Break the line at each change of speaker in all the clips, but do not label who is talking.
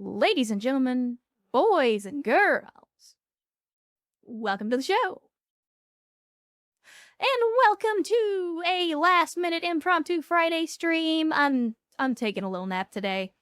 Ladies and gentlemen, boys and girls, welcome to the show. And welcome to a last-minute impromptu Friday stream. I'm taking a little nap today.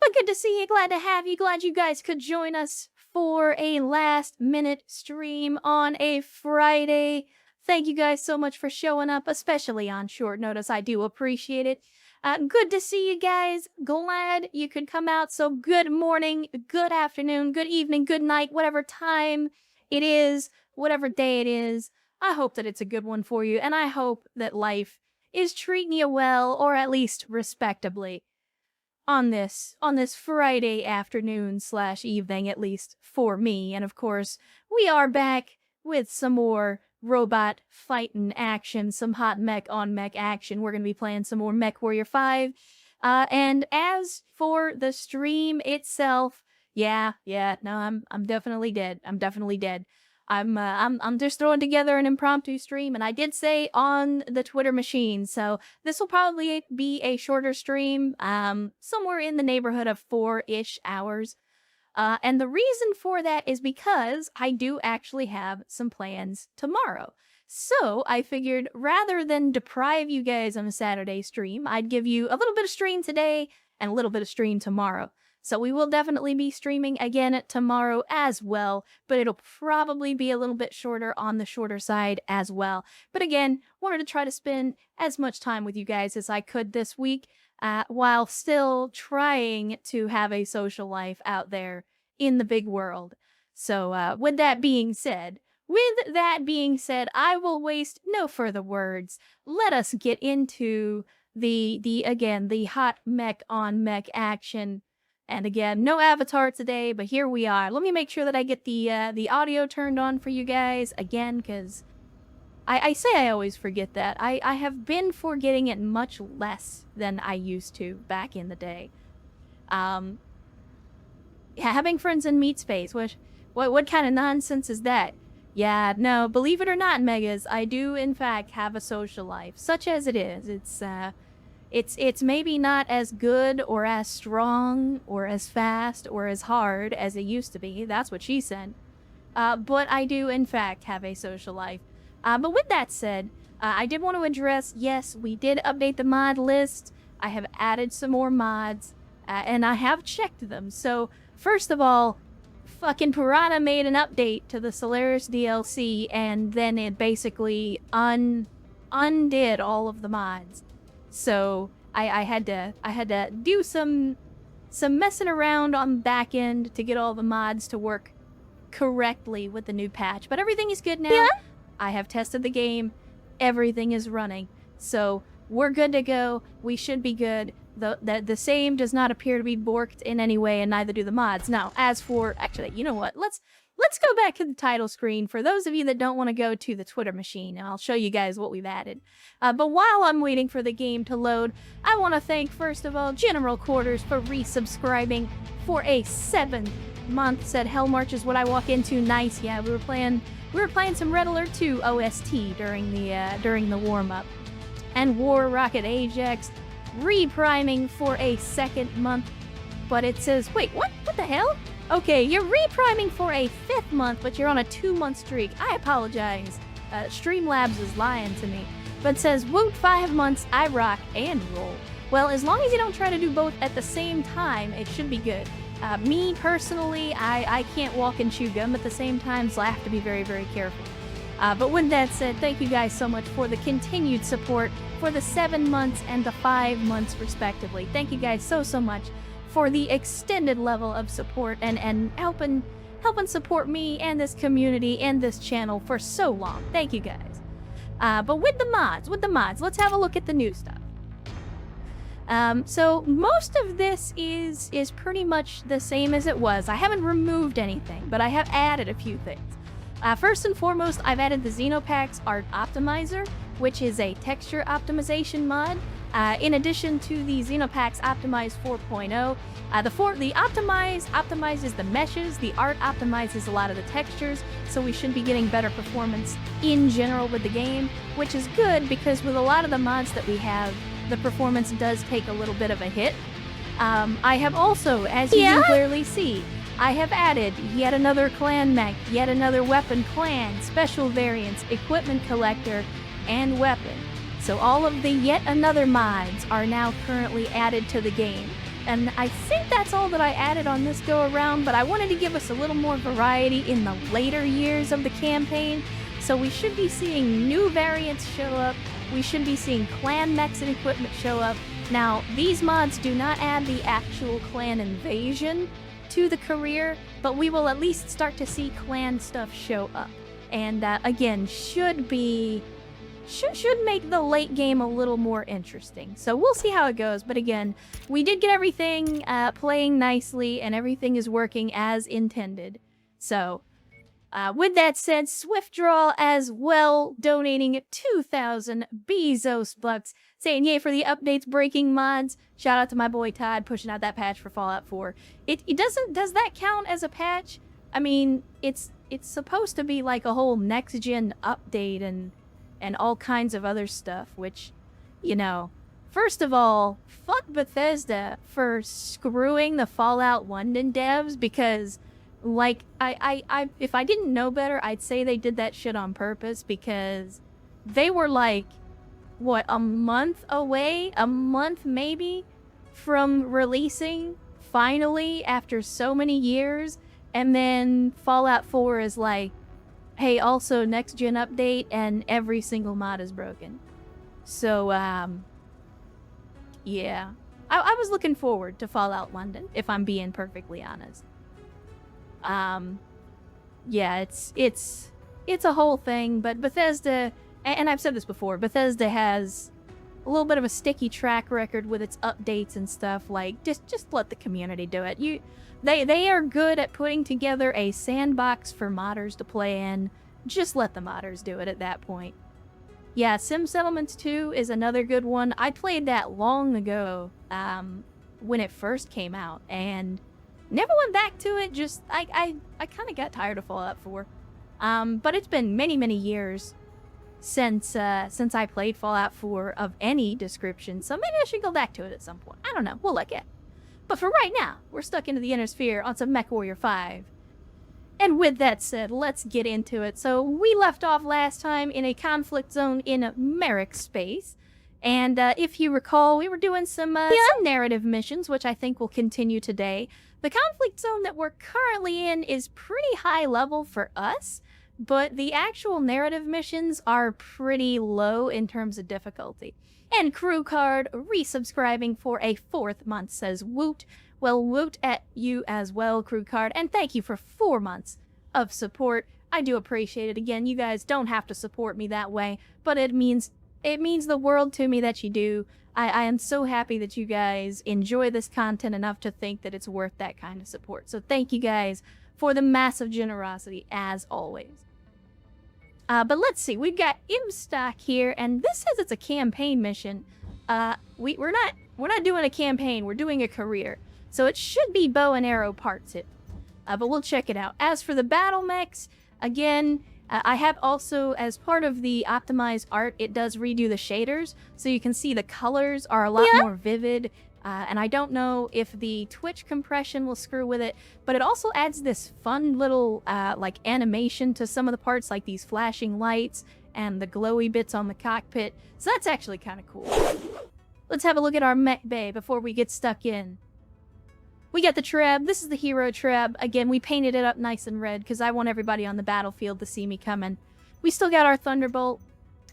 But good to see you, glad to have you, glad you guys could join us for a last-minute stream on a Friday. Thank you guys so much for showing up, especially on short notice. I do appreciate it. Good to see you guys. Glad you could come out. So good morning, good afternoon, good evening, good night, whatever time it is, whatever day it is. I hope that it's a good one for you, and I hope that life is treating you well, or at least respectably, on this Friday afternoon / evening, at least for me. And of course, we are back with some more robot fighting action, some hot mech on mech action. We're going to be playing some more Mechwarrior 5. And as for the stream itself, no, I'm definitely dead. I'm definitely dead. I'm just throwing together an impromptu stream, and I did say on the Twitter machine, so this will probably be a shorter stream, somewhere in the neighborhood of 4-ish hours. And the reason for that is because I do actually have some plans tomorrow. So I figured rather than deprive you guys on a Saturday stream, I'd give you a little bit of stream today and a little bit of stream tomorrow. So we will definitely be streaming again tomorrow as well, but it'll probably be a little bit shorter, on the shorter side as well. But again, wanted to try to spend as much time with you guys as I could this week, while still trying to have a social life out there in the big world. So with that being said, I will waste no further words. Let us get into the hot mech on mech action. And again, no avatar today, but here we are. Let me make sure that I get the audio turned on for you guys again, because I say I always forget that. I have been forgetting it much less than I used to back in the day. Having friends in meat space, what kind of nonsense is that? Yeah, no, believe it or not, Megas, I do in fact have a social life, such as it is. It's maybe not as good or as strong or as fast or as hard as it used to be. That's what she said. But I do in fact have a social life. But with that said, I did want to address, yes, we did update the mod list. I have added some more mods, and I have checked them. So first of all, fucking Piranha made an update to the Solaris DLC, and then it basically undid all of the mods. So I had to do some messing around on the back end to get all the mods to work correctly with the new patch. But everything is good now. Yeah. I have tested the game. Everything is running. So we're good to go. We should be good. The same does not appear to be borked in any way, and neither do the mods. Now, as for... Actually, you know what? Let's go back to the title screen for those of you that don't want to go to the Twitter machine, and I'll show you guys what we've added. But while I'm waiting for the game to load, I want to thank, first of all, General Quarters for resubscribing for a 7th month. Said Hell March is what I walk into. Nice. Yeah, we were playing some Red Alert 2 OST during the warm-up. And War Rocket Ajax repriming for a 2nd month. But it says, wait, what the hell? Okay, you're repriming for a 5th month, but you're on a 2-month streak. I apologize. Streamlabs is lying to me. But it says, woot 5 months, I rock and roll. Well, as long as you don't try to do both at the same time, it should be good. Me, personally, I can't walk and chew gum at the same time, so I have to be very, very careful. But with that said, thank you guys so much for the continued support for the 7 months and the 5 months, respectively. Thank you guys so much for the extended level of support and helping support me and this community and this channel for so long. Thank you guys. But with the mods, let's have a look at the new stuff. So most of this is pretty much the same as it was. I haven't removed anything, but I have added a few things. First and foremost, I've added the Xenopax Art Optimizer, which is a texture optimization mod. In addition to the Xenopax Optimize 4.0, the Optimize optimizes the meshes, the Art optimizes a lot of the textures, so we should be getting better performance in general with the game, which is good because with a lot of the mods that we have, the performance does take a little bit of a hit. I have also, as you can clearly see, I have added yet another clan mech, yet another weapon clan, special variants, equipment collector, and weapon. So all of the yet another mods are now currently added to the game. And I think that's all that I added on this go around, but I wanted to give us a little more variety in the later years of the campaign. So we should be seeing new variants show up. We should be seeing clan mechs and equipment show up. Now, these mods do not add the actual clan invasion to the career, but we will at least start to see clan stuff show up. And again, should make the late game a little more interesting. So we'll see how it goes. But again, we did get everything playing nicely, and everything is working as intended. So with that said, Swiftdraw as well donating 2,000 Bezos bucks, saying yay for the updates, breaking mods. Shout out to my boy Todd pushing out that patch for Fallout 4. Does that count as a patch? I mean, it's supposed to be like a whole next gen update and all kinds of other stuff, which, you know, first of all, fuck Bethesda for screwing the Fallout London devs, because like if I didn't know better, I'd say they did that shit on purpose, because they were like, what, a month away, a month maybe, from releasing finally after so many years, and then Fallout 4 is like, hey, also next gen update, and every single mod is broken. So yeah, I was looking forward to Fallout London, if I'm being perfectly honest. Yeah, it's a whole thing, but Bethesda, and I've said this before, Bethesda has a little bit of a sticky track record with its updates and stuff. Like, just let the community do it. They are good at putting together a sandbox for modders to play in. Just let the modders do it at that point. Yeah, Sim Settlements 2 is another good one. I played that long ago, when it first came out, and never went back to it. Just I kind of got tired of Fallout 4. But it's been many years since I played Fallout 4 of any description, so maybe I should go back to it at some point. I don't know. We'll look at it. But for right now, we're stuck into the Inner Sphere on some Mechwarrior 5. And with that said, let's get into it. So we left off last time in a conflict zone in Merrick space. And if you recall, we were doing some narrative missions, which I think will continue today. The conflict zone that we're currently in is pretty high level for us, but the actual narrative missions are pretty low in terms of difficulty. And Crew Card resubscribing for a 4th month says woot. Well, woot at you as well, Crew Card, and thank you for 4 months of support. I do appreciate it. Again, you guys don't have to support me that way, but it means the world to me that you do. I am so happy that you guys enjoy this content enough to think that it's worth that kind of support. So thank you guys for the massive generosity, as always. But let's see, we've got Imstock here, and this says it's a campaign mission. We're not doing a campaign, we're doing a career. So it should be bow and arrow parts it. But we'll check it out. As for the battle mechs, again, I have also, as part of the optimized art, it does redo the shaders, so you can see the colors are a lot more vivid. And I don't know if the Twitch compression will screw with it, but it also adds this fun little like animation to some of the parts, like these flashing lights and the glowy bits on the cockpit. So that's actually kind of cool. Let's have a look at our mech bay before we get stuck in. We got the Treb. This is the hero Treb. Again, we painted it up nice and red because I want everybody on the battlefield to see me coming. We still got our Thunderbolt.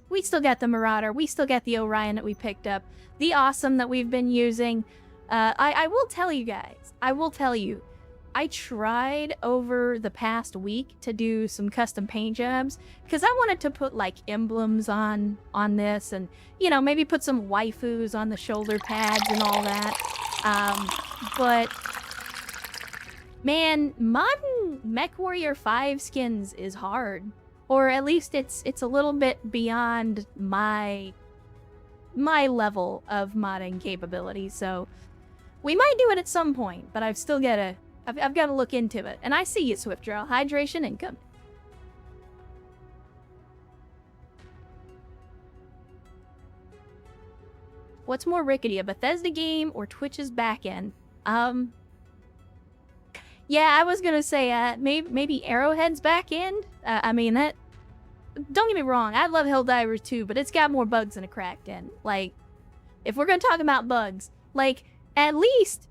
We still got the Marauder. We still got the Orion that we picked up. The Awesome that we've been using. I will tell you guys. I tried over the past week to do some custom paint jobs because I wanted to put like emblems on this, and you know, maybe put some waifus on the shoulder pads and all that. But man, modding Mechwarrior 5 skins is hard, or at least it's a little bit beyond my level of modding capability. So we might do it at some point, but I've got to look into it. And I see you, Swiftdraw. Hydration income. What's more rickety, a Bethesda game or Twitch's backend? Yeah, I was gonna say, maybe Arrowhead's backend? I mean, that... Don't get me wrong, I love Helldivers too, but it's got more bugs than a cracked end. Like, if we're gonna talk about bugs, like, at least,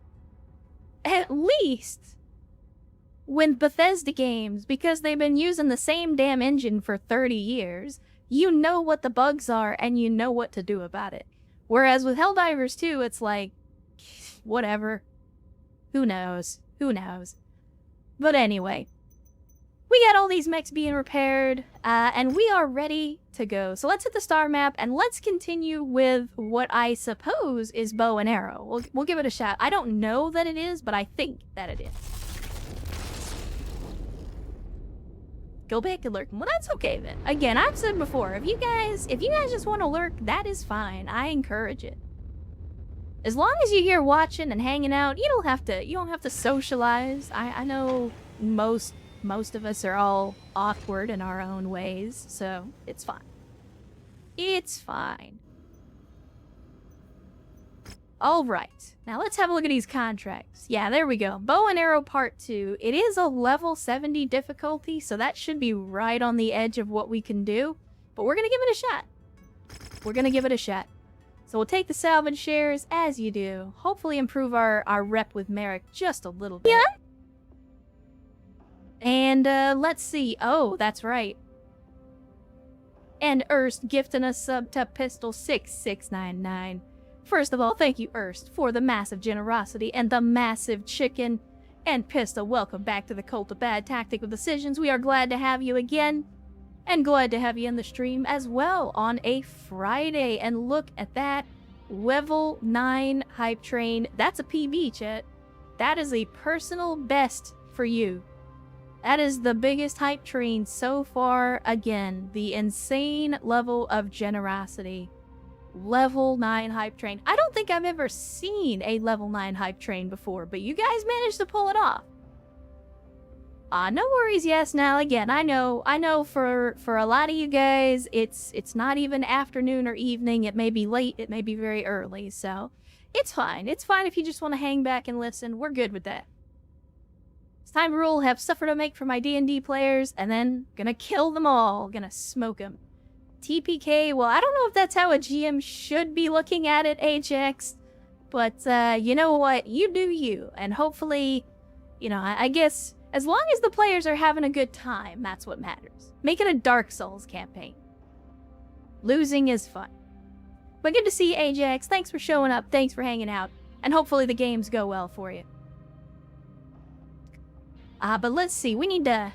when Bethesda games, because they've been using the same damn engine for 30 years, you know what the bugs are and you know what to do about it. Whereas with Helldivers 2, it's like, whatever. Who knows? Who knows? But anyway, we got all these mechs being repaired, and we are ready to go. So let's hit the star map, and let's continue with what I suppose is bow and arrow. We'll give it a shot. I don't know that it is, but I think that it is. Go back and lurk. Well, that's okay then. Again, I've said before, if you guys just want to lurk, that is fine. I encourage it. As long as you're here watching and hanging out, you don't have to socialize. I know most of us are all awkward in our own ways, so it's fine. It's fine. All right, now let's have a look at these contracts. Yeah, there we go. Bow and Arrow Part 2. It is a level 70 difficulty, so that should be right on the edge of what we can do. But we're gonna give it a shot. We're gonna give it a shot. So we'll take the salvage shares, as you do. Hopefully improve our rep with Merrick just a little bit. Yeah. And let's see. Oh, that's right. And Erst gifting us sub to Pistol 6699. First of all, thank you, Erst, for the massive generosity and the massive chicken. And Pistol, welcome back to the Cult of Bad Tactical Decisions. We are glad to have you again. And glad to have you in the stream as well on a Friday. And look at that. Level 9 hype train. That's a PB, chat. That is a personal best for you. That is the biggest hype train so far. Again, the insane level of generosity. Level 9 hype train. I don't think I've ever seen a level 9 hype train before, but you guys managed to pull it off. No worries, yes. Now, again, I know for a lot of you guys, it's not even afternoon or evening. It may be late, it may be very early, so it's fine. It's fine if you just want to hang back and listen. We're good with that. It's time rule, have suffer to make for my D&D players, and then gonna kill them all. Gonna smoke them. TPK, well, I don't know if that's how a GM should be looking at it, HX, but you know what? You do you, and hopefully, you know, I guess as long as the players are having a good time, that's what matters. Make it a Dark Souls campaign. Losing is fun. But good to see you, Ajax. Thanks for showing up. Thanks for hanging out. And hopefully the games go well for you. But let's see. We need to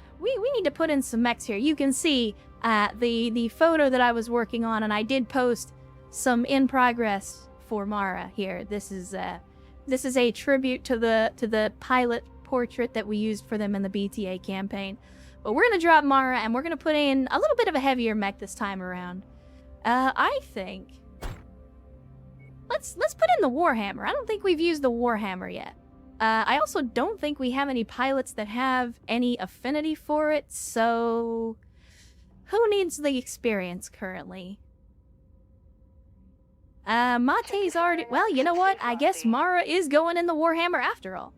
put in some mechs here. You can see the photo that I was working on, and I did post some in progress for Mara here. This is a tribute to the pilot portrait that we used for them in the BTA campaign. But we're gonna drop Mara, and we're gonna put in a little bit of a heavier mech this time around. I think let's put in the Warhammer. I don't think we've used the Warhammer yet. I also don't think we have any pilots that have any affinity for it, so who needs the experience currently? Mate's already... Well, you know what? I guess Mara is going in the Warhammer after all.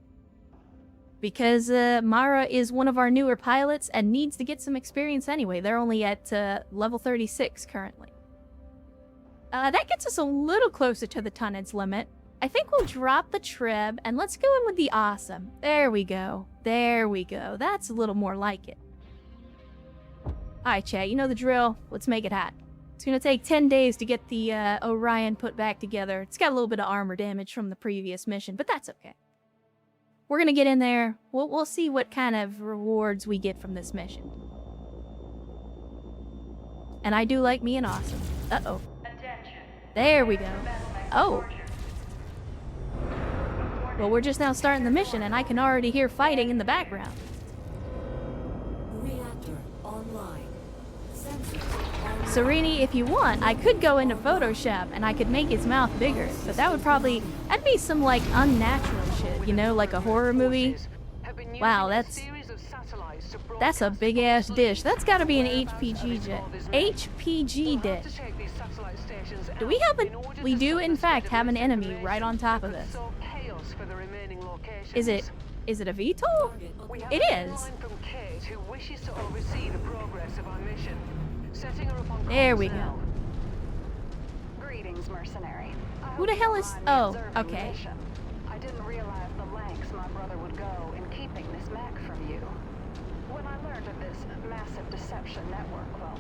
Because Mara is one of our newer pilots and needs to get some experience anyway. They're only at level 36 currently. That gets us a little closer to the tonnage limit. I think we'll drop the Treb, and let's go in with the Awesome. There we go. There we go. That's a little more like it. Alright, chat, you know the drill. Let's make it hot. It's gonna take 10 days to get the Orion put back together. It's got a little bit of armor damage from the previous mission, but that's okay. We're gonna get in there. We'll see what kind of rewards we get from this mission. And I do like me an Awesome. Uh-oh. There we go. Oh. Well, we're just now starting the mission, and I can already hear fighting in the background.
Reactor online.
Serini, if you want, I could go into Photoshop, and I could make his mouth bigger, but that would probably... That'd be some, like, unnatural shit, you know, like a horror movie. Wow, that's That's a big ass dish. That's gotta be an HPG jet. HPG dish. Do we have we do in fact have an enemy right on top of this. Is it a VTOL? It is. There we go.
Greetings, mercenary.
Who the hell is... Oh, okay.
I didn't realize the lengths my brother would go in keeping this mech from you. When I learned of this massive deception network, well,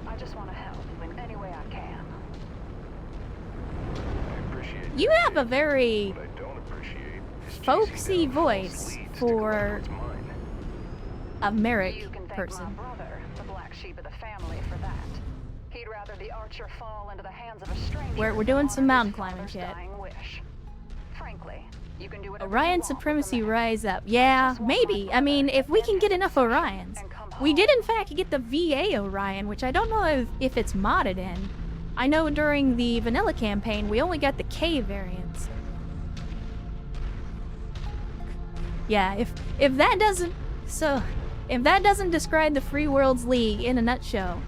I just want to help in any way I can.
You have a very folksy voice for a Merrick person.
My brother, the black sheep of the family, for that. He'd rather the archer fall into the hands of a stranger.
We're doing some mountain climbing shit.
Frankly, you can do
Orion supremacy rise up. Yeah, maybe. I mean, if we can get enough Orions. We did in fact get the VA Orion, which I don't know if it's modded in. I know during the vanilla campaign we only got the K variants. Yeah, if that doesn't describe the Free Worlds League in a nutshell,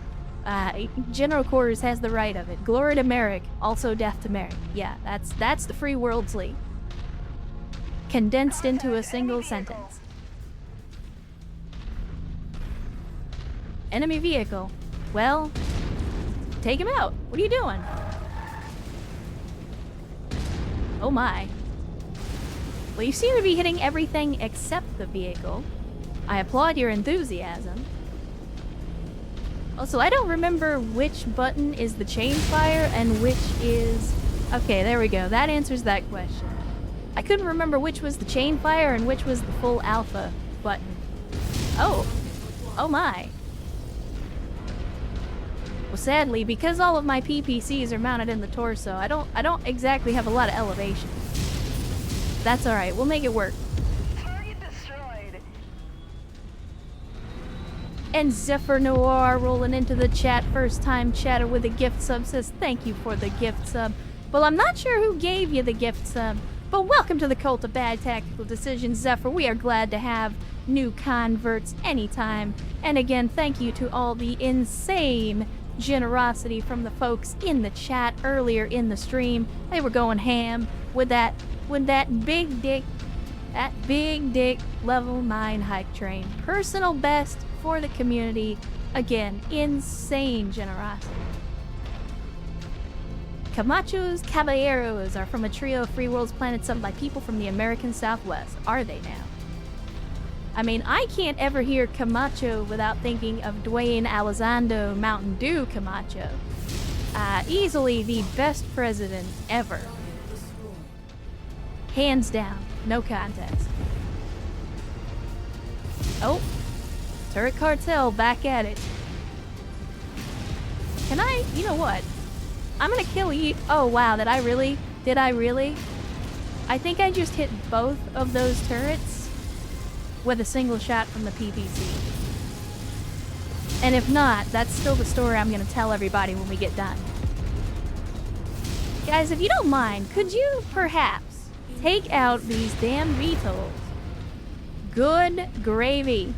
General Quarters has the right of it. Glory to Merrick, also death to Merrick. Yeah, that's the Free Worlds League. Condensed into a single sentence. Enemy vehicle. Well, take him out. What are you doing? Oh my. Well, you seem to be hitting everything except the vehicle. I applaud your enthusiasm. Also, I don't remember which button is the chain fire and which is... Okay, there we go. That answers that question. I couldn't remember which was the chain fire and which was the full alpha button. Oh. Oh my. Well, sadly, because all of my PPCs are mounted in the torso, I don't exactly have a lot of elevation. That's alright. We'll make it work.
Target destroyed.
And Zephyr Noir rolling into the chat. First time chatter with a gift sub says thank you for the gift sub. Well, I'm not sure who gave you the gift sub, but welcome to the Cult of Bad Tactical Decisions, Zephyr. We are glad to have new converts anytime. And again, thank you to all the insane generosity from the folks in the chat earlier in the stream. They were going ham with that big dick level 9 hike train. Personal best for the community. Again, insane generosity. Camachos Caballeros are from a trio of Free Worlds planets summoned by people from the American Southwest. Are they now? I mean, I can't ever hear Camacho without thinking of Dwayne Elizondo Mountain Dew Camacho. Easily the best president ever. Hands down, no contest. Oh, Turret Cartel back at it. Can I, you know what? I'm gonna kill you. Oh wow, did I really? I think I just hit both of those turrets with a single shot from the PPC. And if not, that's still the story I'm gonna tell everybody when we get done. Guys, if you don't mind, could you perhaps take out these damn VTOLs? Good gravy.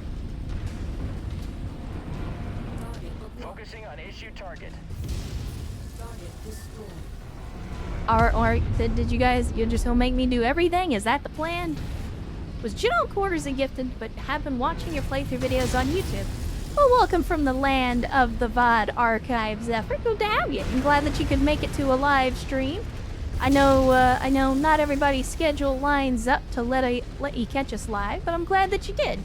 Focusing on issue target.
Did you guys, you just gonna make me do everything? Is that the plan? Was General Quarters a gifted, but have been watching your playthrough videos on YouTube? Well, welcome from the land of the VOD archives, Zephyr. Good to have you. I'm glad that you could make it to a live stream. I know not everybody's schedule lines up to let you catch us live, but I'm glad that you did.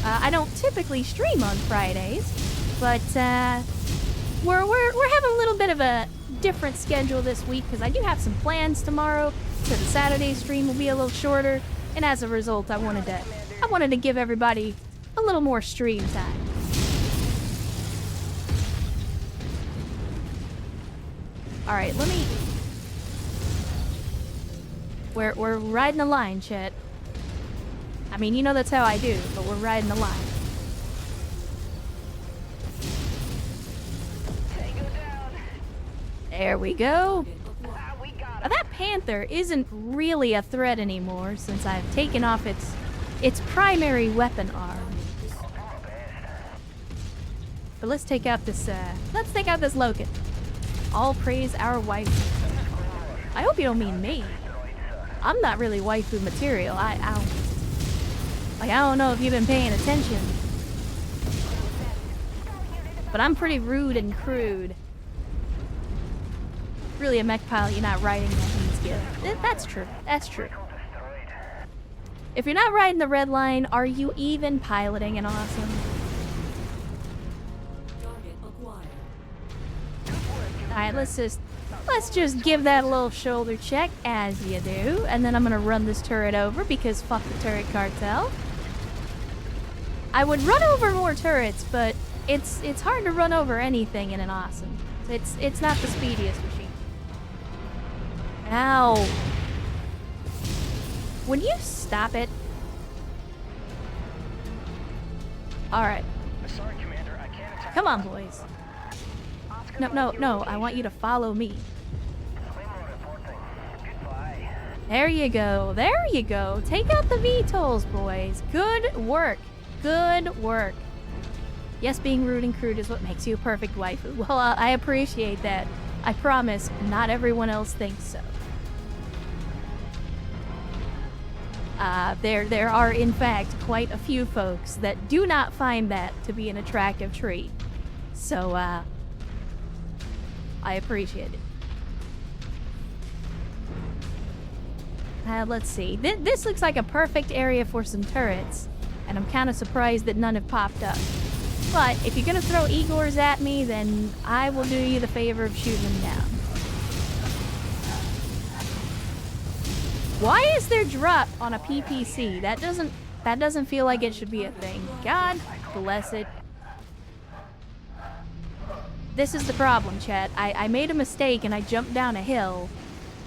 I don't typically stream on Fridays, but we're having a little bit of a different schedule this week because I do have some plans tomorrow, so the Saturday stream will be a little shorter, and as a result, I wanted to give everybody a little more stream time. All right, let me. We're riding the line, Chet. I mean, you know that's how I do, but we're riding the line. There we go. Now, that Panther isn't really a threat anymore since I've taken off its its primary weapon arm. But let's take out this Loken. All praise our waifu. I hope you don't mean me. I'm not really waifu material. I don't know if you've been paying attention. But I'm pretty rude and crude. Really a mech pilot, you're not riding that means skill. That's true. That's true. If you're not riding the red line, are you even piloting an awesome? Alright, let's just give that a little shoulder check, as you do. And then I'm gonna run this turret over, because fuck the turret cartel. I would run over more turrets, but it's hard to run over anything in an awesome. It's not the speediest machine. Ow. Would you stop it? Alright.
Sorry, Commander, I can't attack.
Come on, boys. No, I want you to follow me. There you go. There you go. Take out the VTOLs, boys. Good work. Good work. Yes, being rude and crude is what makes you a perfect waifu. Well, I appreciate that. I promise not everyone else thinks so. There are, in fact, quite a few folks that do not find that to be an attractive trait. So, I appreciate it. Let's see. This looks like a perfect area for some turrets, and I'm kind of surprised that none have popped up. But if you're gonna throw Igors at me, then I will do you the favor of shooting them down. Why is there drop on a PPC? That doesn't feel like it should be a thing. God bless it. This is the problem, chat. I made a mistake and I jumped down a hill,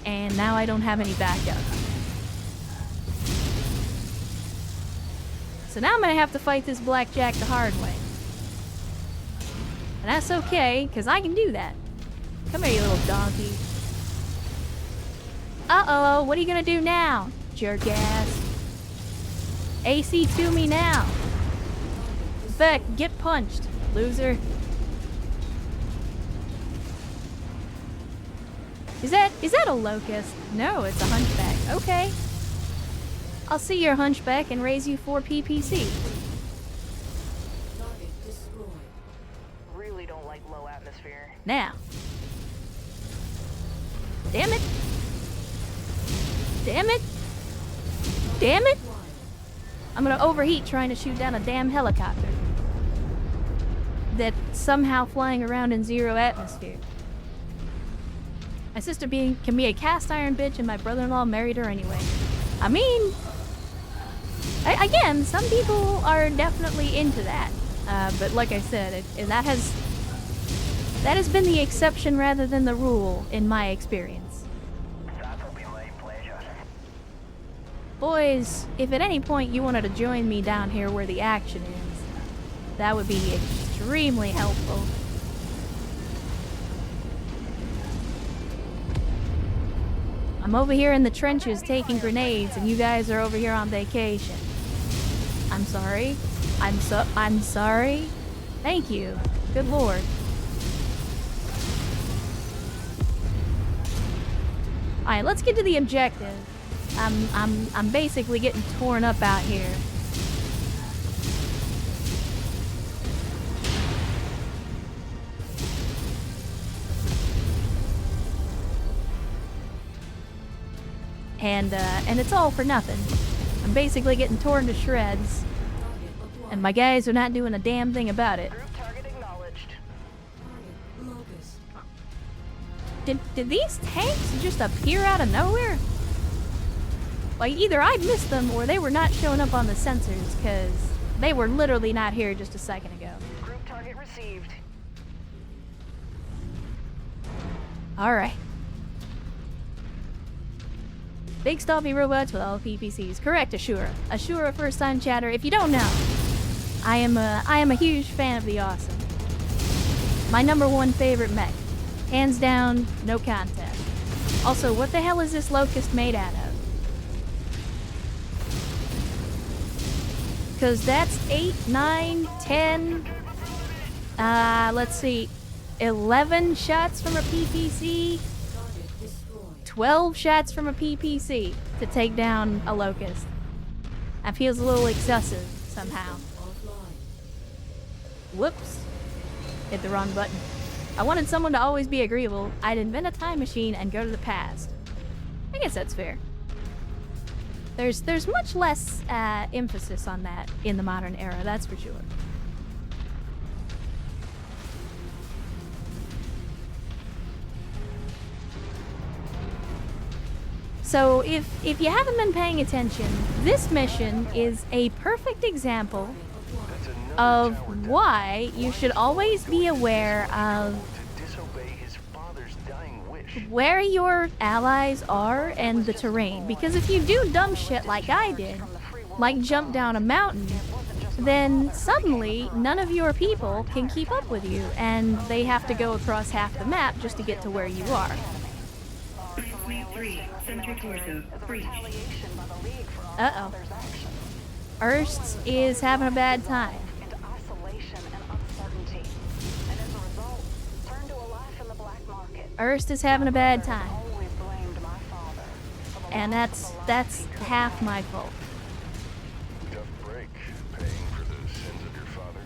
and now I don't have any backup. So now I'm gonna have to fight this blackjack the hard way. And that's okay, because I can do that. Come here, you little donkey. Uh-oh, what are you gonna do now, jerk ass? AC to me now. Beck, get punched, loser. Is that a locust? No, it's a hunchback. Okay. I'll see your hunchback and raise you 4 PPC.
Really don't like low atmosphere.
Now. Damn it. Damn it. Damn it. I'm gonna overheat trying to shoot down a damn helicopter that's somehow flying around in 0 atmosphere. My sister can be a cast iron bitch, and my brother-in-law married her anyway. I mean, again, some people are definitely into that. But like I said, that has been the exception rather than the rule in my experience.
That'll be my pleasure.
Boys, if at any point you wanted to join me down here where the action is, that would be extremely helpful. I'm over here in the trenches taking grenades, and you guys are over here on vacation. I'm sorry. I'm sorry. Thank you. Good lord. Alright, let's get to the objective. I'm basically getting torn up out here. And it's all for nothing. I'm basically getting torn to shreds, and my guys are not doing a damn thing about it.
Group target acknowledged.
Did these tanks just appear out of nowhere? Like, either I missed them or they were not showing up on the sensors, because they were literally not here just a second ago.
Group target received.
Alright. Big stompy robots with all PPCs. Correct, Ashura. Ashura, first-time chatter. If you don't know, I am a huge fan of the awesome. My #1 favorite mech. Hands down, no contest. Also, what the hell is this locust made out of? Because that's 8, 9, 10... let's see. 11 shots from a PPC. 12 shots from a PPC to take down a locust. That feels a little excessive somehow. Whoops. Hit the wrong button. I wanted someone to always be agreeable. I'd invent a time machine and go to the past. I guess that's fair. There's much less emphasis on that in the modern era, that's for sure. So if you haven't been paying attention, this mission is a perfect example of why you should always be aware of where your allies are and the terrain. Because if you do dumb shit like I did, like jump down a mountain, then suddenly none of your people can keep up with you, and they have to go across half the map just to get to where you are. Uh-oh. Erst is having a bad time. Erst is having a bad time. And that's half my fault.
Tough break, paying for the sins of your father.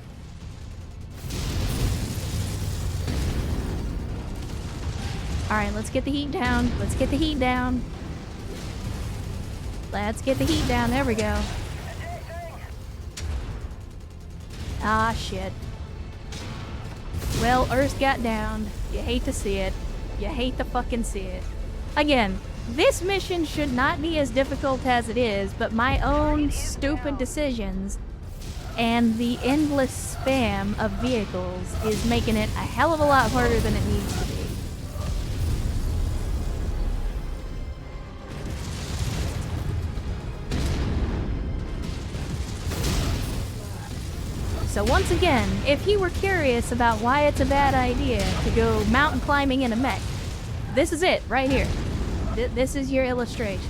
Alright, let's get the heat down. Let's get the heat down. Let's get the heat down. There we go. Ah, shit. Well, Erst got downed. You hate to see it. You hate to fucking see it. Again, this mission should not be as difficult as it is, but my own stupid decisions and the endless spam of vehicles is making it a hell of a lot harder than it needs to be. So once again, if you were curious about why it's a bad idea to go mountain climbing in a mech, this is it, right here. This is your illustration.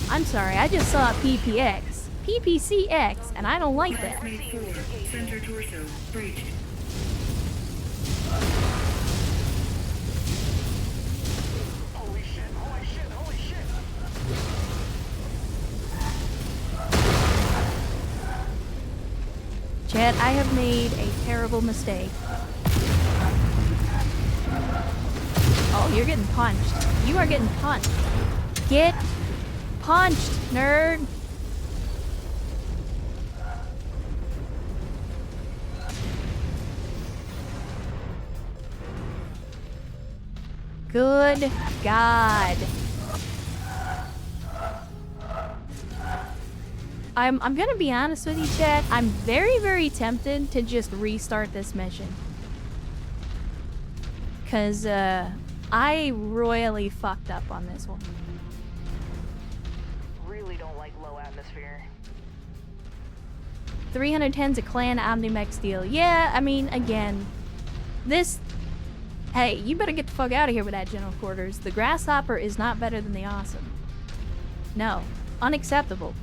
I'm sorry, I just saw a PPX. PPCX, and I don't like that.
Center torso breached.
Holy shit, holy shit, holy shit!
Chat, I have made a terrible mistake. Oh, you're getting punched. You are getting punched. Get punched, nerd! Good God. I'm gonna be honest with you, chat. I'm very, very tempted to just restart this mission. Cause, I royally fucked up on this one.
Really don't like low atmosphere.
310's a clan Omnimex deal. Yeah, I mean, again, this... Hey, you better get the fuck out of here with that general quarters. The Grasshopper is not better than the Awesome. No. Unacceptable.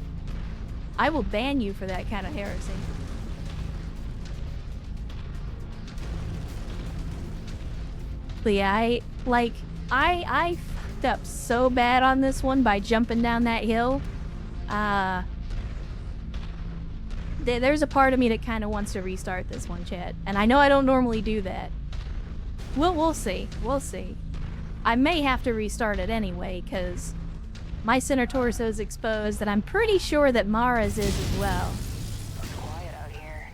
I will ban you for that kind of heresy. But yeah, I fucked up so bad on this one by jumping down that hill. There's a part of me that kind of wants to restart this one, chat. And I know I don't normally do that. We'll see. We'll see. I may have to restart it anyway, because my center torso is exposed, and I'm pretty sure that Mara's is as well.
Quiet out here.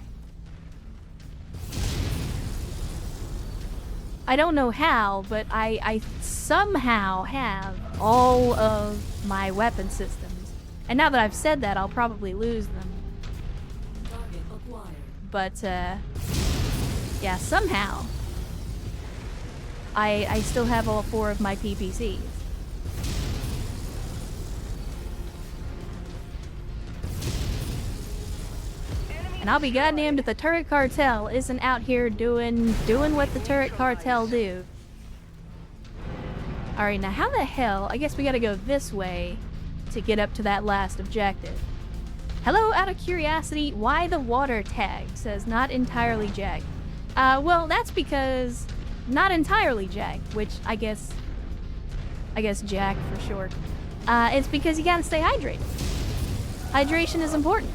I don't know how, but I somehow have all of my weapon systems. And now that I've said that, I'll probably lose them. But, yeah, somehow, I still have all 4 of my PPCs. And I'll be goddamned if the turret cartel isn't out here doing what the turret cartel do. Alright, now how the hell... I guess we gotta go this way to to get up to that last objective. Hello, out of curiosity, why the water tag says not entirely Jack? Well, that's because not entirely Jack, which I guess Jack for short. It's because you gotta stay hydrated. Hydration is important.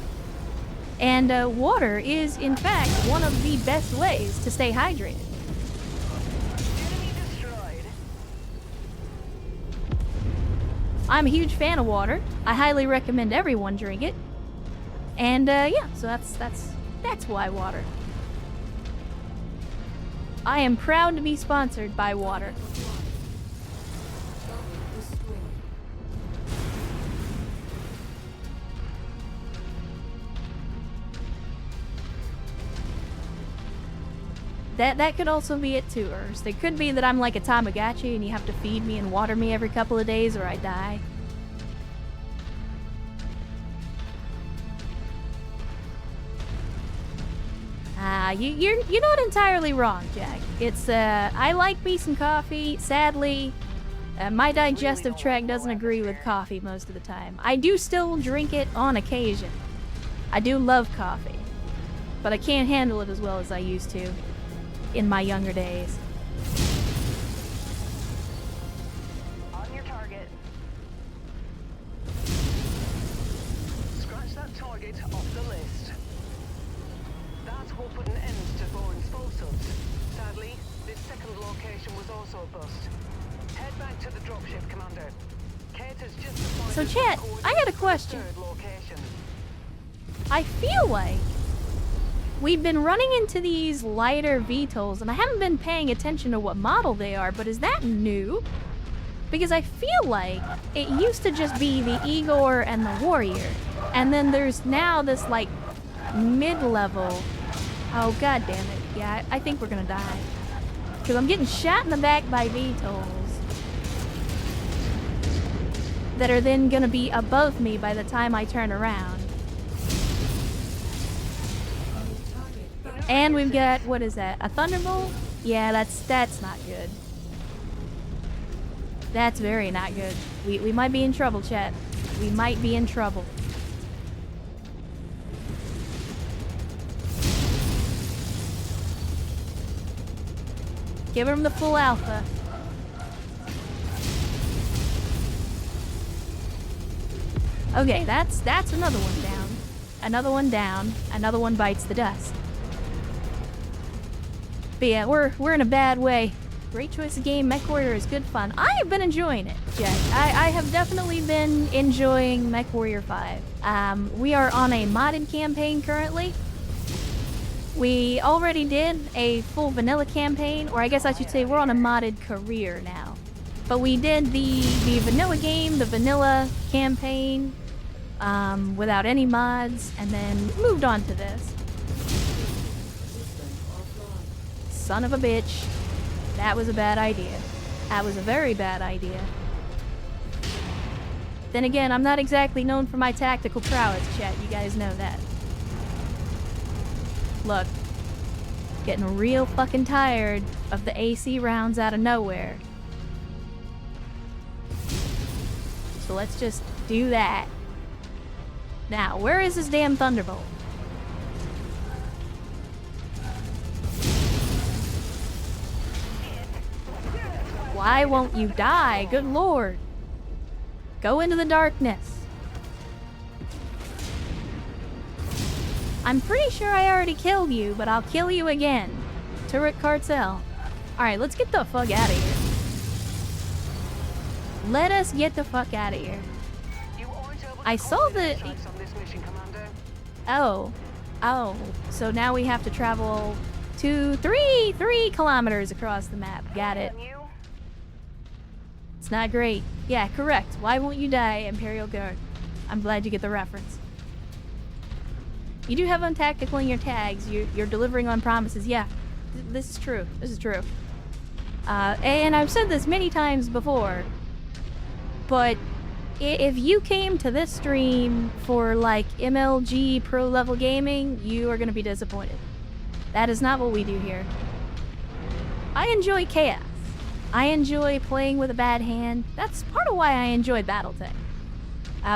And water is, in fact, one of the best ways to stay hydrated.
Enemy destroyed.
I'm a huge fan of water. I highly recommend everyone drink it. And yeah, so that's why water. I am proud to be sponsored by water. That could also be it too, or it could be that I'm like a Tamagotchi and you have to feed me and water me every couple of days or I die. You're not entirely wrong, Jack. It's, I like me some coffee. Sadly, my digestive tract doesn't agree with coffee most of the time. I do still drink it on occasion. I do love coffee, but I can't handle it as well as I used to in my younger days.
On your target. Scratch that target off the list. That will put an end to Bowen's falsehoods. Sadly, this second location was also a bust. Head back to the dropship, Commander. Kate has just appointed
So, chat, I got a question.
third location.
I feel like we've been running into these lighter VTOLs, and I haven't been paying attention to what model they are, but is that new? Because I feel like it used to just be the Igor and the Warrior, and then there's now this, like, mid-level... Oh, god damn it. Yeah, I think we're gonna die. Because I'm getting shot in the back by VTOLs that are then gonna be above me by the time I turn around. And we've got, what is that, a Thunderbolt? Yeah, that's not good. That's very not good. We might be in trouble, chat. We might be in trouble. Give him the full alpha. Okay, that's another one down. Another one down. Another one bites the dust. But yeah, we're in a bad way. Great choice of game. Mechwarrior is good fun. I have been enjoying it, Jack. I have definitely been enjoying Mechwarrior 5. We are on a modded campaign currently. We already did a full vanilla campaign, or I guess I should say we're on a modded career now. But we did the vanilla game, the vanilla campaign, without any mods, and then moved on to this. Son of a bitch. That was a bad idea. That was a very bad idea. Then again, I'm not exactly known for my tactical prowess, chat. You guys know that. Look. Getting real fucking tired of the AC rounds out of nowhere. So let's just do that. Now, where is this damn Thunderbolt? Why won't you die? Good lord. Go into the darkness. I'm pretty sure I already killed you, but I'll kill you again. Turret cartel. Alright, let's get the fuck out of here. Let us get the fuck out of here. I saw the... Oh. Oh. So now we have to travel 3 kilometers across the map. Got it. It's not great. Yeah, correct. Why won't you die, Imperial Guard? I'm glad you get the reference. You do have Untactical in your tags. You're delivering on promises. Yeah, this is true. This is true. And I've said this many times before, but if you came to this stream for, like, MLG pro-level gaming, you are going to be disappointed. That is not what we do here. I enjoy chaos. I enjoy playing with a bad hand. That's part of why I enjoy Battletech.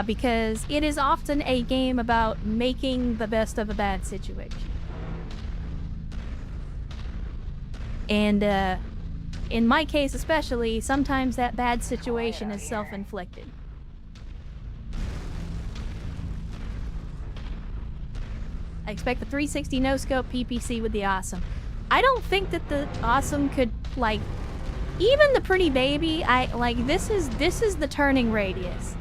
because it is often a game about making the best of a bad situation. And in my case especially, sometimes that bad situation is self-inflicted. I expect the 360 no-scope PPC with the awesome. I don't think that the awesome could, like, even the pretty baby, this is the turning radius.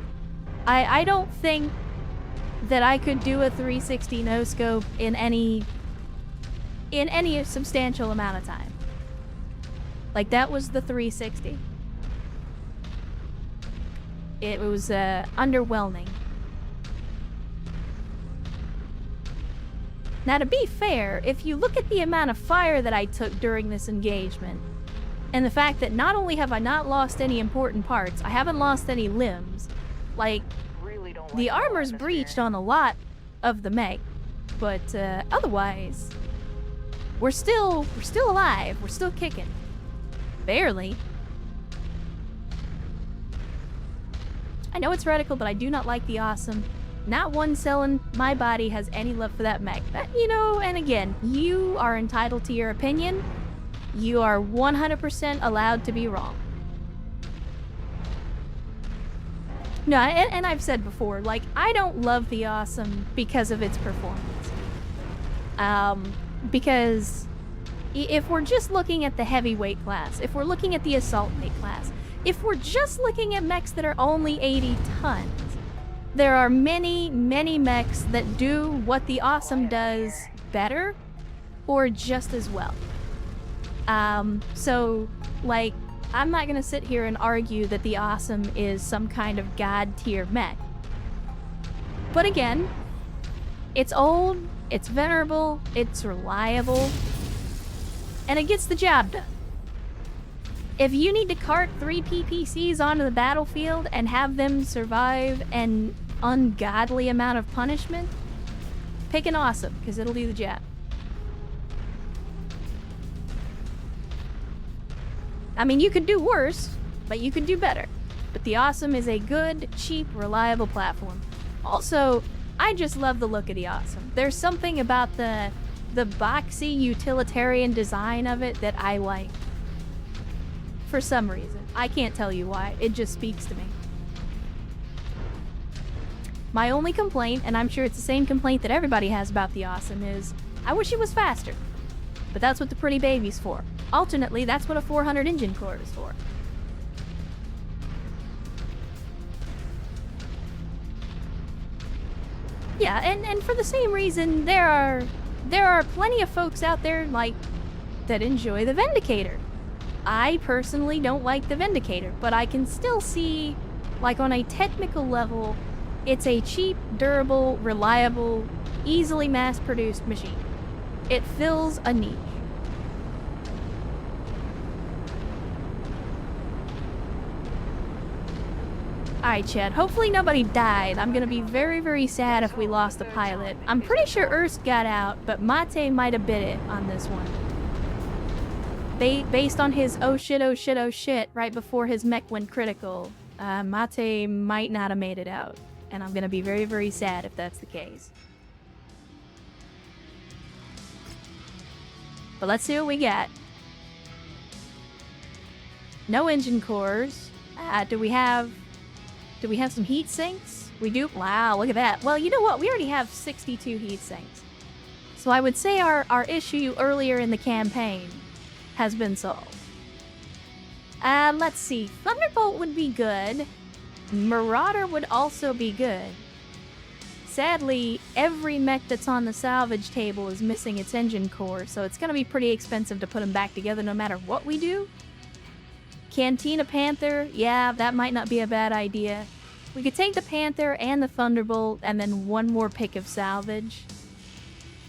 I don't think that I could do a 360 no-scope in any substantial amount of time. Like, that was the 360. It was underwhelming. Now, to be fair, if you look at the amount of fire that I took during this engagement, and the fact that not only have I not lost any important parts, I haven't lost any limbs. Like, the armor's breached on a lot of the mech, but otherwise, we're still alive. We're still kicking. Barely. I know it's radical, but I do not like the awesome. Not one cell in my body has any love for that mech. That, you know, and again, you are entitled to your opinion. You are 100% allowed to be wrong. No, and I've said before, like, I don't love the awesome because of its performance. Because if we're just looking at the heavyweight class, if we're looking at the assault weight class, if we're just looking at mechs that are only 80 tons, there are many, many mechs that do what the awesome does better or just as well. So, like, I'm not gonna sit here and argue that the awesome is some kind of god tier mech. But again, it's old, it's venerable, it's reliable, and it gets the job done. If you need to cart 3 PPCs onto the battlefield and have them survive an ungodly amount of punishment, pick an awesome, because it'll do the job. I mean, you could do worse, but you could do better. But the awesome is a good, cheap, reliable platform. Also, I just love the look of the awesome. There's something about the boxy utilitarian design of it that I like. For some reason. I can't tell you why. It just speaks to me. My only complaint, and I'm sure it's the same complaint that everybody has about the awesome, is I wish it was faster. But that's what the pretty baby's for. Alternately, that's what a 400 engine core is for. Yeah, and for the same reason, there are plenty of folks out there, like, that enjoy the Vindicator. I personally don't like the Vindicator, but I can still see, like, on a technical level, it's a cheap, durable, reliable, easily mass-produced machine. It fills a niche. Alright, Chad, hopefully nobody died. I'm gonna be very, very sad if we lost the pilot. I'm pretty sure Ersk got out, but Mate might have bit it on this one. Based on his oh shit right before his mech went critical, Mate might not have made it out. And I'm gonna be very, very sad if that's the case. But let's see what we got. No engine cores. Do we have some heat sinks? We do? Wow, look at that. Well, you know what? We already have 62 heat sinks. So I would say our issue earlier in the campaign has been solved. Let's see. Thunderbolt would be good. Marauder would also be good. Sadly, every mech that's on the salvage table is missing its engine core, so it's gonna be pretty expensive to put them back together no matter what we do. Cantina Panther, yeah, that might not be a bad idea. We could take the Panther and the Thunderbolt and then one more pick of salvage.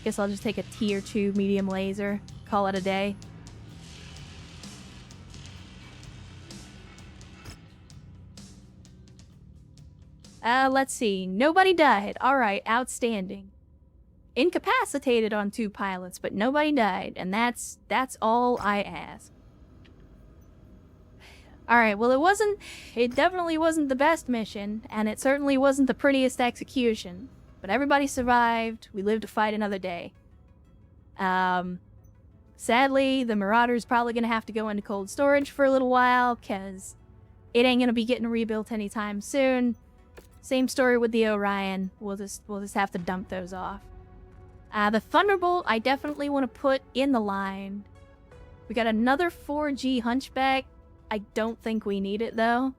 Guess I'll just take a tier 2 medium laser. Call it a day. Let's see. Nobody died. Alright, outstanding. Incapacitated on 2 pilots, but nobody died, and that's all I ask. Alright, well it definitely wasn't the best mission, and it certainly wasn't the prettiest execution. But everybody survived, we lived to fight another day. Sadly, the Marauder's probably gonna have to go into cold storage for a little while, cause it ain't gonna be getting rebuilt anytime soon. Same story with the Orion, we'll just have to dump those off. The Thunderbolt, I definitely want to put in the line. We got another 4G Hunchback. I don't think we need it, though.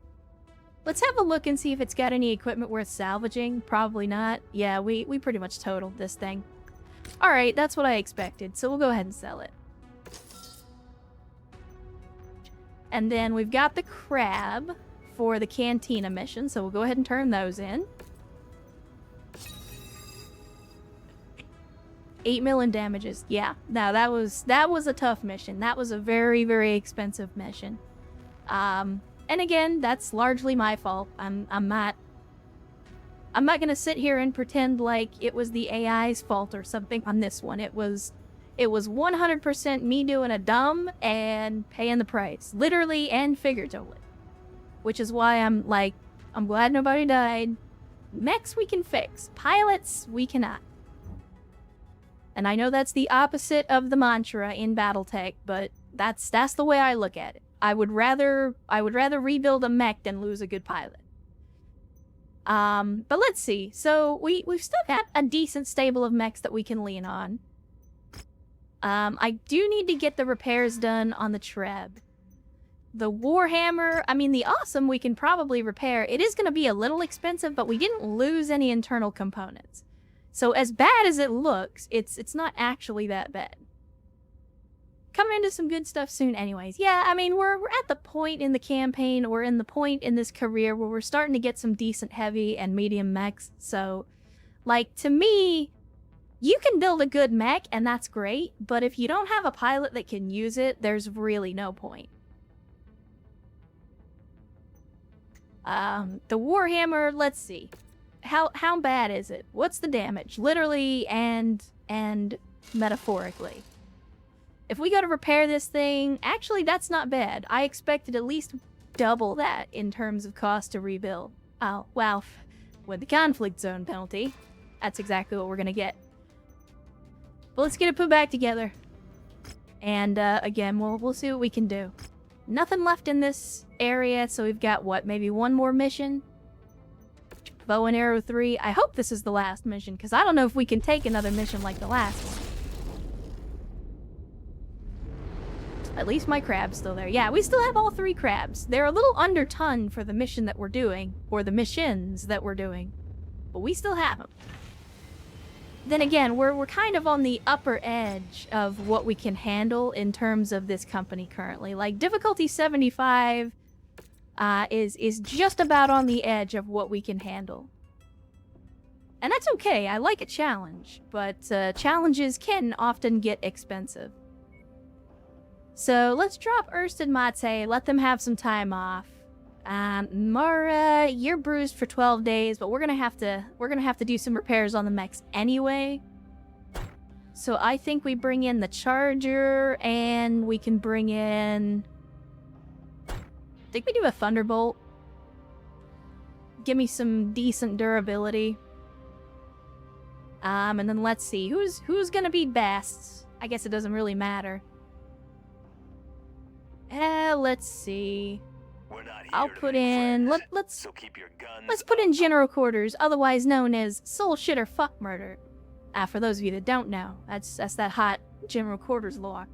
Let's have a look and see if it's got any equipment worth salvaging. Probably not. Yeah, we pretty much totaled this thing. Alright, that's what I expected, so we'll go ahead and sell it. And then we've got the Crab for the Cantina mission, so we'll go ahead and turn those in. 8 million damages. Yeah, now that was a tough mission. That was a very, very expensive mission. And again, that's largely my fault. I'm not gonna sit here and pretend like it was the AI's fault or something on this one. It was 100% me doing a dumb and paying the price, literally and figuratively. Which is why I'm glad nobody died. Mechs we can fix, pilots we cannot. And I know that's the opposite of the mantra in BattleTech, but that's the way I look at it. I would rather rebuild a mech than lose a good pilot. But let's see. So we've still got a decent stable of mechs that we can lean on. I do need to get the repairs done on the Treb. The Warhammer, I mean the Awesome we can probably repair. It is going to be a little expensive, but we didn't lose any internal components. So as bad as it looks, it's not actually that bad. Coming into some good stuff soon anyways. Yeah, I mean, we're at the point in the campaign, or in the point in this career where we're starting to get some decent heavy and medium mechs. So, like, to me, you can build a good mech, and that's great, but if you don't have a pilot that can use it, there's really no point. The Warhammer, let's see. How bad is it? What's the damage? Literally and metaphorically. If we go to repair this thing, actually that's not bad. I expected at least double that in terms of cost to rebuild. Oh, well, with the conflict zone penalty, that's exactly what we're gonna get. But let's get it put back together. And again, we'll see what we can do. Nothing left in this area, so we've got, what, maybe one more mission? Bow and Arrow 3. I hope this is the last mission, because I don't know if we can take another mission like the last one. At least my crab's still there. Yeah, we still have all 3 crabs. They're a little under ton for the mission that we're doing, or the missions that we're doing, but we still have them. Then again, we're kind of on the upper edge of what we can handle in terms of this company currently. Like, difficulty 75 is just about on the edge of what we can handle. And that's okay, I like a challenge, but challenges can often get expensive. So let's drop Erst and Mate, let them have some time off. Mara, you're bruised for 12 days, but we're gonna have to do some repairs on the mechs anyway. So I think we bring in the Charger, and we can bring in... I think we do a Thunderbolt. Give me some decent durability. And then let's see, who's gonna be best? I guess it doesn't really matter. Let's see. I'll put in, let's put in General Quarters, otherwise known as Soul Shitter Fuck Murder. For those of you that don't know, that's that hot General Quarters lore.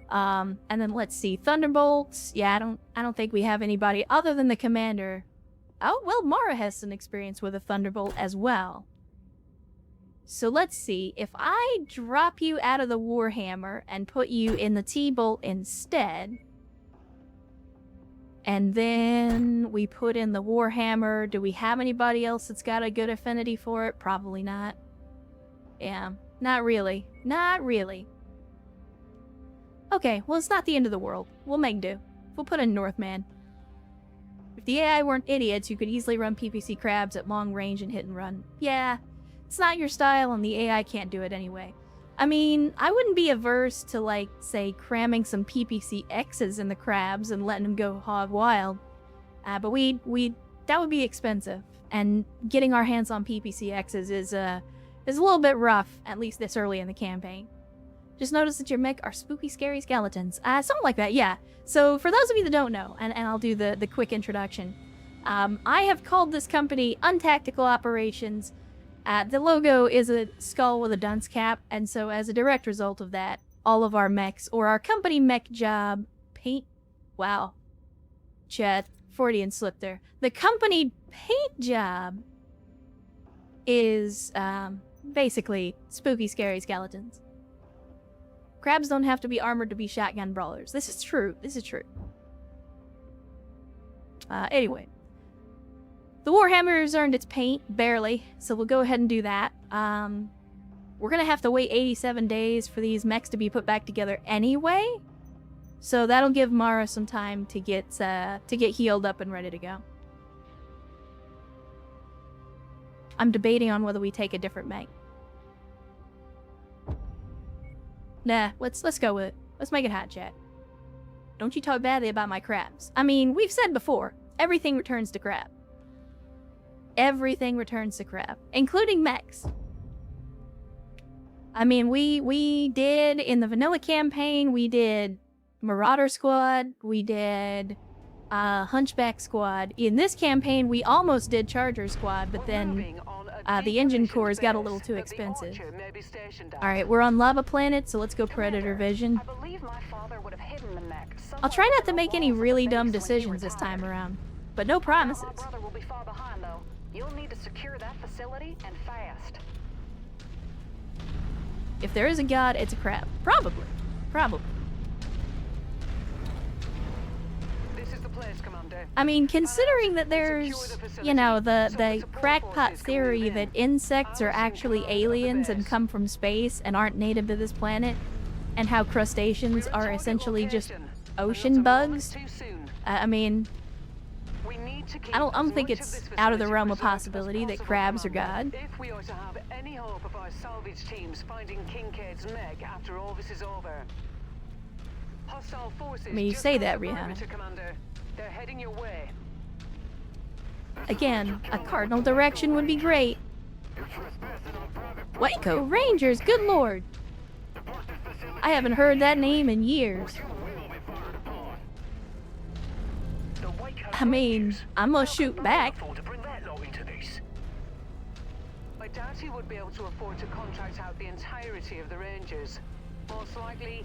And then let's see, Thunderbolts. Yeah, I don't think we have anybody other than the Commander. Oh, well, Mara has some experience with a Thunderbolt as well. So let's see, if I drop you out of the Warhammer and put you in the T-Bolt instead, and then we put in the Warhammer. Do we have anybody else that's got a good affinity for it? Probably not. Yeah, not really. Not really. Okay, well, it's not the end of the world. We'll make do. We'll put in Northman. If the AI weren't idiots, you could easily run PPC crabs at long range and hit and run. Yeah, it's not your style, and the AI can't do it anyway. I mean, I wouldn't be averse to, like, say, cramming some PPCXs in the crabs and letting them go hog wild. But that would be expensive. And getting our hands on PPCXs is a little bit rough, at least this early in the campaign. Just notice that your mech are spooky, scary skeletons. Something like that, yeah. So for those of you that don't know, and I'll do the quick introduction, I have called this company Untactical Operations. The logo is a skull with a dunce cap, and so as a direct result of that, all of our mechs, or our company mech job, wow. Chat, Freudian slip there. The company paint job is, basically spooky, scary skeletons. Crabs don't have to be armored to be shotgun brawlers. This is true. This is true. Anyway. The Warhammer has earned its paint, barely, so we'll go ahead and do that. We're gonna have to wait 87 days for these mechs to be put back together anyway, so that'll give Mara some time to get healed up and ready to go. I'm debating on whether we take a different mech. Nah, let's go with it. Let's make it hot, chat. Don't you talk badly about my crabs. I mean, we've said before, everything returns to crab. Everything returns to crab, including mechs. I mean, we did, in the vanilla campaign, we did Marauder Squad, we did Hunchback Squad. In this campaign, we almost did Charger Squad, but then the engine cores got a little too expensive. Alright, we're on Lava Planet, so let's go Predator Vision. I'll try not to make any really dumb decisions this time around, but no promises.
You'll need to secure that facility and fast.
If there is a god, it's a crab. Probably. Probably.
This is the place, Commander.
I mean, considering that there's, you know, the crackpot theory that insects are actually aliens and come from space and aren't native to this planet, and how crustaceans are essentially just ocean bugs, I mean, I don't think it's out of the realm of possibility that crabs are god.
If we are to have any hope of our salvage teams finding Kincaid's mech after all this is over. Hostile forces.
I mean, you say that, Rihanna.
They're heading your way.
Again, a cardinal direction would be great. Waco Rangers, good lord. I haven't heard that name in years. I mean, I'm gonna shoot back.
I doubt he would be able to afford to contract out the entirety of the Rangers. Most likely,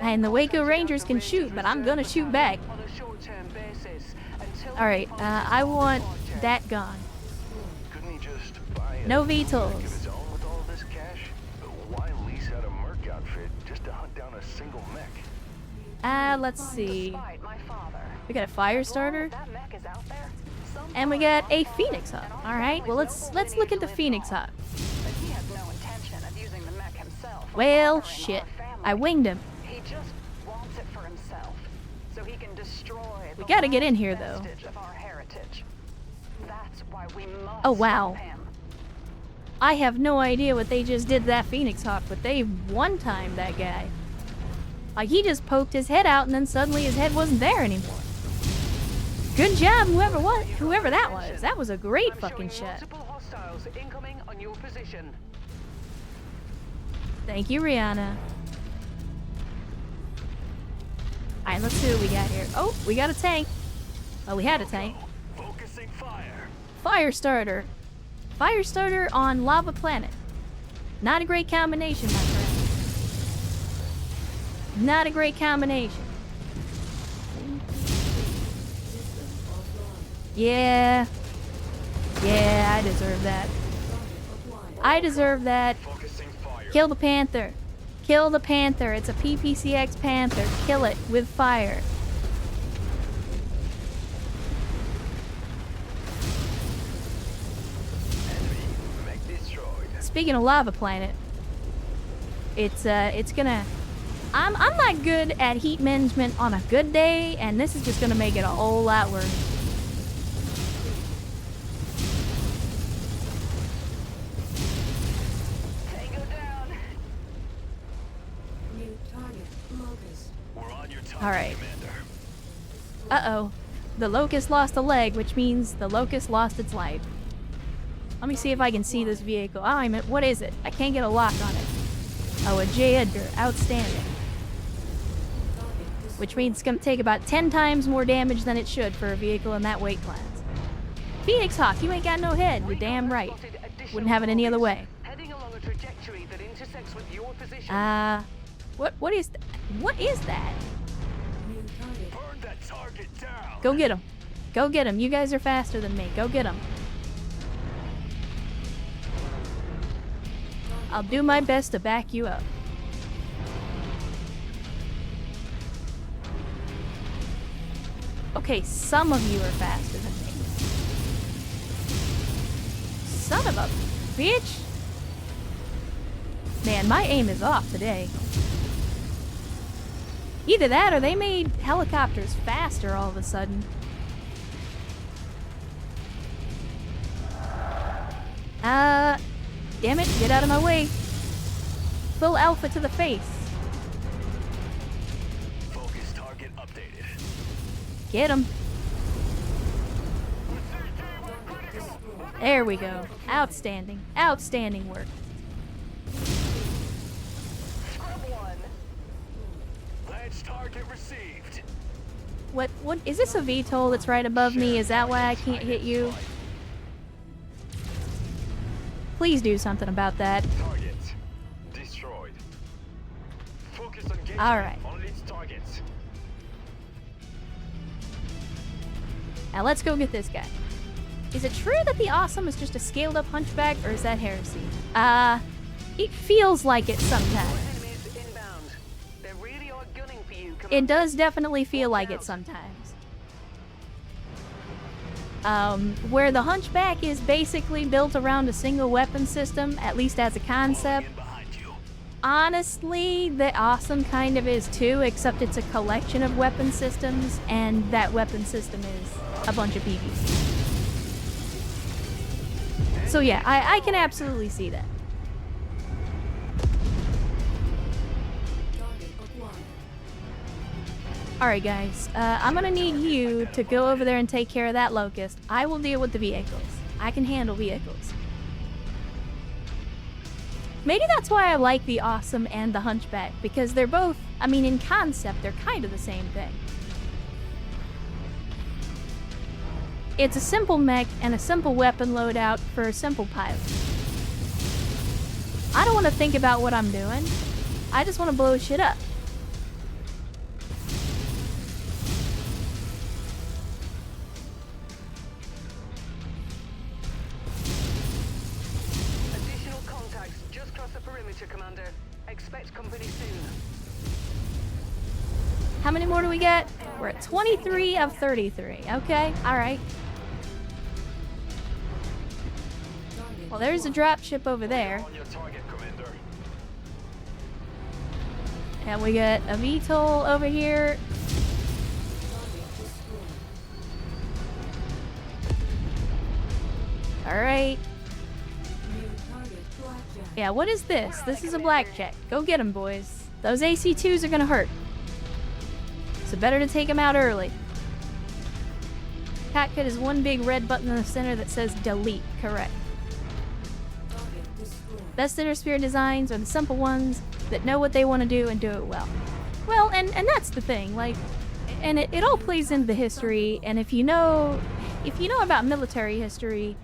And the Waco Rangers can shoot, but I'm gonna shoot back.
on a short-term basis until
Alright, I want that gone.
Couldn't he just buy it?
No
Of
VTOLs.
his own with all this cash? But why lease out a merc outfit just to hunt down a single mech?
Let's see.
Despite my father.
We got a fire starter,
That mech is out there.
and we got a Phoenix Hut. Alright, well let's look at the Phoenix Hut.
But he has no intention of using the mech himself. or
Well,
fathering
shit.
our family.
I winged him.
He just wants it for himself, so he can destroy.
We
the
gotta get in
last
here, though.
vestige of our heritage. That's why we must
Oh, wow.
stop him.
I have no idea what they just did to that Phoenix Hawk, but they one-timed that guy. Like, he just poked his head out and then suddenly his head wasn't there anymore. Good job, whoever that was. That was a great
I'm
fucking
showing
shot.
multiple hostiles incoming on your position.
Thank you, Rihanna. Alright, let's see what we got here. Oh, we got a tank. Well, we had a tank.
Focusing fire.
Fire starter. Fire starter on Lava Planet. Not a great combination, my friend. Not a great combination. Yeah. Yeah, I deserve that. I deserve that.
Focusing fire.
Kill the Panther. Kill the Panther. It's a PPCX Panther. Kill it with fire.
Enemy mech destroyed.
Speaking of Lava Planet, it's gonna. I'm not good at heat management on a good day, and this is just gonna make it a whole lot worse. Alright. Uh-oh. The Locust lost a leg, which means the Locust lost its life. Let me see if I can see this vehicle. Oh, what is it? I can't get a lock on it. Oh, a J. Edgar. Outstanding. Which means it's gonna take about 10 times more damage than it should for a vehicle in that weight class. Phoenix Hawk, you ain't got no head. You're damn right. Wouldn't have it any other way.
Heading along a trajectory that intersects with your position.
What is what is that?
Burn that target down.
Go get him. Go get him. You guys are faster than me. Go get him. I'll do my best to back you up. Okay, some of you are faster than me. Son of a bitch! Man, my aim is off today. Either that or they made helicopters faster all of a sudden. Damn it, get out of my way. Full alpha to the face.
Focus target updated.
Get him. There we go. Outstanding. Outstanding work.
Scrub one. Ledge target received.
What is this a VTOL that's right above me? Is that why I can't hit you? Please do something about that.
Target destroyed. Focus on getting
Alright.
on its targets.
Now let's go get this guy. Is it true that the Awesome is just a scaled up hunchback, or is that heresy? It feels like it sometimes.
Enemies inbound. They really are gunning for you.
It does definitely feel like it sometimes. Where the hunchback is basically built around a single weapon system, at least as a concept. Honestly, the Awesome kind of is too, except it's a collection of weapon systems, and that weapon system is a bunch of BBs. So yeah, I can absolutely see that. Alright guys, I'm gonna need you to go over there and take care of that Locust. I will deal with the vehicles. I can handle vehicles. Maybe that's why I like the Awesome and the Hunchback, because they're both, I mean, in concept, they're kind of the same thing. It's a simple mech and a simple weapon loadout for a simple pilot. I don't want to think about what I'm doing. I just want to blow shit up.
Additional contacts just cross the perimeter, Commander. Expect company soon.
How many more do we get? We're at 23 of 33. Okay, alright. Well, there's a dropship over there.
On your target, Commander.
And we got a VTOL over here. Alright. Yeah, what is this? This is a blackjack. Go get him, boys. Those AC2s are gonna hurt. So better to take them out early. Cockpit is one big red button in the center that says delete. Correct. Best Intersphere designs are the simple ones that know what they want to do and do it well. Well, and that's the thing, like, and it all plays into the history, and if you know about military history,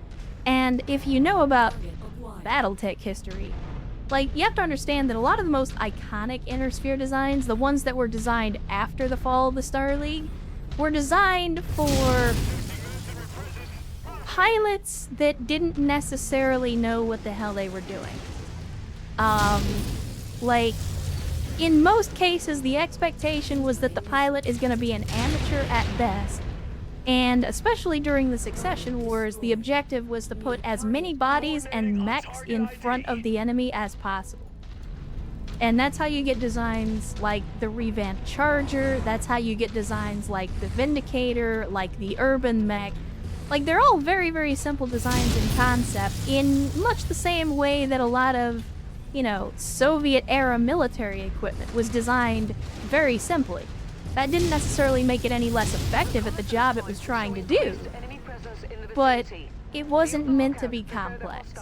and if you know about Battletech history, like, you have to understand that a lot of the most iconic Intersphere designs, the ones that were designed after the fall of the Star League, were designed for pilots that didn't necessarily know what the hell they were doing. Like, in most cases, the expectation was that the pilot is going to be an amateur at best, and especially during the Succession Wars, the objective was to put as many bodies and mechs in front of the enemy as possible. And that's how you get designs like the revamped Charger, that's how you get designs like the Vindicator, like the Urban Mech. Like, they're all very, very simple designs in concept, in much the same way that a lot of, you know, Soviet-era military equipment was designed very simply. That didn't necessarily make it any less effective at the job it was trying to do, but it wasn't meant to be complex.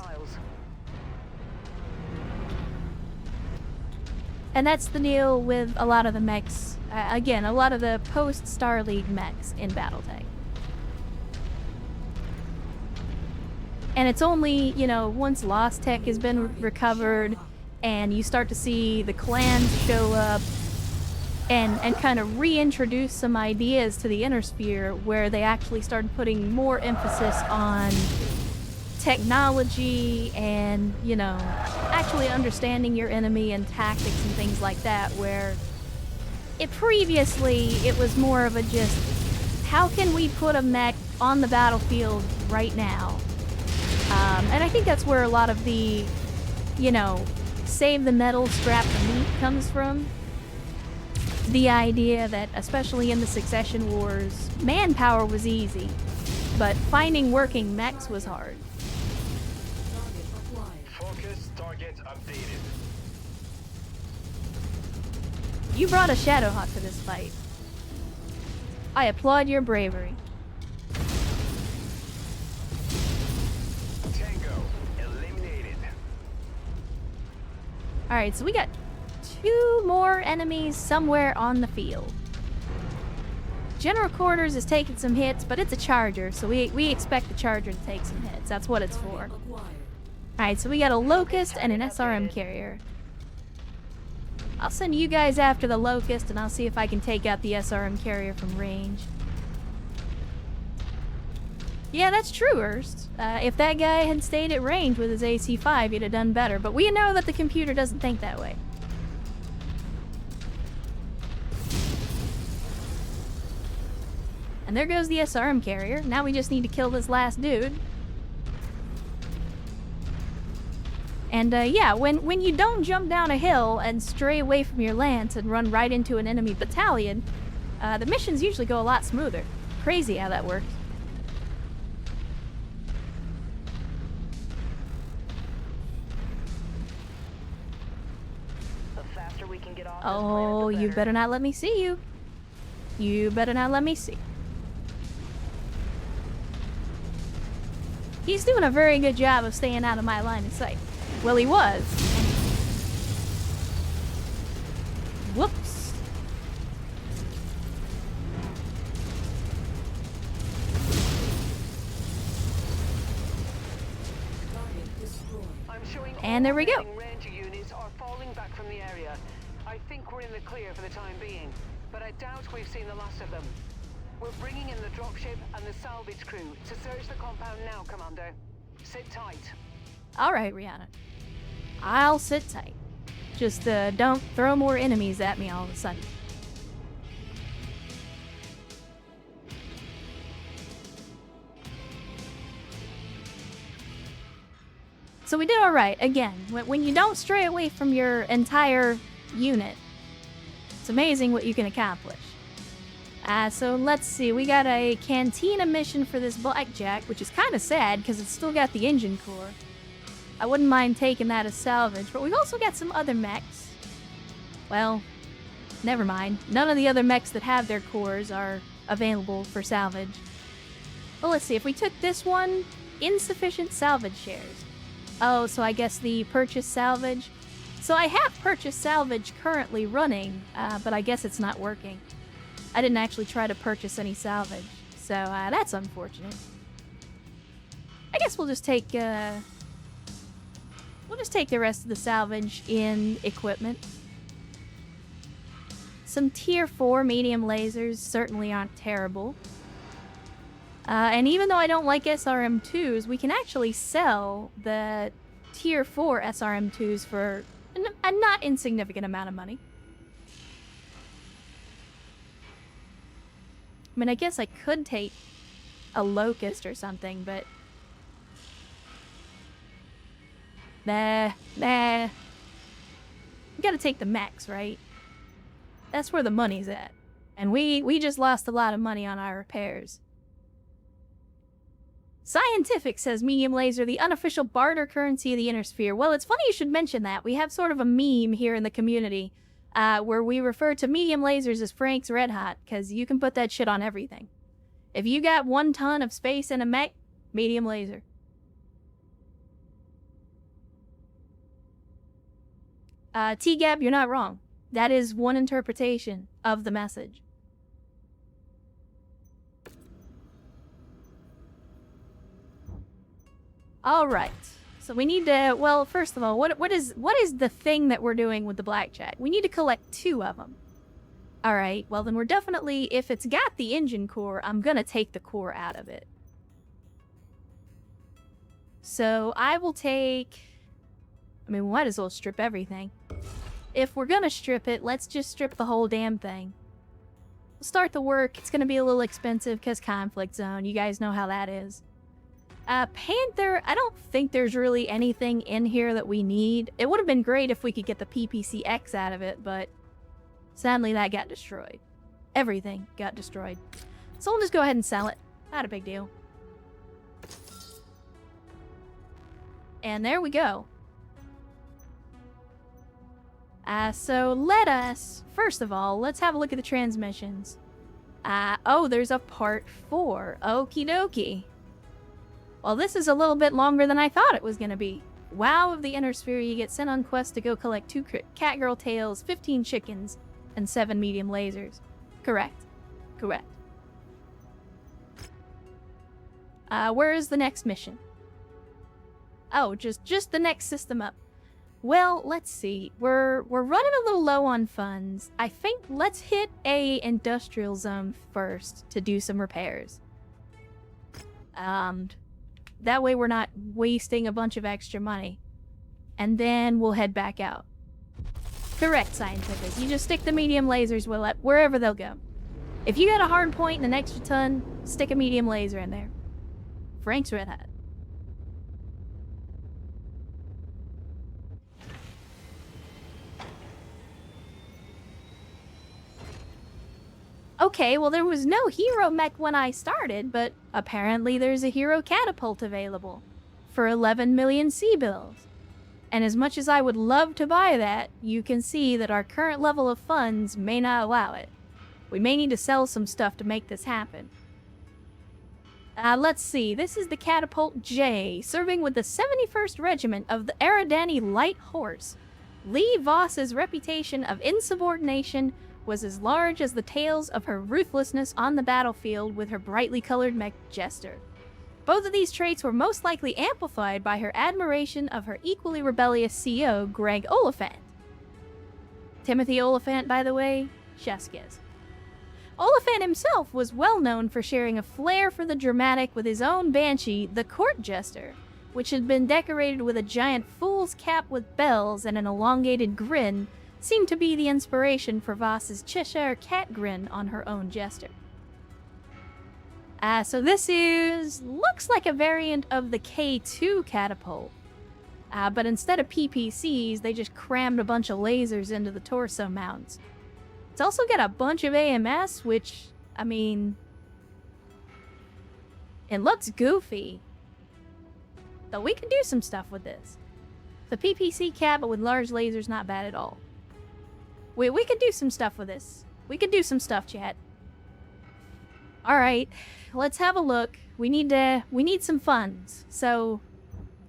And that's the deal with a lot of the mechs, again, a lot of the post-Star League mechs in Battletech. And it's only, you know, once Lost Tech has been recovered and you start to see the clans show up and kind of reintroduce some ideas to the Inner Sphere where they actually started putting more emphasis on technology and, you know, actually understanding your enemy and tactics and things like that, where previously it was more of a just, how can we put a mech on the battlefield right now? And I think that's where a lot of the, you know, save the metal, scrap the meat comes from. The idea that, especially in the Succession Wars, manpower was easy, but finding working mechs was hard.
Focus, target updated.
You brought a Shadowhawk to this fight. I applaud your bravery.
Tango eliminated.
Alright, so we got 2 more enemies somewhere on the field. General Quarters is taking some hits, but it's a Charger, so we expect the Charger to take some hits. That's what it's for. Alright, so we got a Locust and an SRM carrier. I'll send you guys after the Locust, and I'll see if I can take out the SRM carrier from range. Yeah, that's true, Erst. If that guy had stayed at range with his AC-5, he'd have done better, but we know that the computer doesn't think that way. And there goes the SRM carrier. Now we just need to kill this last dude. And yeah, when you don't jump down a hill and stray away from your lance and run right into an enemy battalion, the missions usually go a lot smoother. Crazy how that works.
The faster we can get off this
Oh,
planet, the
you
better.
better not let me see you. You better not let me see. He's doing a very good job of staying out of my line of sight. Well, he was. Whoops.
I'm showing
And there we go.
all Ranger units are falling back from the area. I think we're in the clear for the time being, but I doubt we've seen the last of them. We're bringing in the dropship and the salvage crew to search the compound now, Commander. Sit tight.
Alright, Rihanna. I'll sit tight. Just don't throw more enemies at me all of a sudden. So we did alright. Again, when you don't stray away from your entire unit, it's amazing what you can accomplish. So let's see, we got a Cantina mission for this Blackjack, which is kind of sad because it's still got the engine core. I wouldn't mind taking that as salvage, but we've also got some other mechs. Well, never mind. None of the other mechs that have their cores are available for salvage. Well, let's see, if we took this one, insufficient salvage shares. Oh, so I guess the purchase salvage. So I have purchase salvage currently running, but I guess it's not working. I didn't actually try to purchase any salvage, so that's unfortunate. I guess we'll just take the rest of the salvage in equipment. Some tier 4 medium lasers certainly aren't terrible. And even though I don't like SRM2s, we can actually sell the tier 4 SRM2s for a not insignificant amount of money. I mean, I guess I could take a Locust or something, but... Nah. You gotta take the mechs, right? That's where the money's at. And we just lost a lot of money on our repairs. Scientific says medium laser, the unofficial barter currency of the Inner Sphere. Well, it's funny you should mention that. We have sort of a meme here in the community where we refer to medium lasers as Frank's Red Hot, because you can put that shit on everything. If you got 1 ton of space in a mech, medium laser. T-Gab, you're not wrong. That is one interpretation of the message. Alright. So we need to, well, first of all, what is the thing that we're doing with the blackjack? We need to collect 2 of them. Alright, well then we're definitely, if it's got the engine core, I'm gonna take the core out of it. So I will take, I mean, we might as well strip everything. If we're gonna strip it, let's just strip the whole damn thing. We'll start the work. It's gonna be a little expensive because conflict zone. You guys know how that is. Panther, I don't think there's really anything in here that we need. It would have been great if we could get the PPCX out of it, but sadly that got destroyed. Everything got destroyed. So we'll just go ahead and sell it. Not a big deal. And there we go. So let us, first of all, let's have a look at the transmissions. Oh, there's a part 4. Okie dokie. Well, this is a little bit longer than I thought it was going to be. Wow of the Inner Sphere, you get sent on quest to go collect 2 catgirl tails, 15 chickens, and 7 medium lasers. Correct. Correct. Where is the next mission? Oh, just the next system up. Well, let's see. We're running a little low on funds. I think let's hit a industrial zone first to do some repairs. That way we're not wasting a bunch of extra money. And then we'll head back out. Correct, Scientific. You just stick the medium lasers wherever they'll go. If you got a hard point and an extra ton, stick a medium laser in there. Frank's Red Hat. Okay, well there was no hero mech when I started, but apparently there's a hero catapult available for 11 million C-bills. And as much as I would love to buy that, you can see that our current level of funds may not allow it. We may need to sell some stuff to make this happen. Let's see, this is the Catapult J, serving with the 71st Regiment of the Eridani Light Horse. Lee Voss's reputation of insubordination was as large as the tales of her ruthlessness on the battlefield with her brightly colored mech Jester. Both of these traits were most likely amplified by her admiration of her equally rebellious CEO, Greg Oliphant. Timothy Oliphant, by the way, chef's kiss. Oliphant himself was well known for sharing a flair for the dramatic with his own banshee, the Court Jester, which had been decorated with a giant fool's cap with bells and an elongated grin, seemed to be the inspiration for Voss's Cheshire cat grin on her own Jester. So this looks like a variant of the K2 catapult. But instead of PPCs, they just crammed a bunch of lasers into the torso mounts. It's also got a bunch of AMS, which, I mean, it looks goofy. Though we can do some stuff with this. The PPC cat, but with large lasers, not bad at all. We could do some stuff with this. We could do some stuff, chat. Alright, let's have a look. We need some funds. So,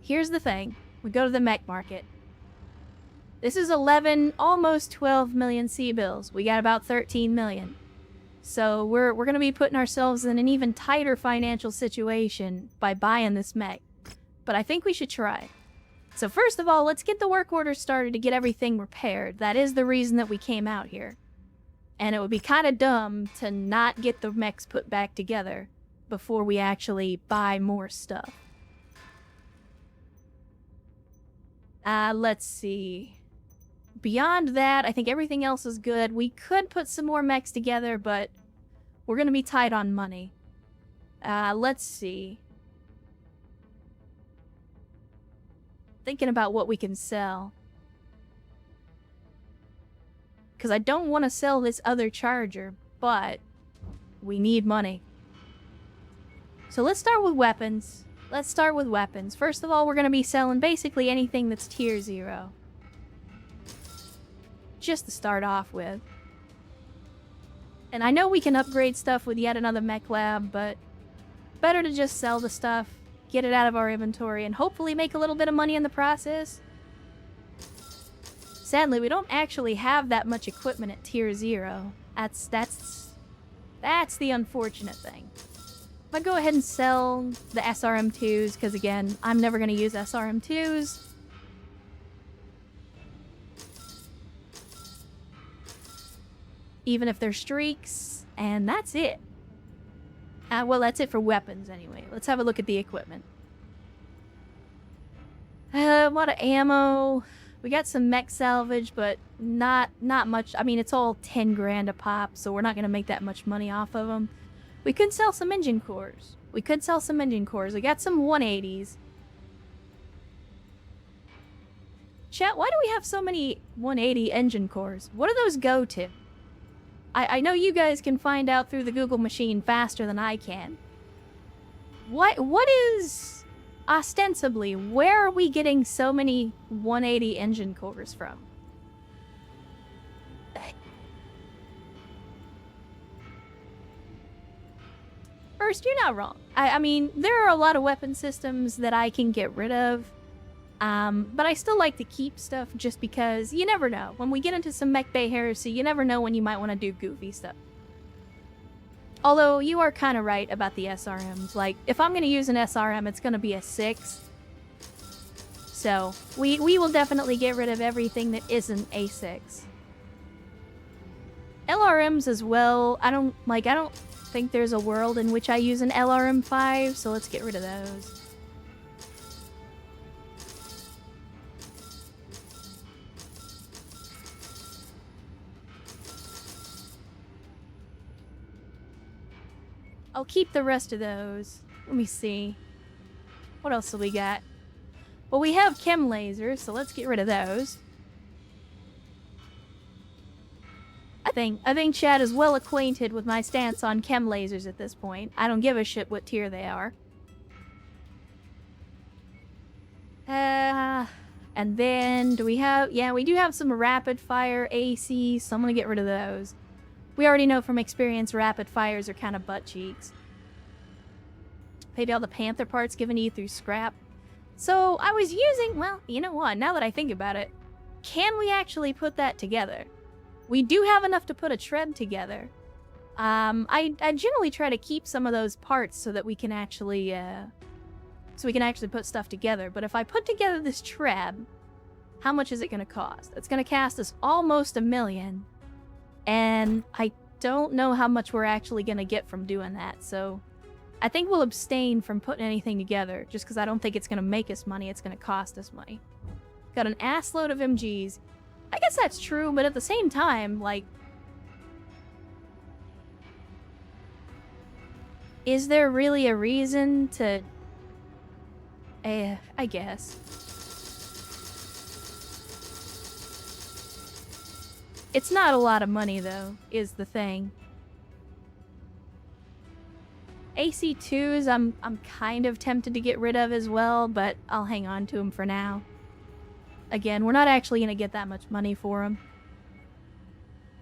here's the thing. We go to the mech market. This is 11, almost 12 million C-bills. We got about 13 million. So we're gonna be putting ourselves in an even tighter financial situation by buying this mech. But I think we should try. So first of all, let's get the work order started to get everything repaired. That is the reason that we came out here. And it would be kind of dumb to not get the mechs put back together before we actually buy more stuff. Let's see. Beyond that, I think everything else is good. We could put some more mechs together, but we're going to be tight on money. Let's see. Thinking about what we can sell. Because I don't want to sell this other charger, but we need money. So let's start with weapons. First of all, we're going to be selling basically anything that's tier 0. just to start off with. And I know we can upgrade stuff with yet another mech lab, but better to just sell the stuff, get it out of our inventory, and hopefully make a little bit of money in the process. Sadly, we don't actually have that much equipment at tier 0. That's the unfortunate thing. If I go ahead and sell the SRM2s, because again, I'm never going to use SRM2s. Even if they're streaks, and that's it. Well, that's it for weapons anyway. Let's have a look at the equipment. A lot of ammo. We got some mech salvage, but not much. I mean, it's all 10 grand a pop, so we're not going to make that much money off of them. We could sell some engine cores. We got some 180s. Chat, why do we have so many 180 engine cores? What do those go to? I know you guys can find out through the Google machine faster than I can. What is... Ostensibly, where are we getting so many 180 engine cores from? First, you're not wrong. I mean, there are a lot of weapon systems that I can get rid of. But I still like to keep stuff just because you never know. When we get into some mech bay heresy, you never know when you might want to do goofy stuff. Although, you are kind of right about the SRMs. Like, if I'm going to use an SRM, it's going to be a 6. So, we will definitely get rid of everything that isn't a 6. LRMs as well, I don't think there's a world in which I use an LRM 5, so let's get rid of those. I'll keep the rest of those. Let me see. What else do we got? Well, we have chem lasers, so let's get rid of those. I think Chad is well acquainted with my stance on chem lasers at this point. I don't give a shit what tier they are. And then do we have... Yeah, we do have some rapid fire AC, so I'm gonna get rid of those. We already know from experience rapid fires are kind of butt cheeks. Paid all the Panther parts given to you through scrap. So I was using, well, you know what, now that I think about it, can we actually put that together? We do have enough to put a tread together. I generally try to keep some of those parts so that we can actually put stuff together. But if I put together this tread, how much is it going to cost? It's going to cost us almost $1 million. And I don't know how much we're actually going to get from doing that, so I think we'll abstain from putting anything together, just because I don't think it's going to make us money, it's going to cost us money. Got an assload of MGs. I guess that's true, but at the same time, like... Is there really a reason to... I guess. It's not a lot of money, though, is the thing. AC2s, I'm kind of tempted to get rid of as well, but I'll hang on to them for now. Again, we're not actually going to get that much money for them.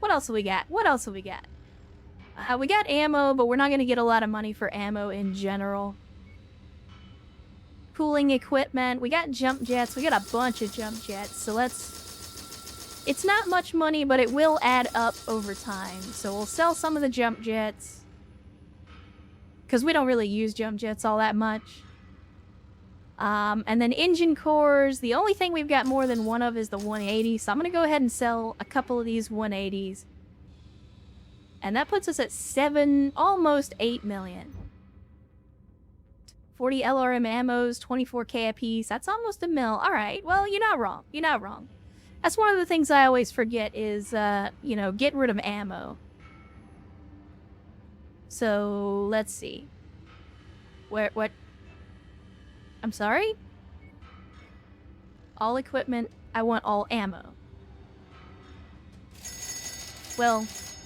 What else have we got? We got ammo, but we're not going to get a lot of money for ammo in general. Cooling equipment. We got jump jets. We got a bunch of jump jets, so let's... It's not much money, but it will add up over time. So we'll sell some of the jump jets. Because we don't really use jump jets all that much. And then engine cores. The only thing we've got more than one of is the 180. So I'm going to go ahead and sell a couple of these 180s. And that puts us at almost 8 million. 40 LRM ammos, 24k a piece. That's almost $1 million. Alright, well, you're not wrong. You're not wrong. That's one of the things I always forget is, get rid of ammo. So, let's see. What? I'm sorry? All equipment, I want all ammo. Well,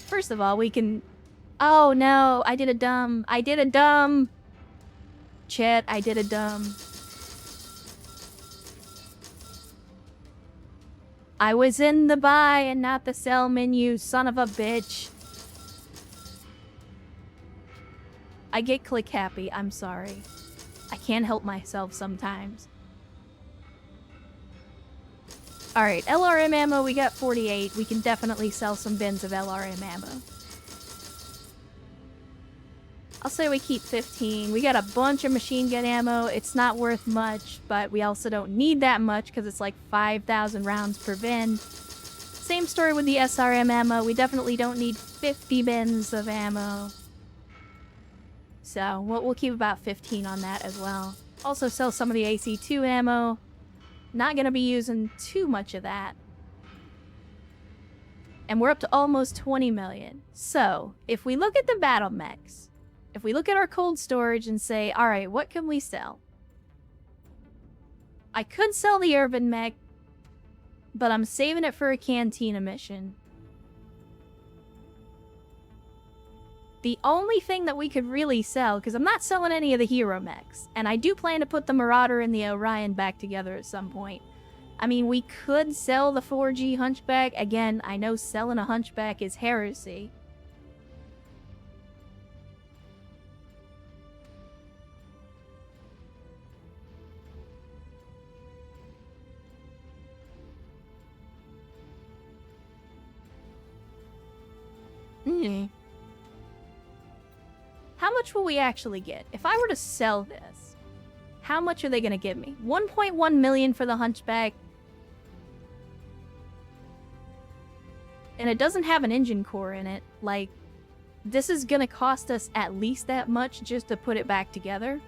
first of all, we can... Oh, no, I did a dumb... Chet, I did a dumb... I was in the buy and not the sell menu, son of a bitch. I get click happy, I'm sorry. I can't help myself sometimes. Alright, LRM ammo, we got 48. We can definitely sell some bins of LRM ammo. I'll say we keep 15. We got a bunch of machine gun ammo. It's not worth much, but we also don't need that much because it's like 5,000 rounds per bin. Same story with the SRM ammo. We definitely don't need 50 bins of ammo. So we'll keep about 15 on that as well. Also sell some of the AC2 ammo. Not gonna be using too much of that. And we're up to almost 20 million. So if we look at the battle mechs, if we look at our cold storage and say, alright, what can we sell? I could sell the urban mech, but I'm saving it for a cantina mission. The only thing that we could really sell, because I'm not selling any of the hero mechs, and I do plan to put the Marauder and the Orion back together at some point. I mean, we could sell the 4G Hunchback. Again, I know selling a Hunchback is heresy. How much will we actually get? If I were to sell this, how much are they going to give me? 1.1 million for the Hunchback. And it doesn't have an engine core in it. Like, this is going to cost us at least that much just to put it back together.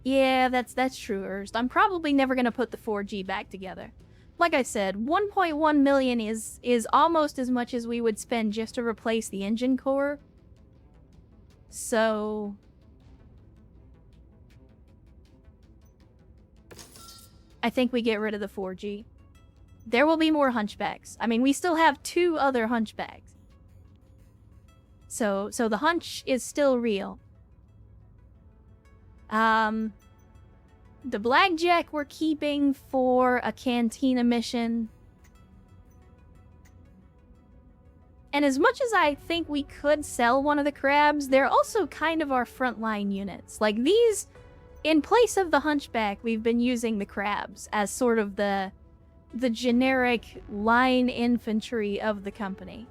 Yeah, that's true, Ernst. I'm probably never going to put the 4G back together. Like I said, 1.1 million is almost as much as we would spend just to replace the engine core. So I think we get rid of the 4G. There will be more Hunchbacks. I mean, we still have 2 other Hunchbacks. So the hunch is still real. The Blackjack we're keeping for a cantina mission. And as much as I think we could sell one of the crabs, they're also kind of our frontline units. Like these, in place of the Hunchback, we've been using the crabs as sort of the generic line infantry of the company.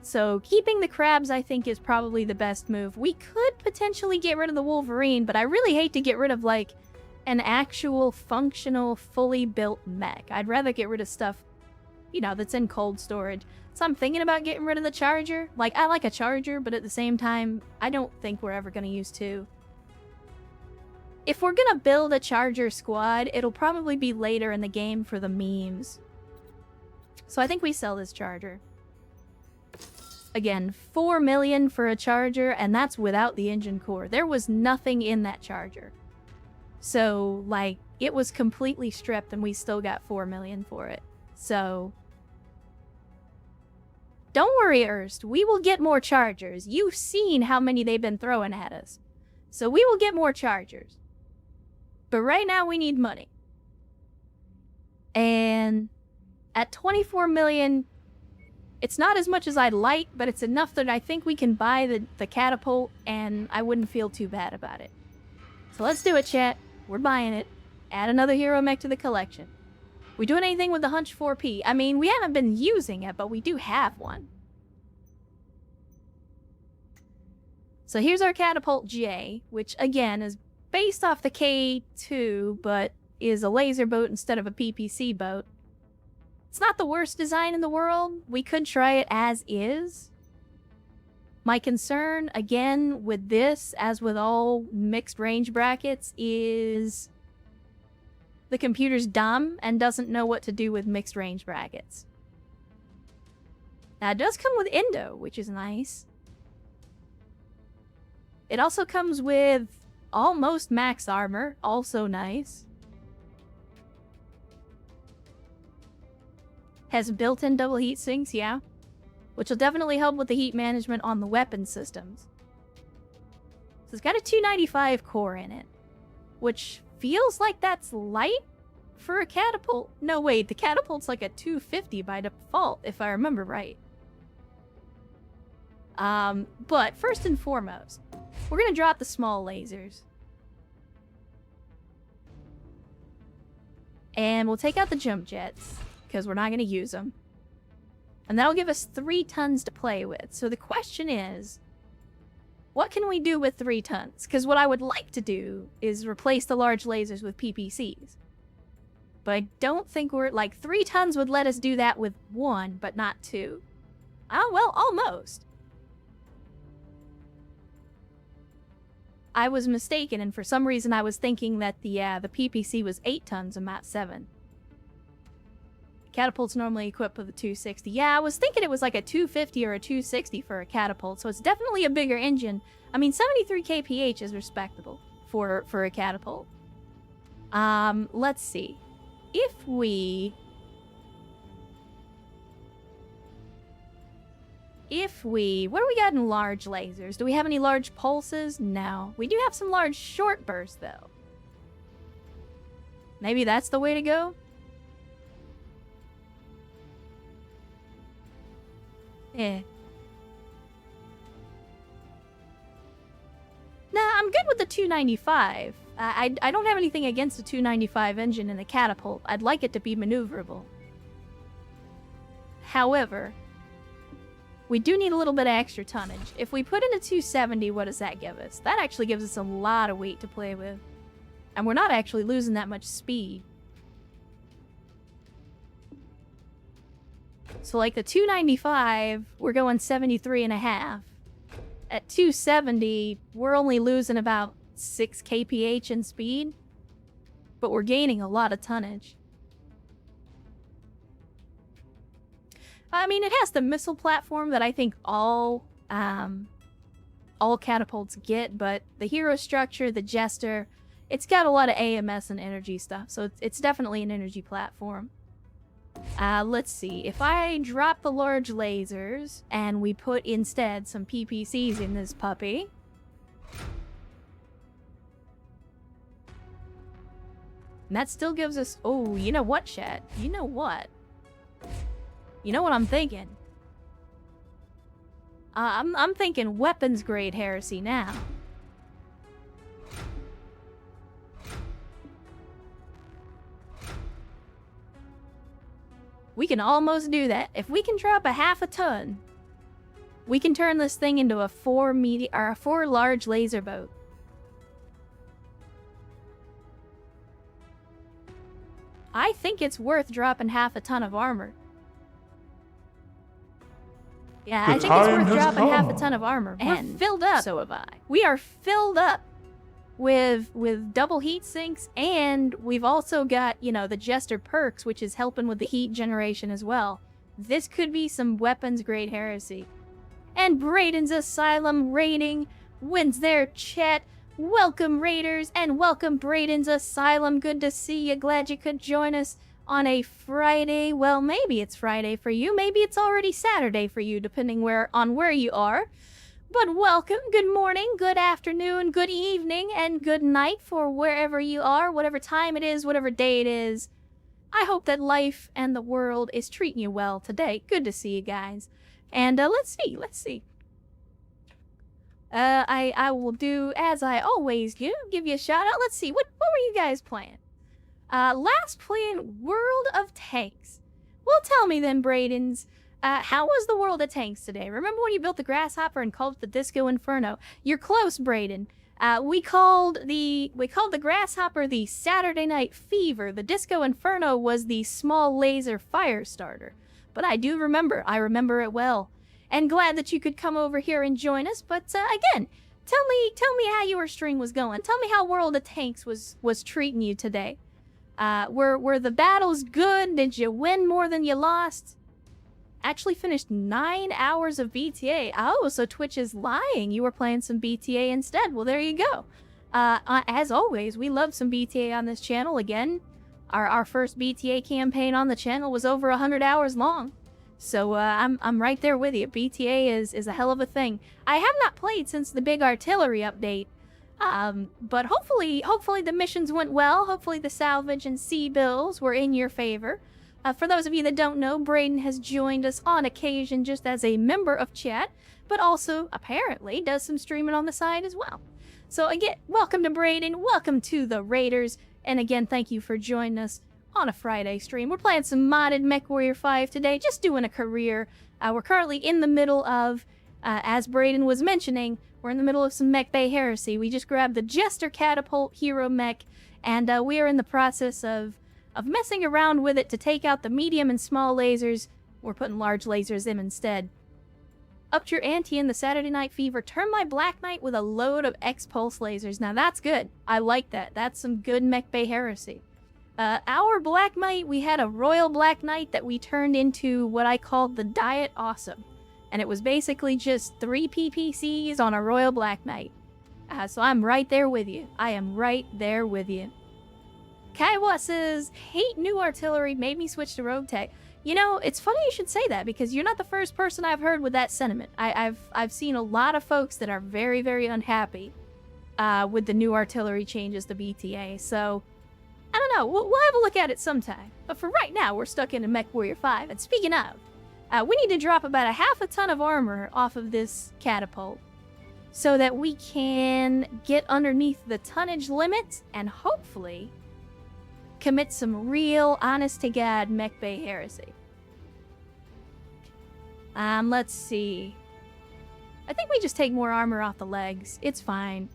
So keeping the crabs, I think, is probably the best move. We could potentially get rid of the Wolverine, but I really hate to get rid of, like, an actual, functional, fully built mech. I'd rather get rid of stuff, you know, that's in cold storage. So I'm thinking about getting rid of the Charger. Like, I like a Charger, but at the same time, I don't think we're ever going to use 2. If we're going to build a Charger squad, it'll probably be later in the game for the memes. So I think we sell this Charger. Again, 4 million for a Charger, and that's without the engine core. There was nothing in that Charger. So, like, it was completely stripped, and we still got 4 million for it. So, don't worry, Ernst. We will get more Chargers. You've seen how many they've been throwing at us. So we will get more Chargers. But right now, we need money. And at 24 million... it's not as much as I'd like, but it's enough that I think we can buy the catapult, and I wouldn't feel too bad about it. So let's do it, chat. We're buying it. Add another hero mech to the collection. We doing anything with the Hunch 4P? I mean, we haven't been using it, but we do have one. So here's our catapult J, which again is based off the K2, but is a laser boat instead of a PPC boat. It's not the worst design in the world. We could try it as is. My concern, again, with this, as with all mixed range brackets, is the computer's dumb and doesn't know what to do with mixed range brackets. Now, it does come with Indo, which is nice. It also comes with almost max armor, also nice. Has built-in double heat sinks, yeah. which will definitely help with the heat management on the weapon systems. So it's got a 295 core in it, which feels like that's light for a catapult. No, wait, the catapult's like a 250 by default, if I remember right. But first and foremost, we're gonna drop the small lasers. And we'll take out the jump jets, because we're not gonna use them. And that'll give us 3 tons to play with. So the question is, what can we do with 3 tons? Because what I would like to do is replace the large lasers with PPCs. But I don't think we're... Like, 3 tons would let us do that with 1, but not 2. Oh, well, almost. I was mistaken, and for some reason I was thinking that the PPC was 8 tons and not 7. Catapult's normally equipped with a 260. Yeah, I was thinking it was like a 250 or a 260 for a catapult, so it's definitely a bigger engine. I mean, 73 kph is respectable for a catapult. Let's see. If we... What do we got in large lasers? Do we have any large pulses? No. We do have some large short bursts, though. Maybe that's the way to go? Eh. Nah, I'm good with the 295. I don't have anything against the 295 engine in a catapult. I'd like it to be maneuverable. However, we do need a little bit of extra tonnage. If we put in a 270, what does that give us? That actually gives us a lot of weight to play with. And we're not actually losing that much speed. So like the 295, we're going 73.5. At 270, we're only losing about 6 kph in speed. But we're gaining a lot of tonnage. I mean, it has the missile platform that I think all catapults get, but the hero structure, the jester, it's got a lot of AMS and energy stuff, so it's definitely an energy platform. Let's see. If I drop the large lasers and we put instead some PPCs in this puppy. And that still gives us... Oh, you know what, chat? You know what? You know what I'm thinking? I'm thinking weapons grade heresy now. We can almost do that. If we can drop a half a ton, we can turn this thing into a 4 large laser boat. I think it's worth dropping half a ton of armor. Yeah, I think it's worth dropping half a ton of armor. And we're filled up. So have I. We are filled up with double heat sinks, and we've also got, you know, the Jester perks, which is helping with the heat generation as well. This could be some weapons grade heresy. And Brayden's Asylum rating wins their chat. Welcome, Raiders, and welcome, Brayden's Asylum. Good to see you. Glad you could join us on a Friday. Well, maybe it's Friday for you. Maybe it's already Saturday for you, depending on where you are. But welcome, good morning, good afternoon, good evening, and good night for wherever you are, whatever time it is, whatever day it is. I hope that life and the world is treating you well today. Good to see you guys. And let's see. I will do as I always do, give you a shout out. Let's see, what were you guys playing? Last playing World of Tanks. Well, tell me then, Braydens. How was the World of Tanks today? Remember when you built the Grasshopper and called it the Disco Inferno? You're close, Brayden. We called the Grasshopper the Saturday Night Fever. The Disco Inferno was the small laser fire starter. But I remember it well. And glad that you could come over here and join us. But again, tell me how your stream was going. Tell me how World of Tanks was treating you today. Were the battles good? Did you win more than you lost? Actually finished 9 hours of BTA. Oh, so Twitch is lying. You were playing some BTA instead. Well, there you go. As always, we love some BTA on this channel. Again, our first BTA campaign on the channel was over 100 hours long. So I'm right there with you. BTA is a hell of a thing. I have not played since the big artillery update, but hopefully the missions went well. Hopefully the salvage and sea bills were in your favor. For those of you that don't know, Braden has joined us on occasion just as a member of chat, but also apparently does some streaming on the side as well. So again, welcome to Braden, welcome to the Raiders, and again, thank you for joining us on a Friday stream. We're playing some modded Mechwarrior 5 today, just doing a career. We're currently in the middle of, as Braden was mentioning, we're in the middle of some Mech Bay heresy. We just grabbed the Jester Catapult Hero Mech, and we are in the process of messing around with it to take out the medium and small lasers. We're putting large lasers in instead. Upped your ante in the Saturday Night Fever. Turn my Black Knight with a load of X-Pulse lasers. Now that's good. I like that. That's some good Mech Bay heresy. Our Black Knight, we had a Royal Black Knight that we turned into what I called the Diet Awesome. And it was basically just 3 PPCs on a Royal Black Knight. So I'm right there with you. I am right there with you. Kaiwa says, hate new artillery, made me switch to Rogue Tech. You know, it's funny you should say that because you're not the first person I've heard with that sentiment. I've seen a lot of folks that are very, very unhappy with the new artillery changes to BTA. So, I don't know. We'll have a look at it sometime. But for right now, we're stuck in Mechwarrior 5. And speaking of, we need to drop about a half a ton of armor off of this catapult so that we can get underneath the tonnage limit and hopefully commit some real, honest-to-God Mech Bay heresy. Let's see. I think we just take more armor off the legs. It's fine.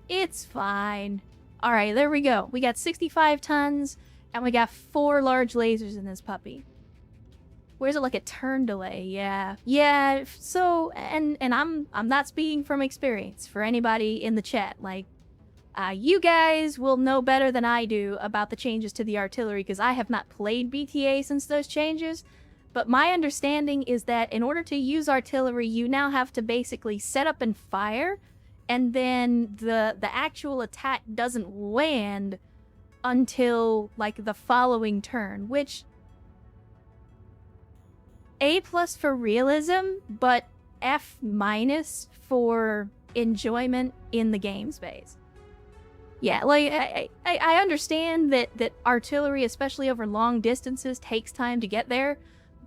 It's fine. Alright, there we go. We got 65 tons, and we got 4 large lasers in this puppy. Where's it like a turn delay? Yeah. Yeah, so, and I'm not speaking from experience for anybody in the chat. Like, you guys will know better than I do about the changes to the artillery because I have not played BTA since those changes. But my understanding is that in order to use artillery, you now have to basically set up and fire, and then the actual attack doesn't land until like the following turn, which A+ for realism, but F- for enjoyment in the game space. Yeah, like, I understand that artillery, especially over long distances, takes time to get there,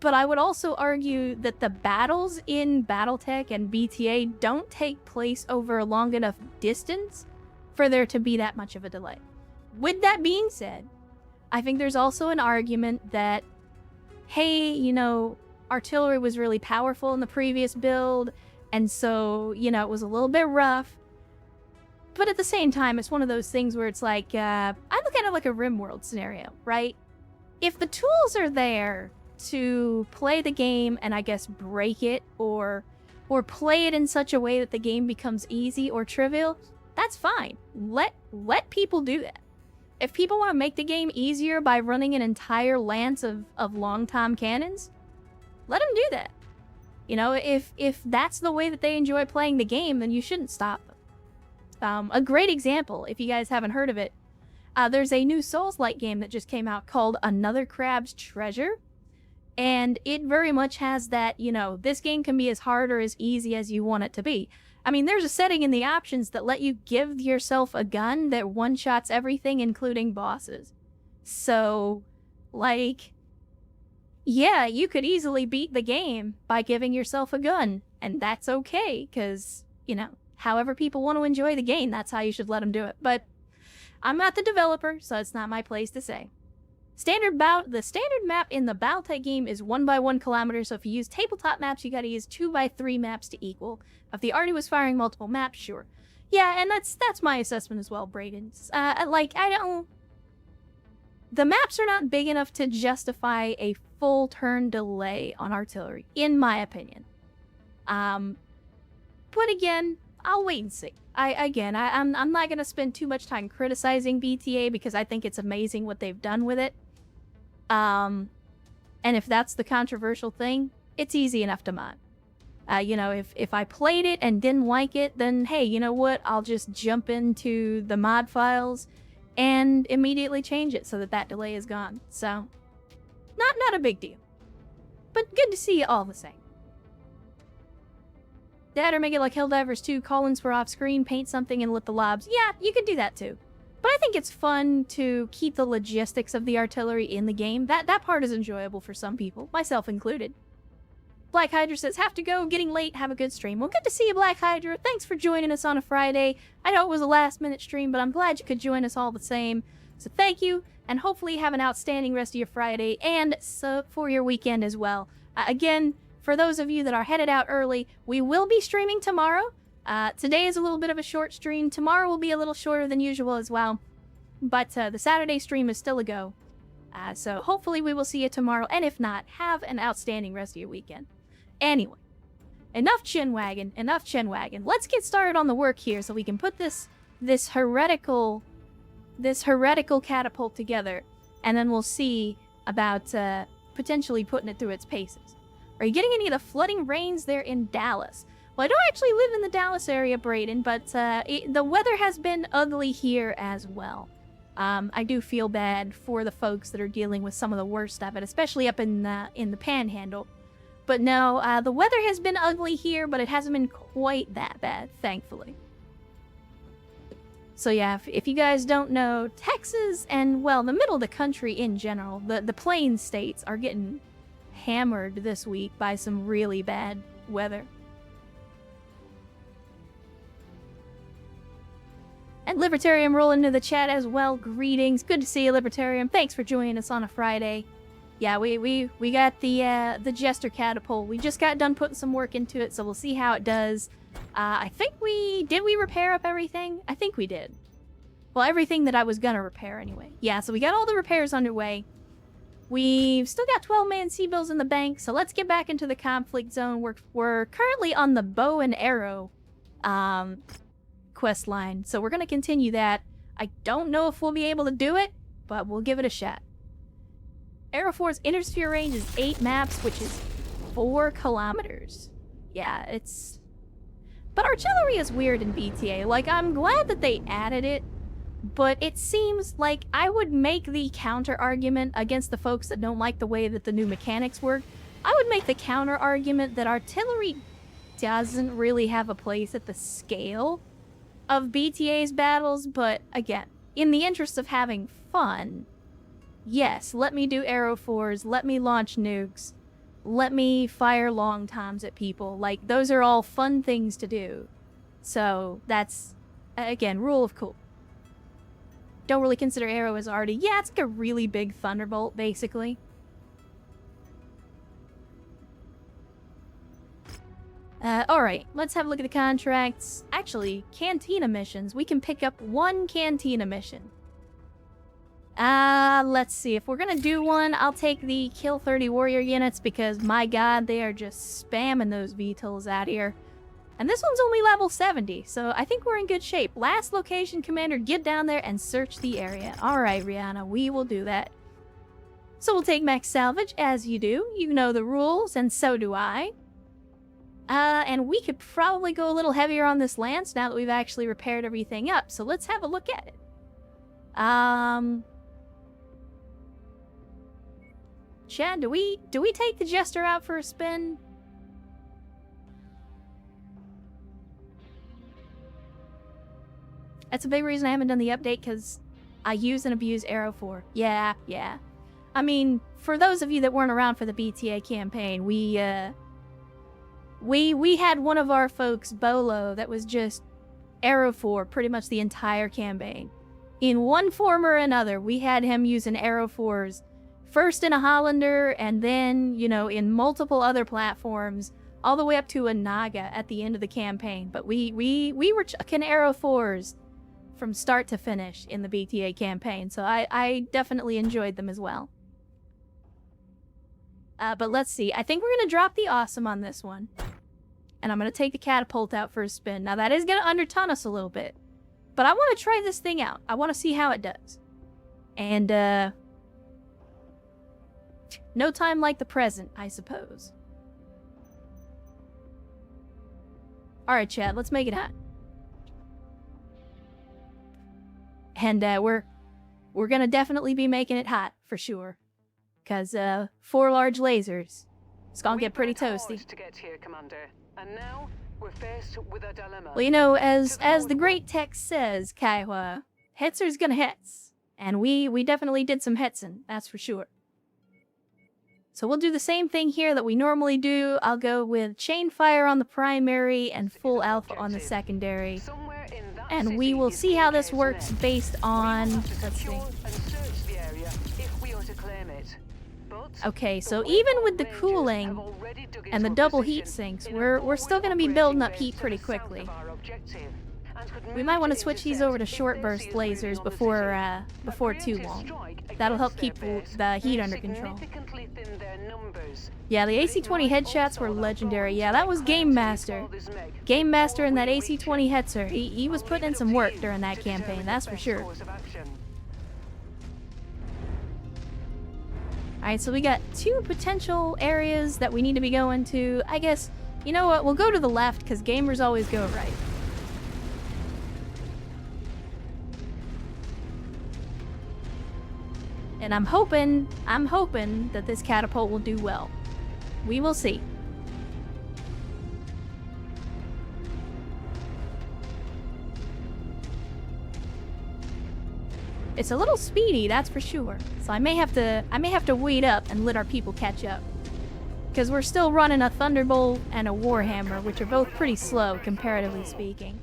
but I would also argue that the battles in Battletech and BTA don't take place over a long enough distance for there to be that much of a delay. With that being said, I think there's also an argument that, hey, you know, artillery was really powerful in the previous build, and so, you know, it was a little bit rough. But at the same time, it's one of those things where it's like, I look at it like a RimWorld scenario, right? If the tools are there to play the game and I guess break it or play it in such a way that the game becomes easy or trivial, that's fine. Let people do that. If people want to make the game easier by running an entire lance of long tom cannons, let them do that. You know, if that's the way that they enjoy playing the game, then you shouldn't stop them. A great example, if you guys haven't heard of it, there's a new Souls-like game that just came out called Another Crab's Treasure, and it very much has that, you know, this game can be as hard or as easy as you want it to be. I mean, there's a setting in the options that let you give yourself a gun that one-shots everything, including bosses. So, like, yeah, you could easily beat the game by giving yourself a gun, and that's okay, because, you know, however people want to enjoy the game, that's how you should let them do it. But I'm not the developer, so it's not my place to say. The standard map in the Battletech game is 1x1 kilometers, so if you use tabletop maps, you gotta use 2x3 maps to equal. If the arty was firing multiple maps, sure. Yeah, and that's my assessment as well, Braden. The maps are not big enough to justify a full turn delay on artillery, in my opinion. But again, I'll wait and see. I'm not going to spend too much time criticizing BTA because I think it's amazing what they've done with it. And if that's the controversial thing, it's easy enough to mod. You know, if I played it and didn't like it, then hey, you know what? I'll just jump into the mod files and immediately change it so that delay is gone. So, not a big deal. but good to see you all the same. That or make it like Helldivers 2, Collins for off-screen, paint something and lit the lobs. Yeah, you could do that too. But I think it's fun to keep the logistics of the artillery in the game. That part is enjoyable for some people, myself included. Black Hydra says, have to go, getting late, have a good stream. Well, good to see you, Black Hydra. Thanks for joining us on a Friday. I know it was a last-minute stream, but I'm glad you could join us all the same. So thank you, and hopefully have an outstanding rest of your Friday, and so for your weekend as well. Again, for those of you that are headed out early, we will be streaming tomorrow. Today is a little bit of a short stream. Tomorrow will be a little shorter than usual as well. But the Saturday stream is still a go. So hopefully we will see you tomorrow. And if not, have an outstanding rest of your weekend. Anyway, enough chinwagging, enough chinwagging. Let's get started on the work here so we can put this heretical catapult together. And then we'll see about potentially putting it through its paces. Are you getting any of the flooding rains there in Dallas? Well, I don't actually live in the Dallas area, Brayden, but the weather has been ugly here as well. I do feel bad for the folks that are dealing with some of the worst of it, especially up in the Panhandle. But no, the weather has been ugly here, but it hasn't been quite that bad, thankfully. So yeah, if you guys don't know, Texas and, well, the middle of the country in general, the plain states are getting hammered this week by some really bad weather. And Libertarium rolling into the chat as well. Greetings. Good to see you, Libertarium. Thanks for joining us on a Friday. Yeah, we got the Jester catapult. We just got done putting some work into it, so we'll see how it does. I think did we repair up everything? I think we did. Well, everything that I was gonna repair anyway. Yeah, so we got all the repairs underway. We've still got 12-man C-bills in the bank, so let's get back into the conflict zone. We're currently on the bow and arrow quest line, so we're going to continue that. I don't know if we'll be able to do it, but we'll give it a shot. Arrow 4's intersphere range is 8 maps, which is 4 kilometers. Yeah, it's... But artillery is weird in BTA. Like, I'm glad that they added it, but it seems like I would make the counter-argument against the folks that don't like the way that the new mechanics work. I would make the counter-argument that artillery doesn't really have a place at the scale of BTA's battles, but again, in the interest of having fun, yes, let me do arrow 4s, let me launch nukes, let me fire long toms at people. Like, those are all fun things to do. So that's, again, rule of cool. Don't really consider arrow as already... Yeah, it's like a really big thunderbolt, basically. Alright, let's have a look at the contracts. Actually, cantina missions. We can pick up 1 cantina mission. Let's see. If we're gonna do one, I'll take the kill 30 warrior units because, my god, they are just spamming those VTOLs out here. And this one's only level 70, so I think we're in good shape. Last location, Commander, get down there and search the area. Alright, Rihanna, we will do that. So we'll take max salvage, as you do. You know the rules, and so do I. And we could probably go a little heavier on this lance now that we've actually repaired everything up. So let's have a look at it. Chad, do we take the Jester out for a spin? That's a big reason I haven't done the update, because I use and abuse Arrow 4. Yeah. I mean, for those of you that weren't around for the BTA campaign, we had one of our folks, Bolo, that was just Arrow 4 pretty much the entire campaign. In one form or another, we had him using Arrow 4s, first in a Hollander, and then, you know, in multiple other platforms, all the way up to a Naga at the end of the campaign. But we were chucking Arrow 4s from start to finish in the BTA campaign, so I definitely enjoyed them as well. But let's see. I think we're going to drop the Awesome on this one. And I'm going to take the Catapult out for a spin. Now, that is going to underton us a little bit. But I want to try this thing out. I want to see how it does. And, no time like the present, I suppose. Alright, Chad, let's make it hot. And, we're gonna definitely be making it hot, for sure. Because, 4 large lasers It's gonna
We
get pretty
worked hard
toasty.
to get here, Commander, and now we're faced with a dilemma.
Well, you know, as the great text says, Kaiwa, Hetzer's gonna hetz. And we definitely did some hetzing, that's for sure. So we'll do the same thing here that we normally do. I'll go with chain fire on the primary and full alpha on the secondary.
Somewhere in that
And we
city
will
is
see how this
DK's
works
net.
based
We will
on,
have to
let's see.
secure and search the area if we are to claim it. But
Okay, so
the
even
Waypoint
with the
Rangers
cooling
have already dug
and the
into a
double heat
position
sinks,
in a
we're still
forward
gonna be
operating
building up
base
heat
to
pretty
the south
quickly.
of our objective, and could
We
move
might want to
to
switch these
intercept
over to
if they
short
see
burst
us moving
lasers
on the
before
city.
before
A
too
preemptive
long.
strike
That'll help
against
keep
their base
the heat
may
under control.
significantly thin their numbers.
Yeah, the
But it
AC-20
might
headshots were
also allow
legendary.
Bones
Yeah,
to
that
get
was Game
clarity
Master.
while this Meg
Game Master and that
before we
AC-20
reach it.
Hetzer. He was
I'll
putting
leave
in
it
some
up to
work
you
during that
to
campaign,
determine
that's
the
for
best
sure.
course of action.
Alright, so we got 2 potential areas that we need to be going to. I guess, you know what, we'll go to the left, because gamers always go right. And I'm hoping that this catapult will do well. We will see. It's a little speedy, that's for sure. So I may have to wait up and let our people catch up. Because we're still running a Thunderbolt and a Warhammer, which are both pretty slow, comparatively speaking.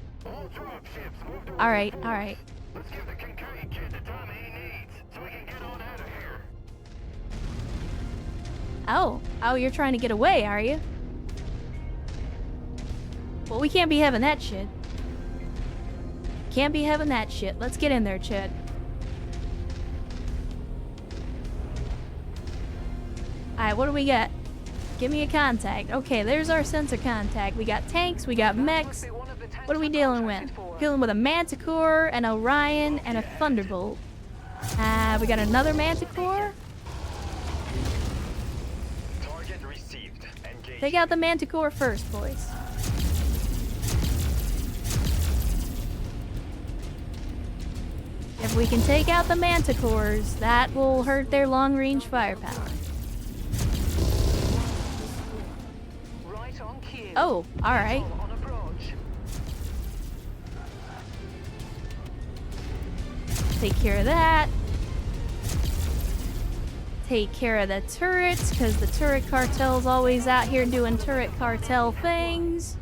Alright, alright.
Let's give the Kincaid kid the time he needs so we can get on out of here.
Oh, you're trying to get away, are you? Well, we can't be having that shit. Can't be having that shit. Let's get in there, Chad. Alright, what do we got? Give me a contact. Okay, there's our sensor contact. We got tanks, we got mechs. What are we dealing with? Dealing with a Manticore, an Orion, and a Thunderbolt. We got another Manticore.
Target received. Engage.
Take out the Manticore first, boys. If we can take out the Manticores, that will hurt their long-range firepower.
Right on cue.
Oh, alright.
On approach.
Take care of that. Take care of the turrets, because the turret cartel's always out here doing turret cartel things.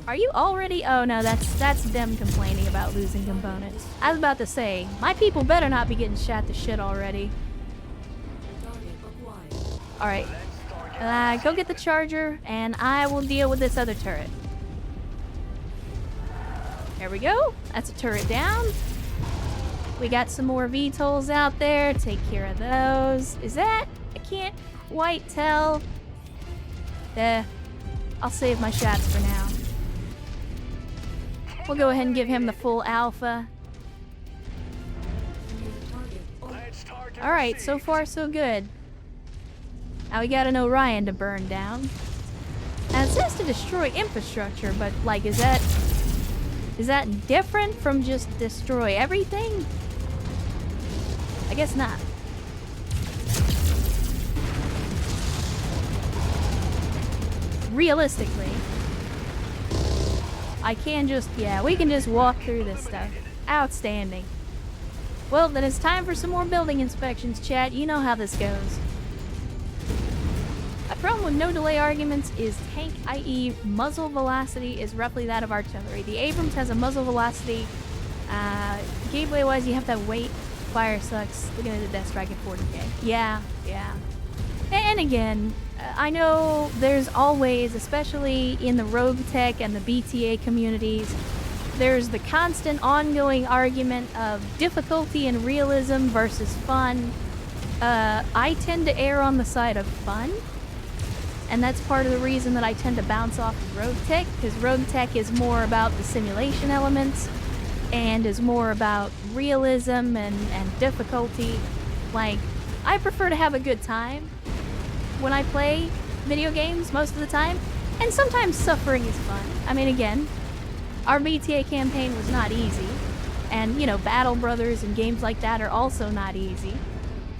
Are you already? Oh no, that's them complaining about losing components. I was about to say, my people better not be getting shot to shit already. Alright. Go get the charger, and I will deal with this other turret. There we go. That's a turret down. We got some more VTOLs out there. Take care of those. Is that? I can't quite tell. I'll save my shots for now. We'll go ahead and give him the full alpha. Alright, so far so good. Now we got an Orion to burn down. And it says to destroy infrastructure, but like, is that different from just destroy everything? I guess not. Realistically, we can just walk through this stuff. Outstanding. Well, then it's time for some more building inspections, chat. You know how this goes. A problem with no delay arguments is tank, i.e. muzzle velocity is roughly that of artillery. The Abrams has a muzzle velocity. Gameplay-wise, you have to wait. Fire sucks. Looking at the Death Strike at 40k. Yeah. And again, I know there's always, especially in the Rogue Tech and the BTA communities, there's the constant ongoing argument of difficulty and realism versus fun. I tend to err on the side of fun. And that's part of the reason that I tend to bounce off of Rogue Tech, because Rogue Tech is more about the simulation elements and is more about realism and difficulty. Like, I prefer to have a good time when I play video games most of the time, and sometimes suffering is fun. I mean, again, our BTA campaign was not easy, and, you know, Battle Brothers and games like that are also not easy.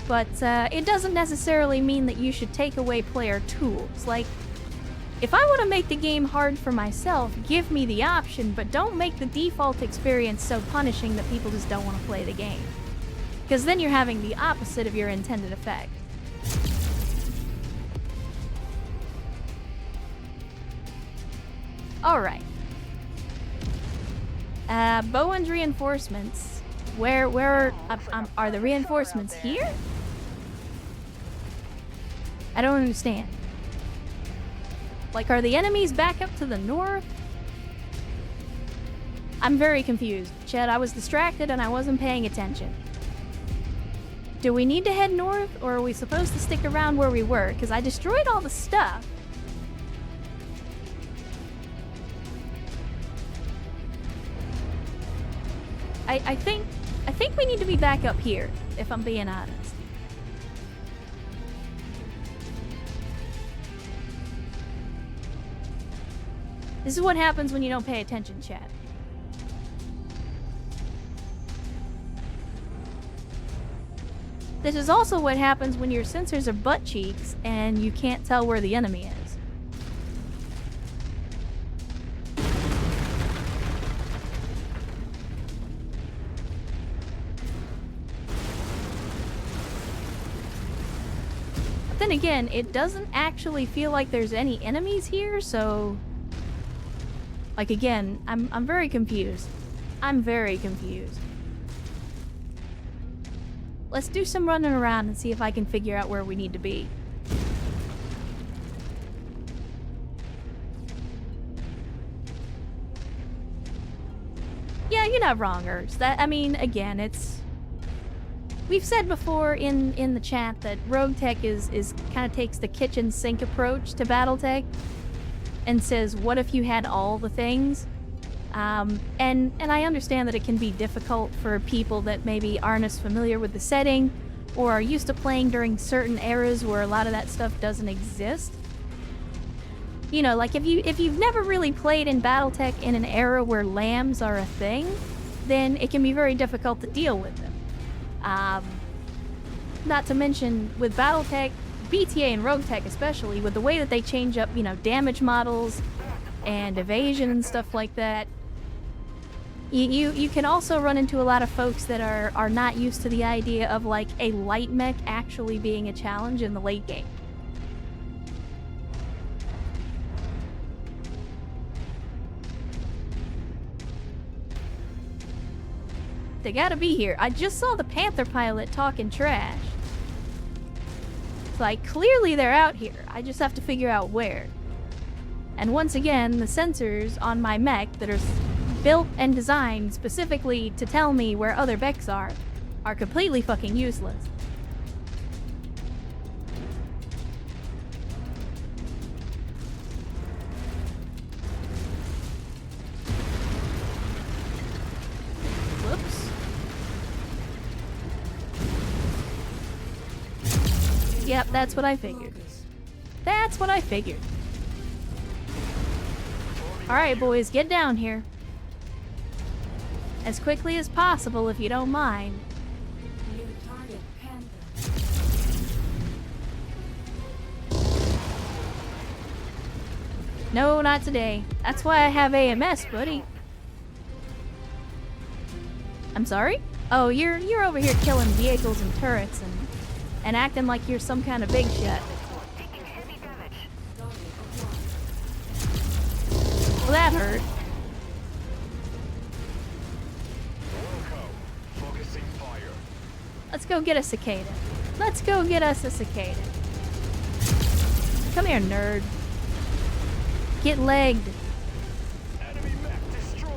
but it doesn't necessarily mean that you should take away player tools. Like, if I want to make the game hard for myself, give me the option, but don't make the default experience so punishing that people just don't want to play the game. Because then you're having the opposite of your intended effect. Alright. Bowen's reinforcements. Where are the reinforcements here? I don't understand. Like, are the enemies back up to the north? I'm very confused. Chet, I was distracted and I wasn't paying attention. Do we need to head north, or are we supposed to stick around where we were? Because I destroyed all the stuff. I think we need to be back up here, if I'm being honest. This is what happens when you don't pay attention, chat. This is also what happens when your sensors are butt cheeks and you can't tell where the enemy is. But then again, it doesn't actually feel like there's any enemies here, so... Like, again, I'm very confused. I'm very confused. Let's do some running around and see if I can figure out where we need to be. Yeah, you're not wrong, Urs. That, I mean, again, it's... We've said before in the chat that Rogue Tech is kind of takes the kitchen sink approach to Battletech and says, what if you had all the things? And I understand that it can be difficult for people that maybe aren't as familiar with the setting or are used to playing during certain eras where a lot of that stuff doesn't exist. You know, like if you've never really played in Battletech in an era where lambs are a thing, then it can be very difficult to deal with them. Not to mention with Battletech, BTA and Rogue Tech especially, with the way that they change up, you know, damage models and evasion and stuff like that, you can also run into a lot of folks that are not used to the idea of, like, a light mech actually being a challenge in the late game. They gotta be here. I just saw the Panther pilot talking trash. It's like, clearly they're out here. I just have to figure out where. And once again, the sensors on my mech that are built and designed specifically to tell me where other mechs are completely fucking useless. Whoops. Yep, that's what I figured. That's what I figured. Alright, boys, get down here. As quickly as possible, if you don't mind.
New target, Panther.
No, not today. That's why I have AMS, buddy. I'm sorry? Oh, you're over here killing vehicles and turrets and acting like you're some kind of big shot. Well, that hurt.
Focusing fire.
Let's go get a cicada. Let's go get us a cicada. Come here, nerd. Get legged.
Enemy mech destroyed.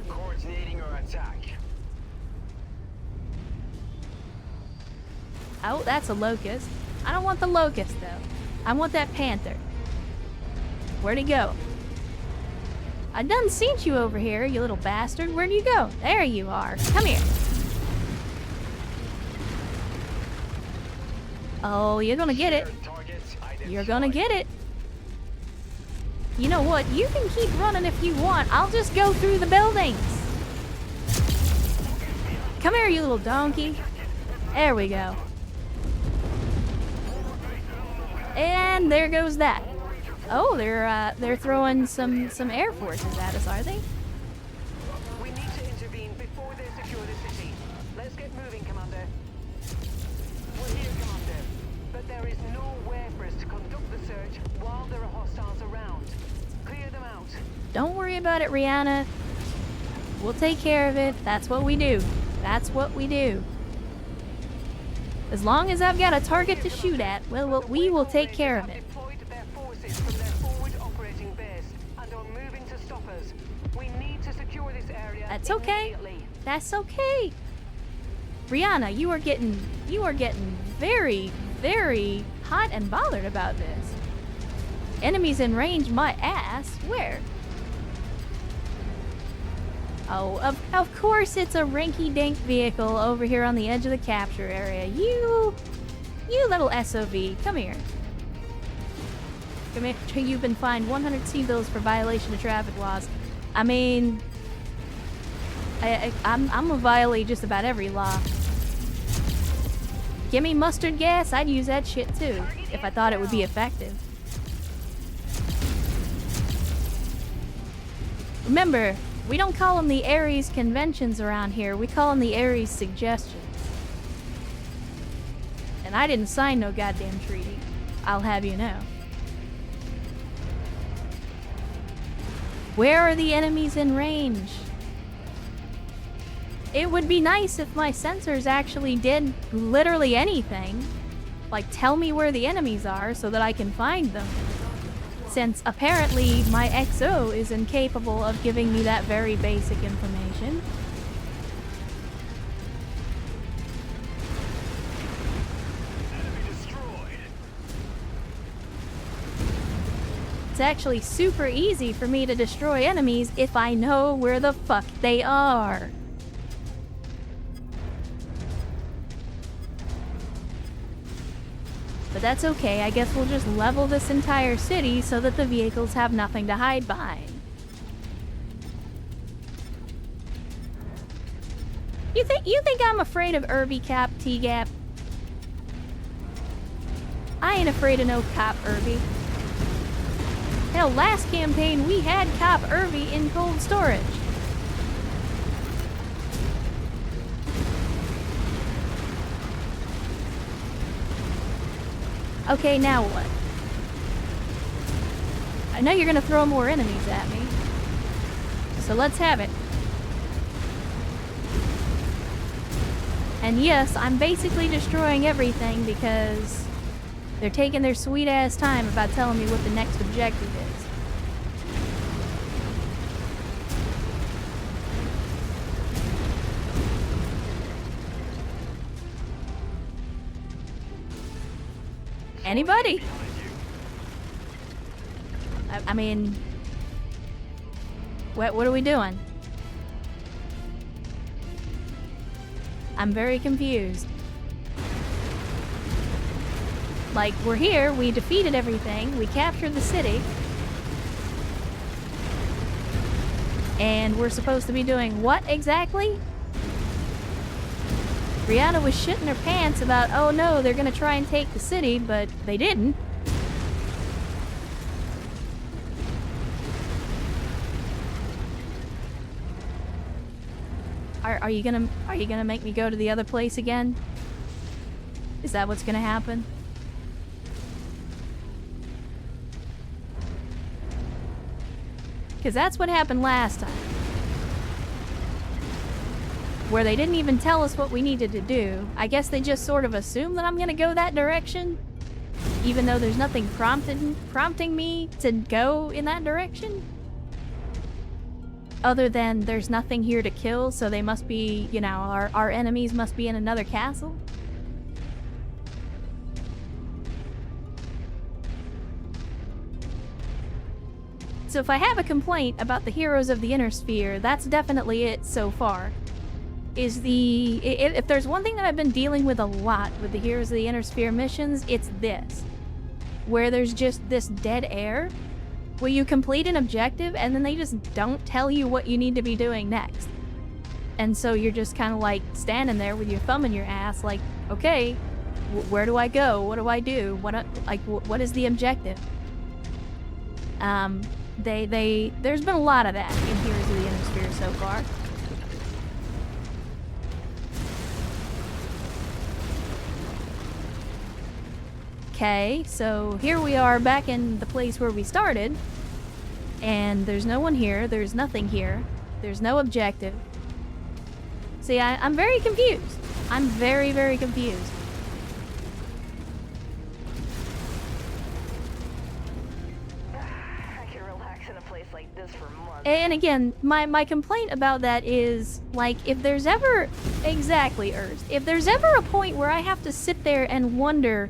Coordinating our attack.
Oh, that's a locust. I don't want the locust, though. I want that panther. Where'd he go? I done seen you over here, you little bastard. Where'd you go? There you are. Come here. Oh, you're gonna get it. You're gonna get it. You know what? You can keep running if you want. I'll just go through the buildings. Come here, you little donkey. There we go. And there goes that. Oh, they're throwing some air forces at us, are they?
We need to intervene before they secure the city. Let's get moving, Commander. We're here, Commander. But there is nowhere for us to conduct the search while there are hostiles around. Clear them out.
Don't worry about it, Rihanna. We'll take care of it. That's what we do. That's what we do. As long as I've got a target to shoot at, well, we will take care of it.
Deployed their forces from their forward operating base and are moving to stop us. We need to secure this area.
That's okay.
Immediately.
That's okay. Rihanna, you are getting very, very hot and bothered about this. Enemies in range, my ass. Where? Oh, of course it's a rinky-dink vehicle over here on the edge of the capture area. You little SOV, come here. Come here. You've been fined 100 C-bills for violation of traffic laws. I mean, I'm gonna violate just about every law. Give me mustard gas, I'd use that shit too, if I thought it would be effective. Remember, we don't call them the Ares conventions around here, we call them the Ares suggestions. And I didn't sign no goddamn treaty, I'll have you know. Where are the enemies in range? It would be nice if my sensors actually did literally anything. Like tell me where the enemies are so that I can find them. Since apparently my XO is incapable of giving me that very basic information.
Enemy destroyed.
It's actually super easy for me to destroy enemies if I know where the fuck they are. But that's okay, I guess we'll just level this entire city so that the vehicles have nothing to hide behind. You think I'm afraid of Irby Cap, T-Gap? I ain't afraid of no Cop Irby. Hell, last campaign we had Cop Irby in cold storage. Okay, now what? I know you're gonna throw more enemies at me. So let's have it. And yes, I'm basically destroying everything because they're taking their sweet ass time about telling me what the next objective is. Anybody? I mean, what are we doing? I'm very confused. Like, we're here, we defeated everything, we captured the city, and we're supposed to be doing what exactly? Rihanna was shitting her pants about, oh no, they're gonna try and take the city, but they didn't. Are you gonna make me go to the other place again? Is that what's gonna happen? Because that's what happened last time. Where they didn't even tell us what we needed to do. I guess they just sort of assumed that I'm gonna go that direction, even though there's nothing prompting me to go in that direction. Other than there's nothing here to kill, so they must be, you know, our enemies must be in another castle. So if I have a complaint about the heroes of the Inner Sphere, that's definitely it so far. If there's one thing that I've been dealing with a lot with the Heroes of the Inner Sphere missions, it's this. Where there's just this dead air, where you complete an objective and then they just don't tell you what you need to be doing next. And so you're just kind of like standing there with your thumb in your ass like, okay, where do I go? What do I do? What is the objective? There's been a lot of that in Heroes of the Inner so far. Okay, so here we are back in the place where we started, and there's no one here, there's nothing here, there's no objective. See, I'm very confused. I'm very, very confused.
I can relax in a place like this for months.
And again, my complaint about that is, like, if there's ever... Exactly, Urs. If there's ever a point where I have to sit there and wonder,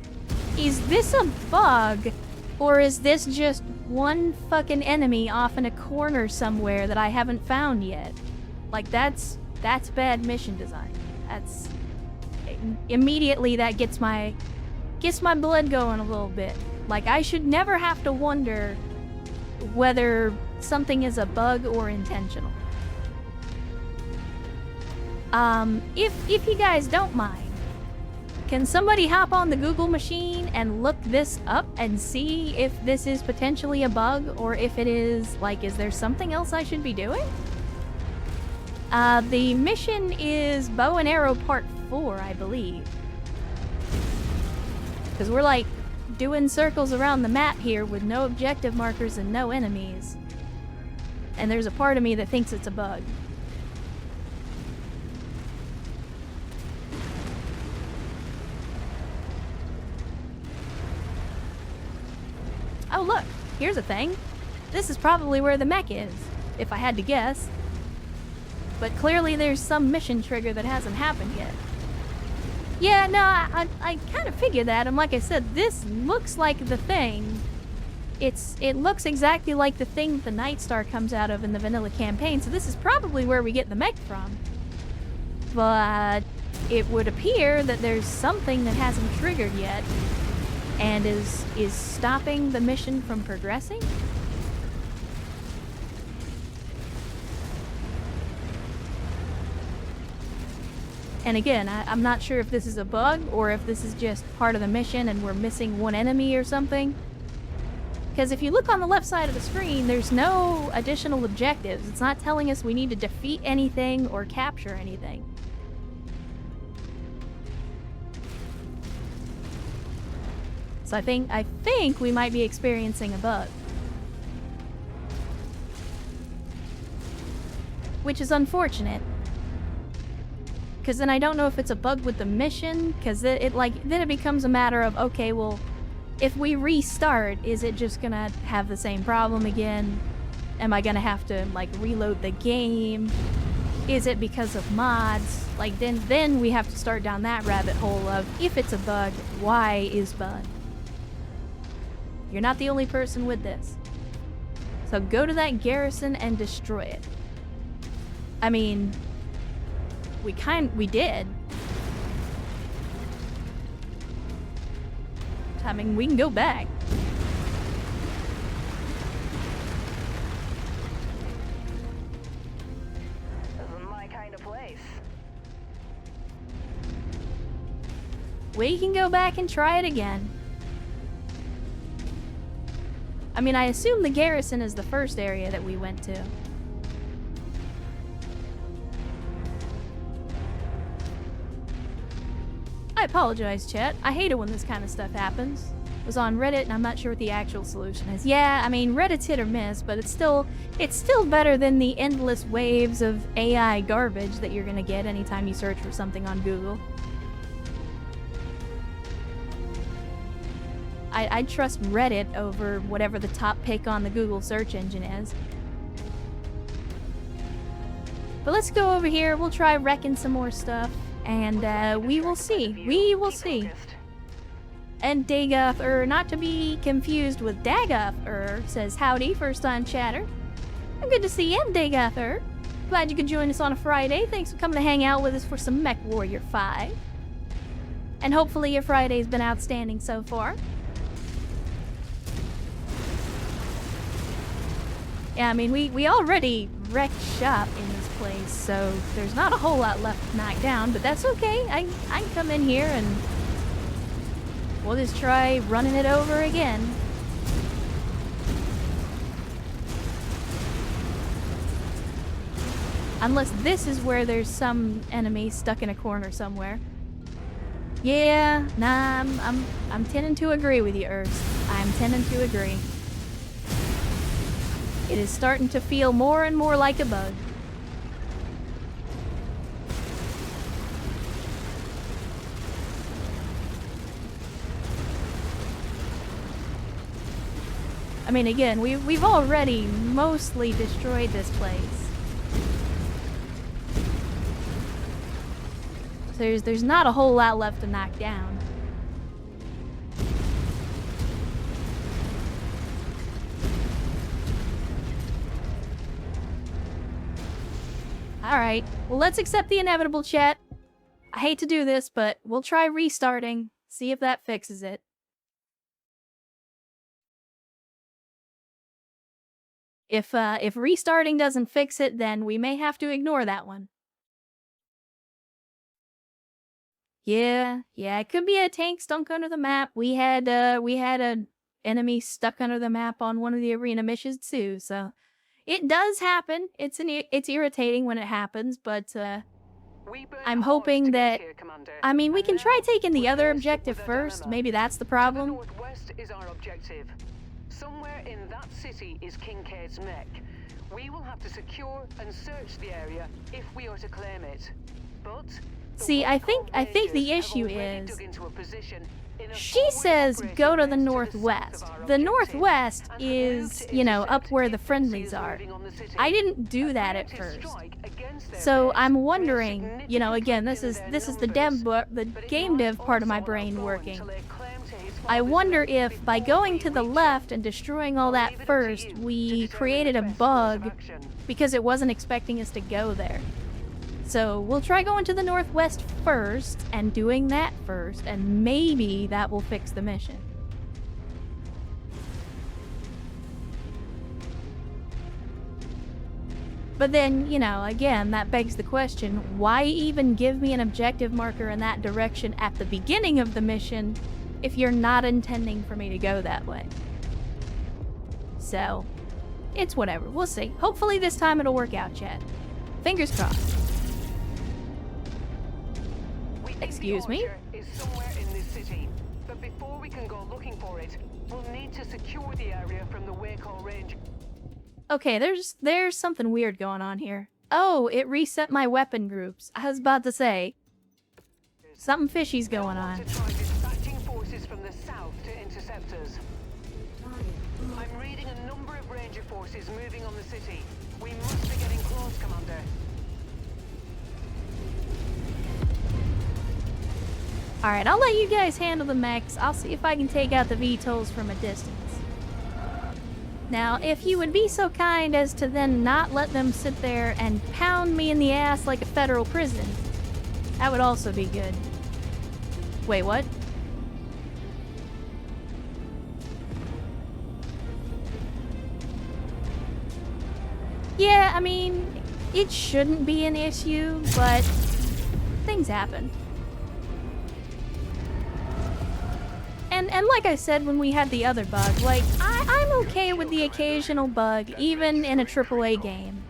is this a bug, or is this just one fucking enemy off in a corner somewhere that I haven't found yet? Like, that's bad mission design. That's... Immediately that gets my blood going a little bit. Like, I should never have to wonder whether something is a bug or intentional. If you guys don't mind, can somebody hop on the Google machine and look this up and see if this is potentially a bug, or if it is, like, is there something else I should be doing? The mission is Bow and Arrow Part 4, I believe. Because we're, like, doing circles around the map here with no objective markers and no enemies. And there's a part of me that thinks it's a bug. Oh look, here's a thing. This is probably where the mech is, if I had to guess. But clearly there's some mission trigger that hasn't happened yet. Yeah, no, I kind of figured that, and like I said, this looks like the thing. It looks exactly like the thing the Night Star comes out of in the vanilla campaign, so this is probably where we get the mech from. But it would appear that there's something that hasn't triggered yet, and is stopping the mission from progressing? And again, I'm not sure if this is a bug or if this is just part of the mission and we're missing one enemy or something. Because if you look on the left side of the screen, there's no additional objectives. It's not telling us we need to defeat anything or capture anything. So I think we might be experiencing a bug. Which is unfortunate. Because then I don't know if it's a bug with the mission, because then it becomes a matter of, okay, well, if we restart, is it just gonna have the same problem again? Am I gonna have to, like, reload the game? Is it because of mods? Like, then we have to start down that rabbit hole of, if it's a bug, why is bug? You're not the only person with this. So go to that garrison and destroy it. I mean... We did. I mean, we can go back.
This is my kind of place.
We can go back and try it again. I mean, I assume the garrison is the first area that we went to. I apologize, chat. I hate it when this kind of stuff happens. I was on Reddit and I'm not sure what the actual solution is. Yeah, I mean, Reddit's hit or miss, but it's still better than the endless waves of AI garbage that you're gonna get anytime you search for something on Google. I'd trust Reddit over whatever the top pick on the Google search engine is. But let's go over here. We'll try wrecking some more stuff. And we will see. We will see. And Dagoth, not to be confused with Dagoth, says, howdy, first time chatter. Good to see you, Dagoth. Glad you could join us on a Friday. Thanks for coming to hang out with us for some Mechwarrior 5. And hopefully your Friday's been outstanding so far. Yeah, I mean, we already wrecked shop in this place, so there's not a whole lot left to knock down, but that's okay. I can come in here and we'll just try running it over again. Unless this is where there's some enemy stuck in a corner somewhere. Yeah, nah, I'm tending to agree with you, Urs. I'm tending to agree. It is starting to feel more and more like a bug. I mean, again, we've already mostly destroyed this place. There's not a whole lot left to knock down. Alright, well let's accept the inevitable, chat. I hate to do this, but we'll try restarting, see if that fixes it. If restarting doesn't fix it, then we may have to ignore that one. Yeah, it could be a tank stuck under the map. We had an enemy stuck under the map on one of the arena missions too, so it does happen. It's irritating when it happens, but I'm hoping that... I mean, we can try taking the other objective first. Maybe that's the problem.
Northwest is our objective. Somewhere in that city is Kincaid's mech. We will have to secure and search the area if we are to claim it. But
see, I think the issue is she says go to the northwest. The northwest is, you know, up where the friendlies are. I didn't do that at first. So I'm wondering, you know, again, this is the game dev part of my brain working. I wonder if by going to the left and destroying all that first, we created a bug because it wasn't expecting us to go there. So we'll try going to the northwest first and doing that first, and maybe that will fix the mission. But then, you know, again, that begs the question, why even give me an objective marker in that direction at the beginning of the mission if you're not intending for me to go that way? So, it's whatever. We'll see. Hopefully this time it'll work out, chat. Fingers crossed. Excuse me?
Is somewhere in this city, but before we can go looking for it, we'll need to secure the area from the Waco range.
Okay, there's something weird going on here. Oh, it reset my weapon groups. I was about to say, something fishy's going on.
To try dispatching forces from the south to intercept us. I'm reading a number of ranger forces moving on the city. We must be getting close, Commander.
Alright, I'll let you guys handle the mechs. I'll see if I can take out the VTOLs from a distance. Now, if you would be so kind as to then not let them sit there and pound me in the ass like a federal prison, that would also be good. Wait, what? Yeah, I mean, it shouldn't be an issue, but things happen. And like I said when we had the other bug, like, I'm okay with the occasional bug, even in a AAA game.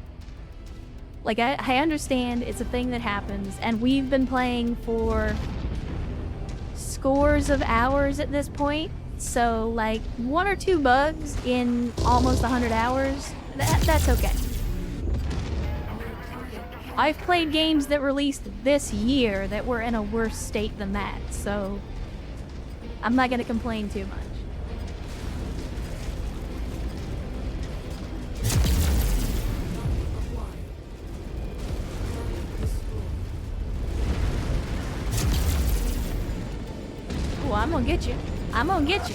Like, I understand it's a thing that happens, and we've been playing for scores of hours at this point, so, like, 1 or 2 bugs in almost 100 hours, that's okay. I've played games that released this year that were in a worse state than that, so I'm not gonna complain too much. Oh, I'm gonna get you. I'm gonna get you.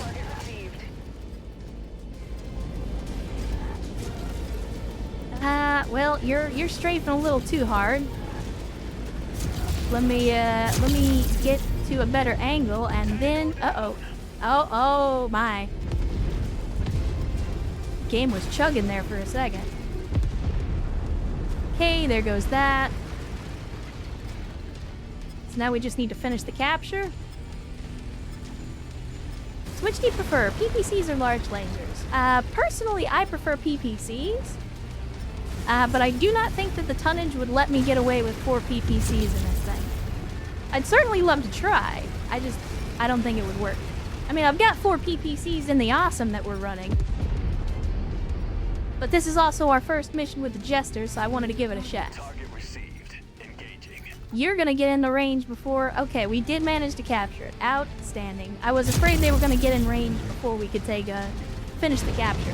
Well, you're strafing a little too hard. Let me get to a better angle, and then, oh my. Game was chugging there for a second. Okay, there goes that. So now we just need to finish the capture. So which do you prefer, PPCs or large lasers? Personally, I prefer PPCs. But I do not think that the tonnage would let me get away with 4 PPCs in this thing. I'd certainly love to try. I don't think it would work. I mean, I've got 4 PPCs in the awesome that we're running. But this is also our first mission with the Jester, so I wanted to give it a shot.
Target received. Engaging.
You're gonna get into range before... Okay, we did manage to capture it. Outstanding. I was afraid they were gonna get in range before we could finish the capture.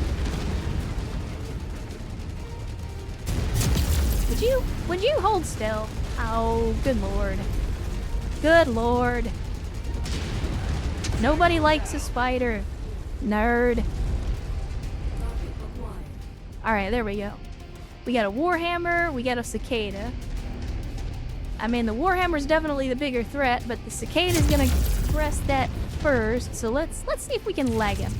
Would you hold still? Oh, good lord. Good lord. Nobody likes a spider. Nerd. Alright, there we go. We got a Warhammer, we got a Cicada. I mean, the Warhammer's definitely the bigger threat, but the Cicada's gonna press that first, so let's see if we can leg him.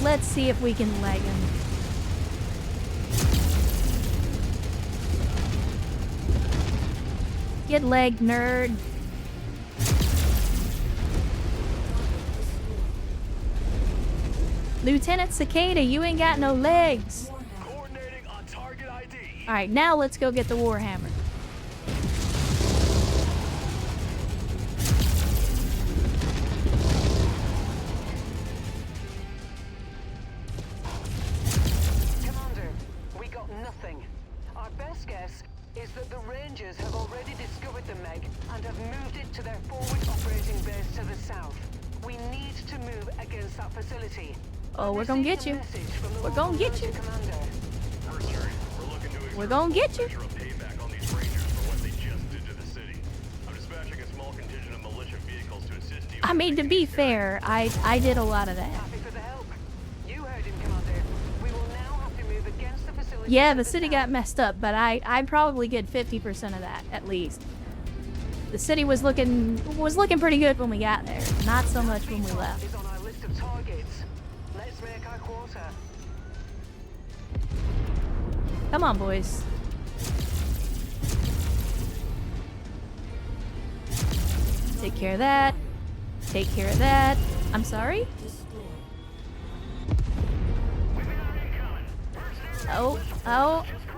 Let's see if we can leg him. Get legged, nerd. Lieutenant Cicada, you ain't got no legs.
Coordinating on target ID.
Alright, now let's go get the Warhammer.
Commander, we got nothing. Our best guess is that the Rangers have already discovered the Meg and have moved it to their forward operating base to the south. We need to move against that facility.
Oh, we're gonna get you. We're gonna get you.
Mercenary, we're looking to
We're gonna get you.
exert a payback on these Rangers for what they just did to the city. I'm dispatching a small contingent of militia vehicles to assist you.
I mean, to be fair, I did a lot of that.
Happy for the help. You heard him, Commander. We will now have to move against the facility.
Yeah,
to
the city got messed up, but I'd probably get 50% of that, at least. The city was looking pretty good when we got there. Not so much when we left.
Is on our list of targets. Let's make our quarter.
Come on, boys. Take care of that. Take care of that. I'm sorry? Oh,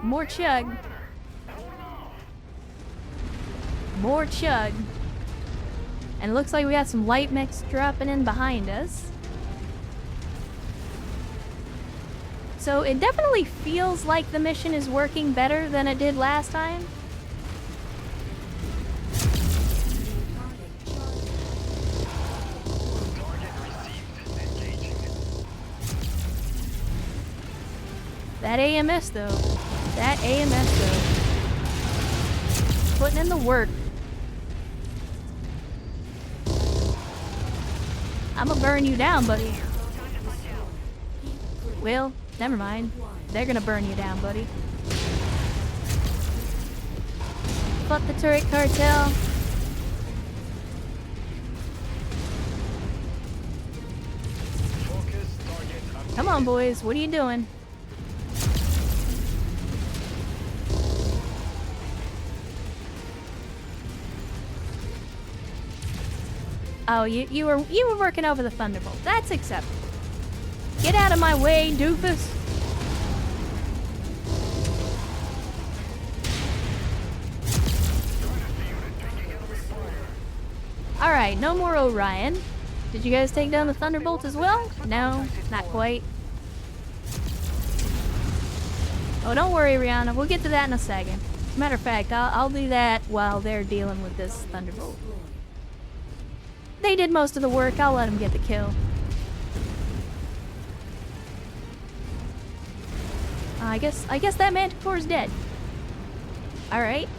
more chug. More chug. And it looks like we got some light mechs dropping in behind us. So it definitely feels like the mission is working better than it did last time.
Target received. Engaging.
That AMS though. That AMS though. Putting in the work. I'm gonna burn you down, buddy. Well, never mind. They're gonna burn you down, buddy. Fuck the turret cartel.
Focus target.
Come on, boys. What are you doing? Oh, you were working over the Thunderbolt. That's acceptable. Get out of my way, doofus. Alright, no more Orion. Did you guys take down the Thunderbolt as well? No, not quite. Oh, don't worry, Rihanna. We'll get to that in a second. As a matter of fact, I'll do that while they're dealing with this Thunderbolt. They did most of the work. I'll let them get the kill. I guess that Manticore's dead. All right.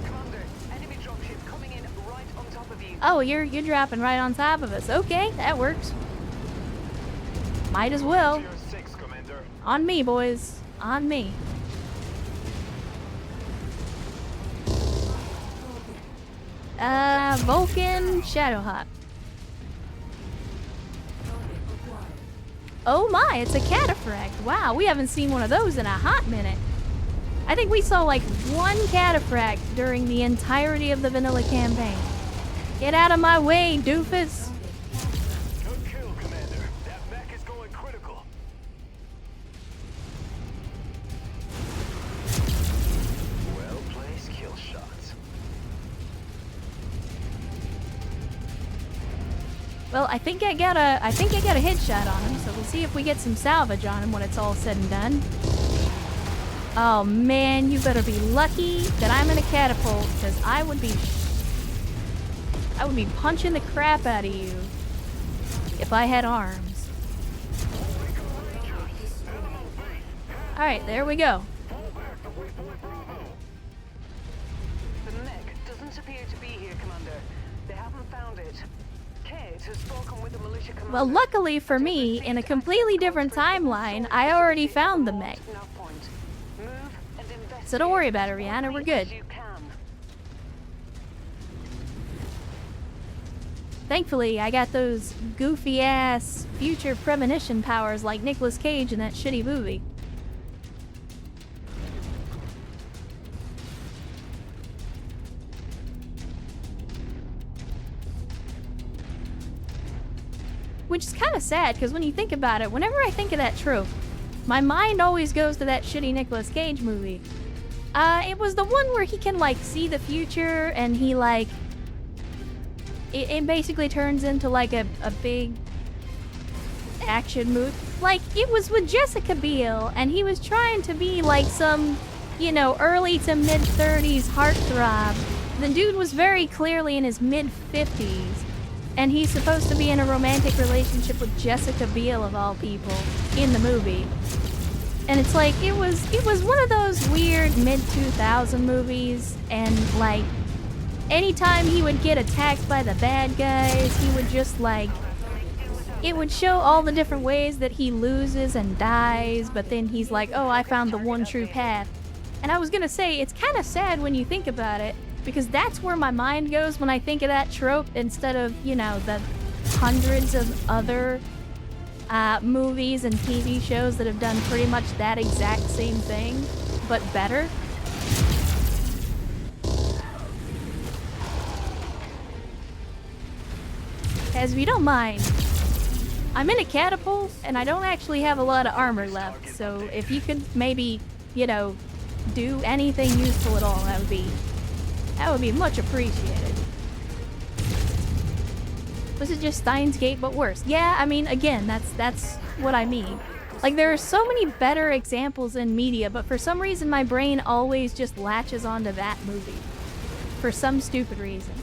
Commander, enemy dropship coming in right on top of you.
Oh, you're dropping right on top of us. Okay, that works. Might as well.
Tier 6, Commander.
On me, boys. On me. Vulcan Shadowhawk. Oh my, it's a cataphract. Wow, we haven't seen one of those in a hot minute. I think we saw like one cataphract during the entirety of the vanilla campaign. Get out of my way, doofus.
Good kill, Commander. That mech is going critical. Well-placed kill shots.
Well, I think I got a headshot on him, so we'll see if we get some salvage on him when it's all said and done. Oh man, you better be lucky that I'm in a catapult, because I would be punching the crap out of you if I had arms. Alright, there we go.
The mech doesn't appear to be here, Commander. They haven't found it. Kate has spoken with the militia commander.
Well, luckily for me, in a completely different timeline, I already found the mech. So don't worry about it, Rihanna, we're good. Thankfully, I got those goofy-ass future premonition powers like Nicolas Cage in that shitty movie. Which is kind of sad, because when you think about it, whenever I think of that trope, my mind always goes to that shitty Nicolas Cage movie. It was the one where he can, like, see the future, and he, like... It basically turns into, like, a big action movie. Like, it was with Jessica Biel, and he was trying to be, like, some, you know, early to mid-30s heartthrob. The dude was very clearly in his mid-50s, and he's supposed to be in a romantic relationship with Jessica Biel, of all people, in the movie. And it's like, it was one of those weird mid-2000 movies, and like, anytime he would get attacked by the bad guys, he would just like, it would show all the different ways that he loses and dies, but then he's like, oh, I found the one true path. And I was gonna say, it's kind of sad when you think about it, because that's where my mind goes when I think of that trope, instead of, you know, the hundreds of other movies and TV shows that have done pretty much that exact same thing, but better. As if you don't mind, I'm in a catapult and I don't actually have a lot of armor left, so if you could maybe, you know, do anything useful at all, that would be much appreciated. This is just Steins Gate, but worse. Yeah, I mean, again, that's what I mean. Like, there are so many better examples in media, but for some reason my brain always just latches onto that movie. For some stupid reason.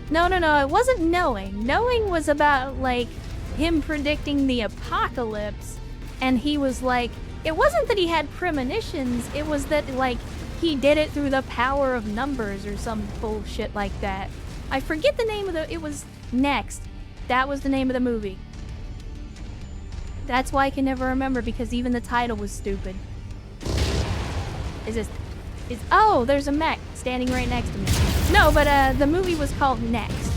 No, it wasn't Knowing. Knowing was about, like, him predicting the apocalypse, and he was like, it wasn't that he had premonitions, it was that, like, he did it through the power of numbers or some bullshit like that. I forget the name of it was Next. That was the name of the movie. That's why I can never remember, because even the title was stupid. Oh, there's a mech standing right next to me. No, but the movie was called Next.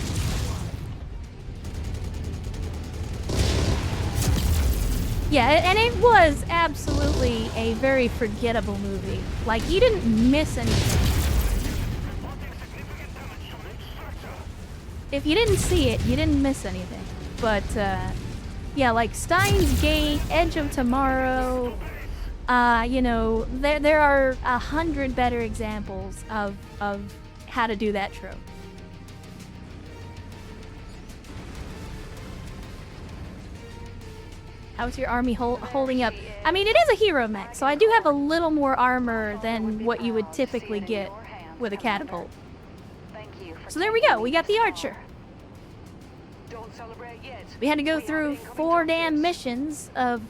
Yeah, and it was absolutely a very forgettable movie. Like, you didn't miss anything. If you didn't see it, you didn't miss anything. But, yeah, like Steins Gate, Edge of Tomorrow, you know, there are 100 better examples of how to do that trope. How's your army holding up? I mean, it is a hero mech, so I do have a little more armor than what you would typically get with a catapult. So there we go, we got the archer. We had to go through 4 damn missions of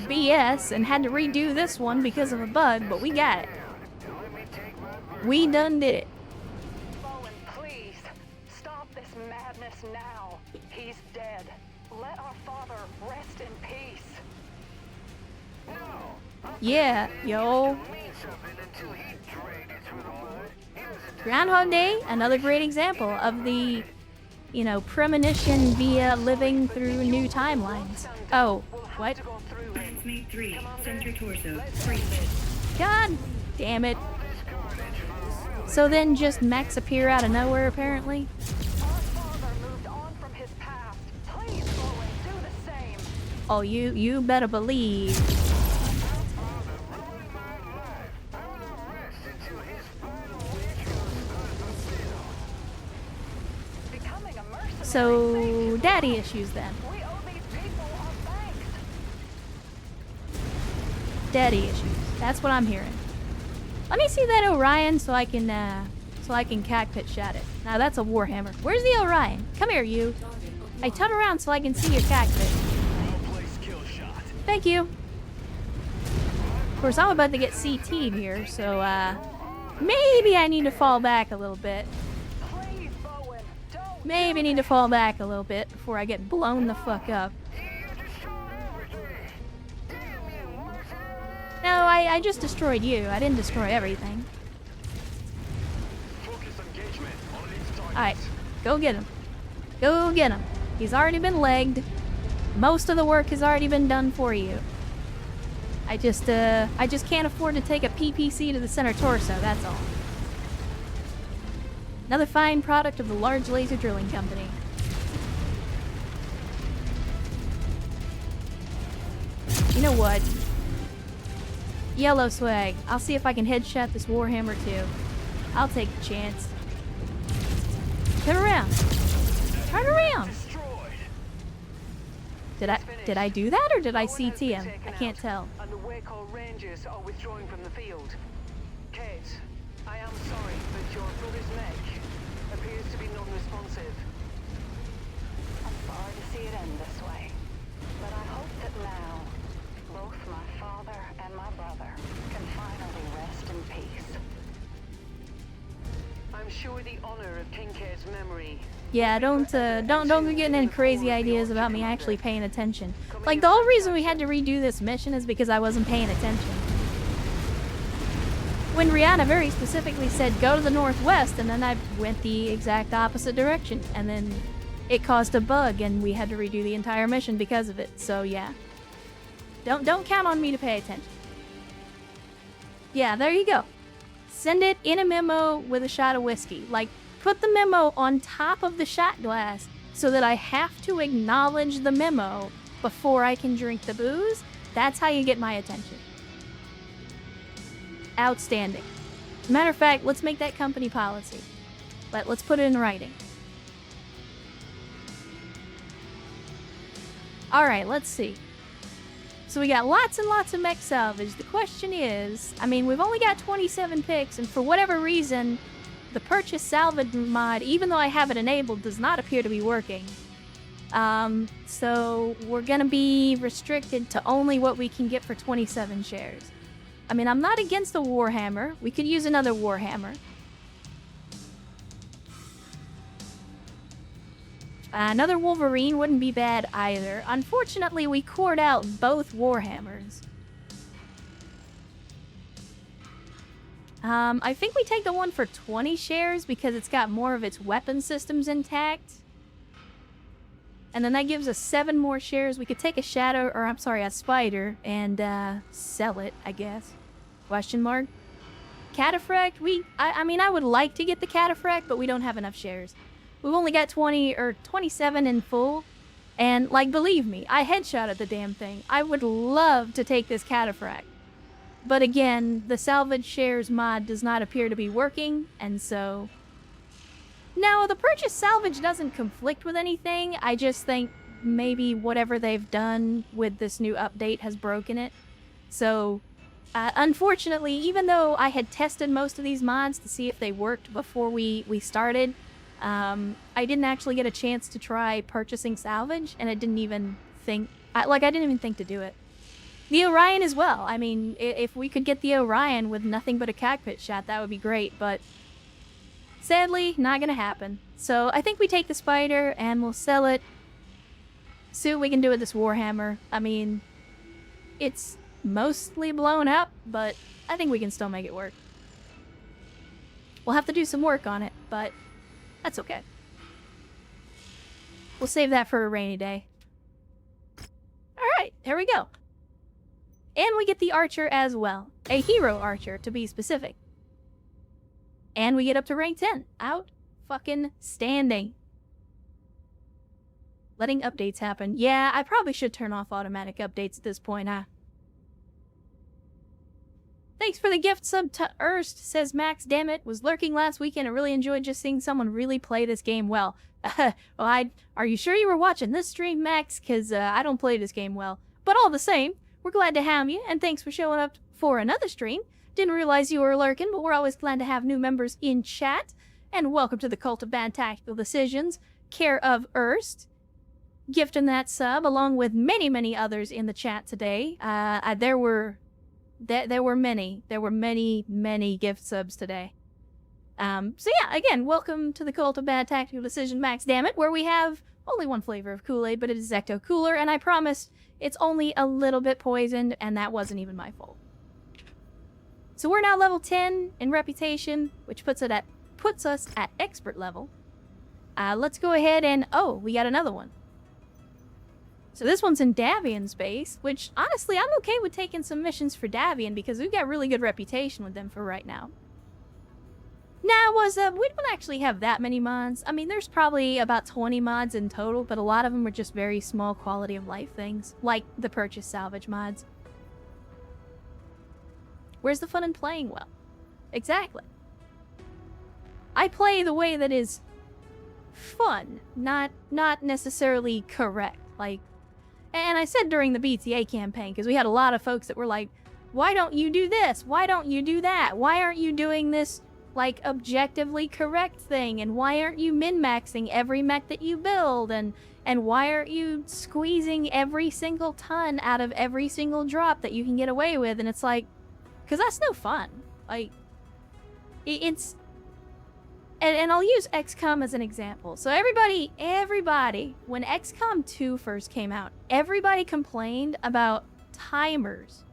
BS and had to redo this one because of a bug, but we got it. We done did it.
Fallen, please, stop this madness now. He's dead. Let our father rest in peace.
Yeah, yo. Groundhog Day, another great example of the you know, premonition via living through new timelines. Oh, what?
Mate 3, center torso, breach.
God damn it. So then just mechs appear out of nowhere, apparently?
Our father moved on from his past. Please, Owen, do the same.
Oh, you better believe.
Becoming a mercenary.
So, daddy issues then.
We owe these people our thanks.
Daddy issues. That's what I'm hearing. Let me see that Orion so I can cockpit shot it. Now that's a Warhammer. Where's the Orion? Come here, you. I turn around so I can see your cockpit. Thank you. Of course, I'm about to get CT'd here, so maybe I need to fall back a little bit.
Please, Bowen, don't.
Maybe I need to fall back a little bit before I get blown the fuck up. No, I just destroyed you. I didn't destroy everything. Alright, go get him. Go get him. He's already been legged. Most of the work has already been done for you. I just can't afford to take a PPC to the center torso, that's all. Another fine product of the Large Laser Drilling Company. You know what? Yellow swag. I'll see if I can headshot this Warhammer too. I'll take the chance. Turn around. Turn around. Did I do that or did I CT him? I can't tell.
And the Waco Rangers are withdrawing from the field. Kate, I am sorry, but your brother's mech appears to be non-responsive.
I'm sorry to see it end this way, but I hope that now both my father and my brother can finally rest in peace.
I'm sure the honor of Kincaid's memory.
Yeah, don't be getting any crazy ideas about me actually paying attention. Like, the whole reason we had to redo this mission is because I wasn't paying attention. When Rihanna very specifically said, go to the northwest, and then I went the exact opposite direction, and then it caused a bug, and we had to redo the entire mission because of it, so yeah. Don't count on me to pay attention. Yeah, there you go. Send it in a memo with a shot of whiskey. Like, put the memo on top of the shot glass so that I have to acknowledge the memo before I can drink the booze. That's how you get my attention. Outstanding. Matter of fact, let's make that company policy. Let's put it in writing. Alright, let's see. So we got lots and lots of mech salvage. The question is, I mean, we've only got 27 picks, and for whatever reason, the purchase salvage mod, even though I have it enabled, does not appear to be working. So we're gonna be restricted to only what we can get for 27 shares. I mean, I'm not against a Warhammer. We could use another Warhammer. Another Wolverine wouldn't be bad either. Unfortunately, we cored out both Warhammers. I think we take the one for 20 shares because it's got more of its weapon systems intact. And then that gives us 7 more shares. We could take a shadow, or I'm sorry, a spider, and sell it, I guess. Question mark? Cataphract? I mean, I would like to get the Cataphract, but we don't have enough shares. We've only got 20 or 27 in full, and like, believe me, I headshotted the damn thing. I would love to take this Cataphract. But again, the salvage shares mod does not appear to be working, and so... Now, the purchase salvage doesn't conflict with anything. I just think maybe whatever they've done with this new update has broken it. So, unfortunately, even though I had tested most of these mods to see if they worked before we started, I didn't actually get a chance to try purchasing salvage, and I didn't even think... I didn't even think to do it. The Orion as well. I mean, if we could get the Orion with nothing but a cockpit shot, that would be great, but sadly, not gonna happen. So I think we take the spider and we'll sell it. See what we can do with this Warhammer. I mean, it's mostly blown up, but I think we can still make it work. We'll have to do some work on it, but that's okay. We'll save that for a rainy day. Alright, there we go. And we get the archer as well. A hero archer, to be specific. And we get up to rank 10. Out fucking standing. Letting updates happen. Yeah, I probably should turn off automatic updates at this point, huh? Thanks for the gift sub to Erst, says Max. Damn it, was lurking last weekend. I really enjoyed just seeing someone really play this game well. Are you sure you were watching this stream, Max? Because I don't play this game well. But all the same, we're glad to have you, and thanks for showing up for another stream. Didn't realize you were lurking, but we're always glad to have new members in chat. And welcome to the Cult of Bad Tactical Decisions, care of Erst. Gifting that sub, along with many, many others in the chat today. There were many gift subs today. So yeah, again, welcome to the Cult of Bad Tactical Decision, Max Dammit, where we have only one flavor of Kool-Aid, but it is Ecto Cooler, and I promise it's only a little bit poisoned, and that wasn't even my fault. So we're now level 10 in reputation, which puts us at expert level. Let's go ahead and we got another one. So this one's in Davian space, which honestly I'm okay with taking some missions for Davian because we've got really good reputation with them for right now. Now, we don't actually have that many mods. I mean, there's probably about 20 mods in total, but a lot of them are just very small quality of life things, like the purchase salvage mods. Where's the fun in playing well? Exactly. I play the way that is fun, not necessarily correct. And I said during the BTA campaign, because we had a lot of folks that were like, why don't you do this? Why don't you do that? Why aren't you doing this, objectively correct thing? And why aren't you min-maxing every mech that you build? And why aren't you squeezing every single ton out of every single drop that you can get away with? And it's like, because that's no fun. It's... And I'll use XCOM as an example. So everybody, when XCOM 2 first came out, everybody complained about timers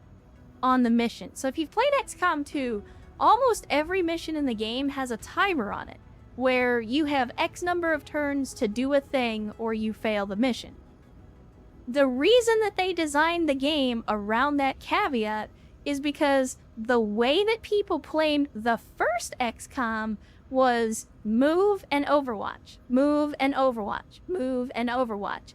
on the mission. So if you've played XCOM 2, almost every mission in the game has a timer on it, where you have X number of turns to do a thing or you fail the mission. The reason that they designed the game around that caveat is because the way that people played the first XCOM was move and overwatch, move and overwatch, move and overwatch.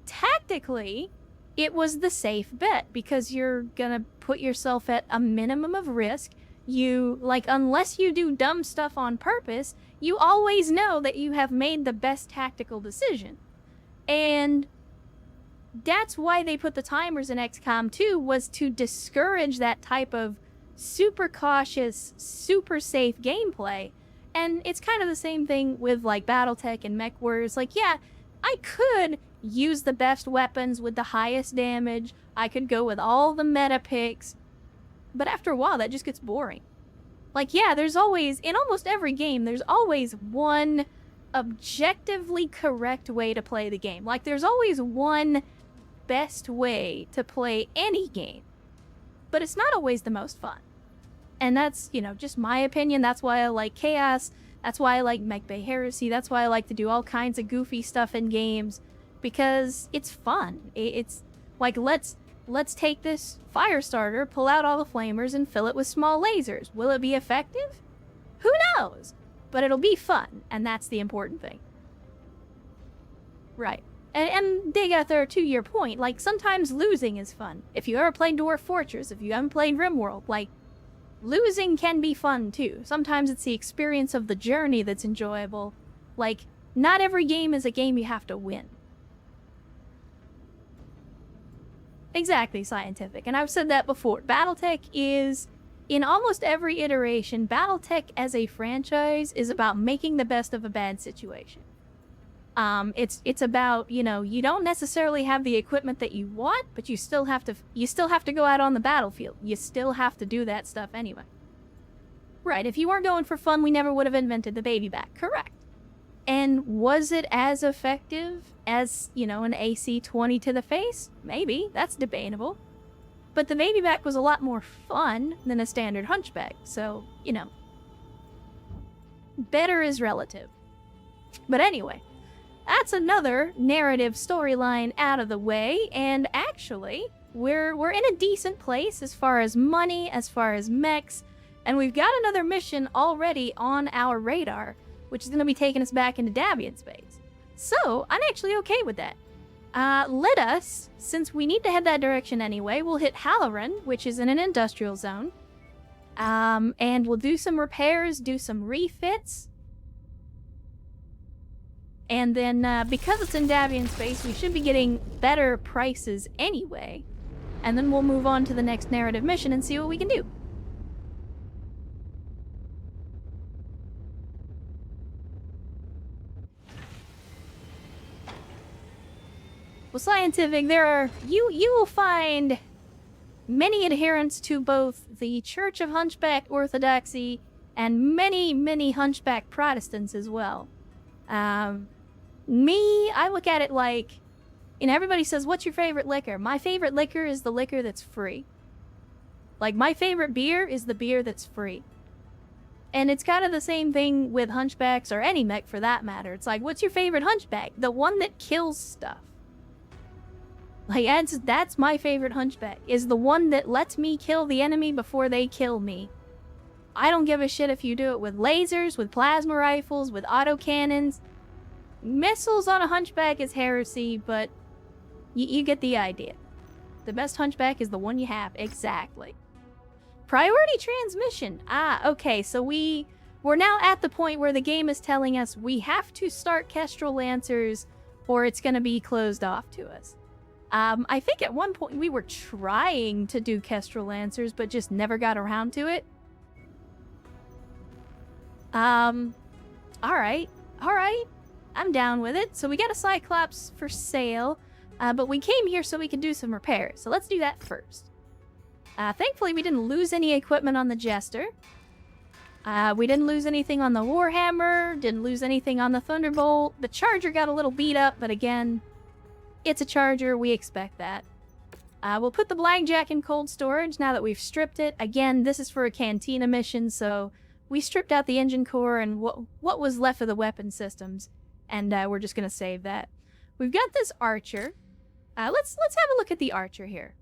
Tactically, it was the safe bet because you're gonna put yourself at a minimum of risk. Unless you do dumb stuff on purpose, you always know that you have made the best tactical decision. And that's why they put the timers in XCOM 2, was to discourage that type of super cautious, super safe gameplay. And it's kind of the same thing with Battletech and Mechwarriors. Yeah, I could use the best weapons with the highest damage. I could go with all the meta picks. But after a while, that just gets boring. Yeah, there's always, in almost every game, there's always one objectively correct way to play the game. There's always one best way to play any game. But it's not always the most fun. And that's, just my opinion. That's why I like Chaos. That's why I like Mech Bay Heresy. That's why I like to do all kinds of goofy stuff in games. Because it's fun. It's let's take this fire starter, pull out all the flamers, and fill it with small lasers. Will it be effective? Who knows? But it'll be fun, and that's the important thing. Right. And Digather, to your point, sometimes losing is fun. If you ever played Dwarf Fortress, if you haven't played RimWorld, losing can be fun too. Sometimes it's the experience of the journey that's enjoyable. Not every game is a game you have to win. Exactly, Scientific. And I've said that before. Battletech is, in almost every iteration, Battletech as a franchise is about making the best of a bad situation. It's about, you don't necessarily have the equipment that you want, but you still have to go out on the battlefield. You still have to do that stuff anyway. Right, if you weren't going for fun, we never would have invented the baby back. Correct. And was it as effective as, an AC-20 to the face? Maybe, that's debatable. But the baby back was a lot more fun than a standard hunchback, so, better is relative. But anyway, that's another narrative storyline out of the way, and actually, we're in a decent place as far as money, as far as mechs, and we've got another mission already on our radar, which is going to be taking us back into Davian space. So, I'm actually okay with that. Let us, since we need to head that direction anyway, we'll hit Halloran, which is in an industrial zone. And we'll do some repairs, do some refits. And then, because it's in Davian space, we should be getting better prices anyway. And then we'll move on to the next narrative mission and see what we can do. Well, Scientific, you will find many adherents to both the Church of Hunchback Orthodoxy and many Hunchback Protestants as well. Me, I look at it like, everybody says, what's your favorite liquor? My favorite liquor is the liquor that's free. Like, my favorite beer is the beer that's free. And it's kind of the same thing with Hunchbacks, or any mech for that matter. It's like, what's your favorite Hunchback? The one that kills stuff. Like, that's my favorite Hunchback, is the one that lets me kill the enemy before they kill me. I don't give a shit if you do it with lasers, with plasma rifles, with autocannons. Missiles on a Hunchback is heresy, but you get the idea. The best Hunchback is the one you have, exactly. Priority transmission. Okay, so we're now at the point where the game is telling us we have to start Kestrel Lancers or it's going to be closed off to us. I think at one point we were trying to do Kestrel Lancers, but just never got around to it. Alright. I'm down with it. So we got a Cyclops for sale, but we came here so we could do some repairs. So let's do that first. Thankfully, we didn't lose any equipment on the Jester. We didn't lose anything on the Warhammer, didn't lose anything on the Thunderbolt. The Charger got a little beat up, but again, it's a Charger, we expect that. We'll put the Blackjack in cold storage now that we've stripped it. Again, this is for a Cantina mission, so we stripped out the engine core and what was left of the weapon systems, and we're just gonna save that. We've got this Archer. Let's have a look at the Archer here.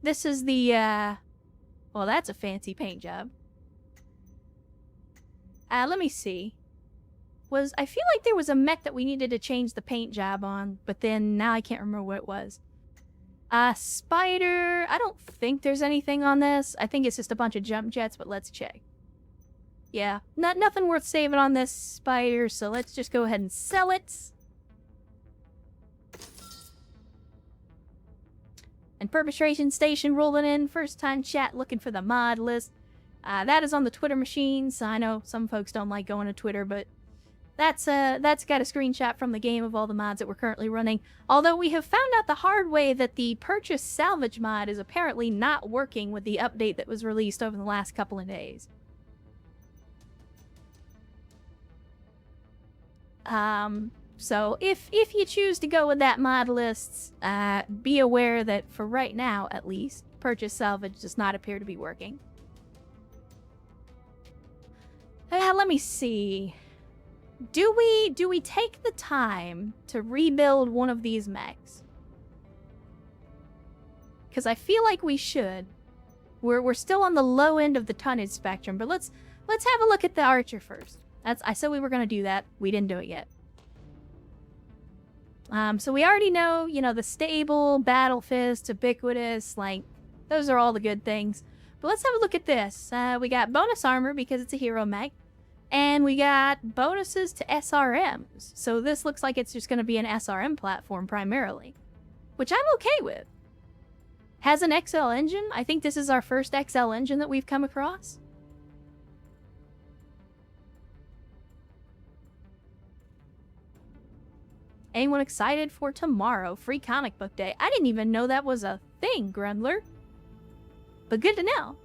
This is the, well, that's a fancy paint job. Let me see. I feel like there was a mech that we needed to change the paint job on, but then now I can't remember what it was. Spider, I don't think there's anything on this. I think it's just a bunch of jump jets, but let's check. Yeah, nothing worth saving on this Spider, so let's just go ahead and sell it. And Perpetration Station rolling in, first time chat looking for the mod list. That is on the Twitter machine, so I know some folks don't like going to Twitter, but that's got a screenshot from the game of all the mods that we're currently running. Although we have found out the hard way that the purchase salvage mod is apparently not working with the update that was released over the last couple of days. So if you choose to go with that mod list, be aware that for right now, at least, purchase salvage does not appear to be working. Let me see. Do we take the time to rebuild one of these mechs? Because I feel like we should. We're still on the low end of the tonnage spectrum, but let's have a look at the Archer first. I said we were gonna do that. We didn't do it yet. So we already know, the stable, battle fist, ubiquitous, like, those are all the good things. But let's have a look at this. We got bonus armor because it's a hero mech. And we got bonuses to SRMs. So this looks like it's just going to be an SRM platform primarily. Which I'm okay with. Has an XL engine. I think this is our first XL engine that we've come across. Anyone excited for tomorrow? Free comic book day. I didn't even know that was a thing, Grundler. But good to know.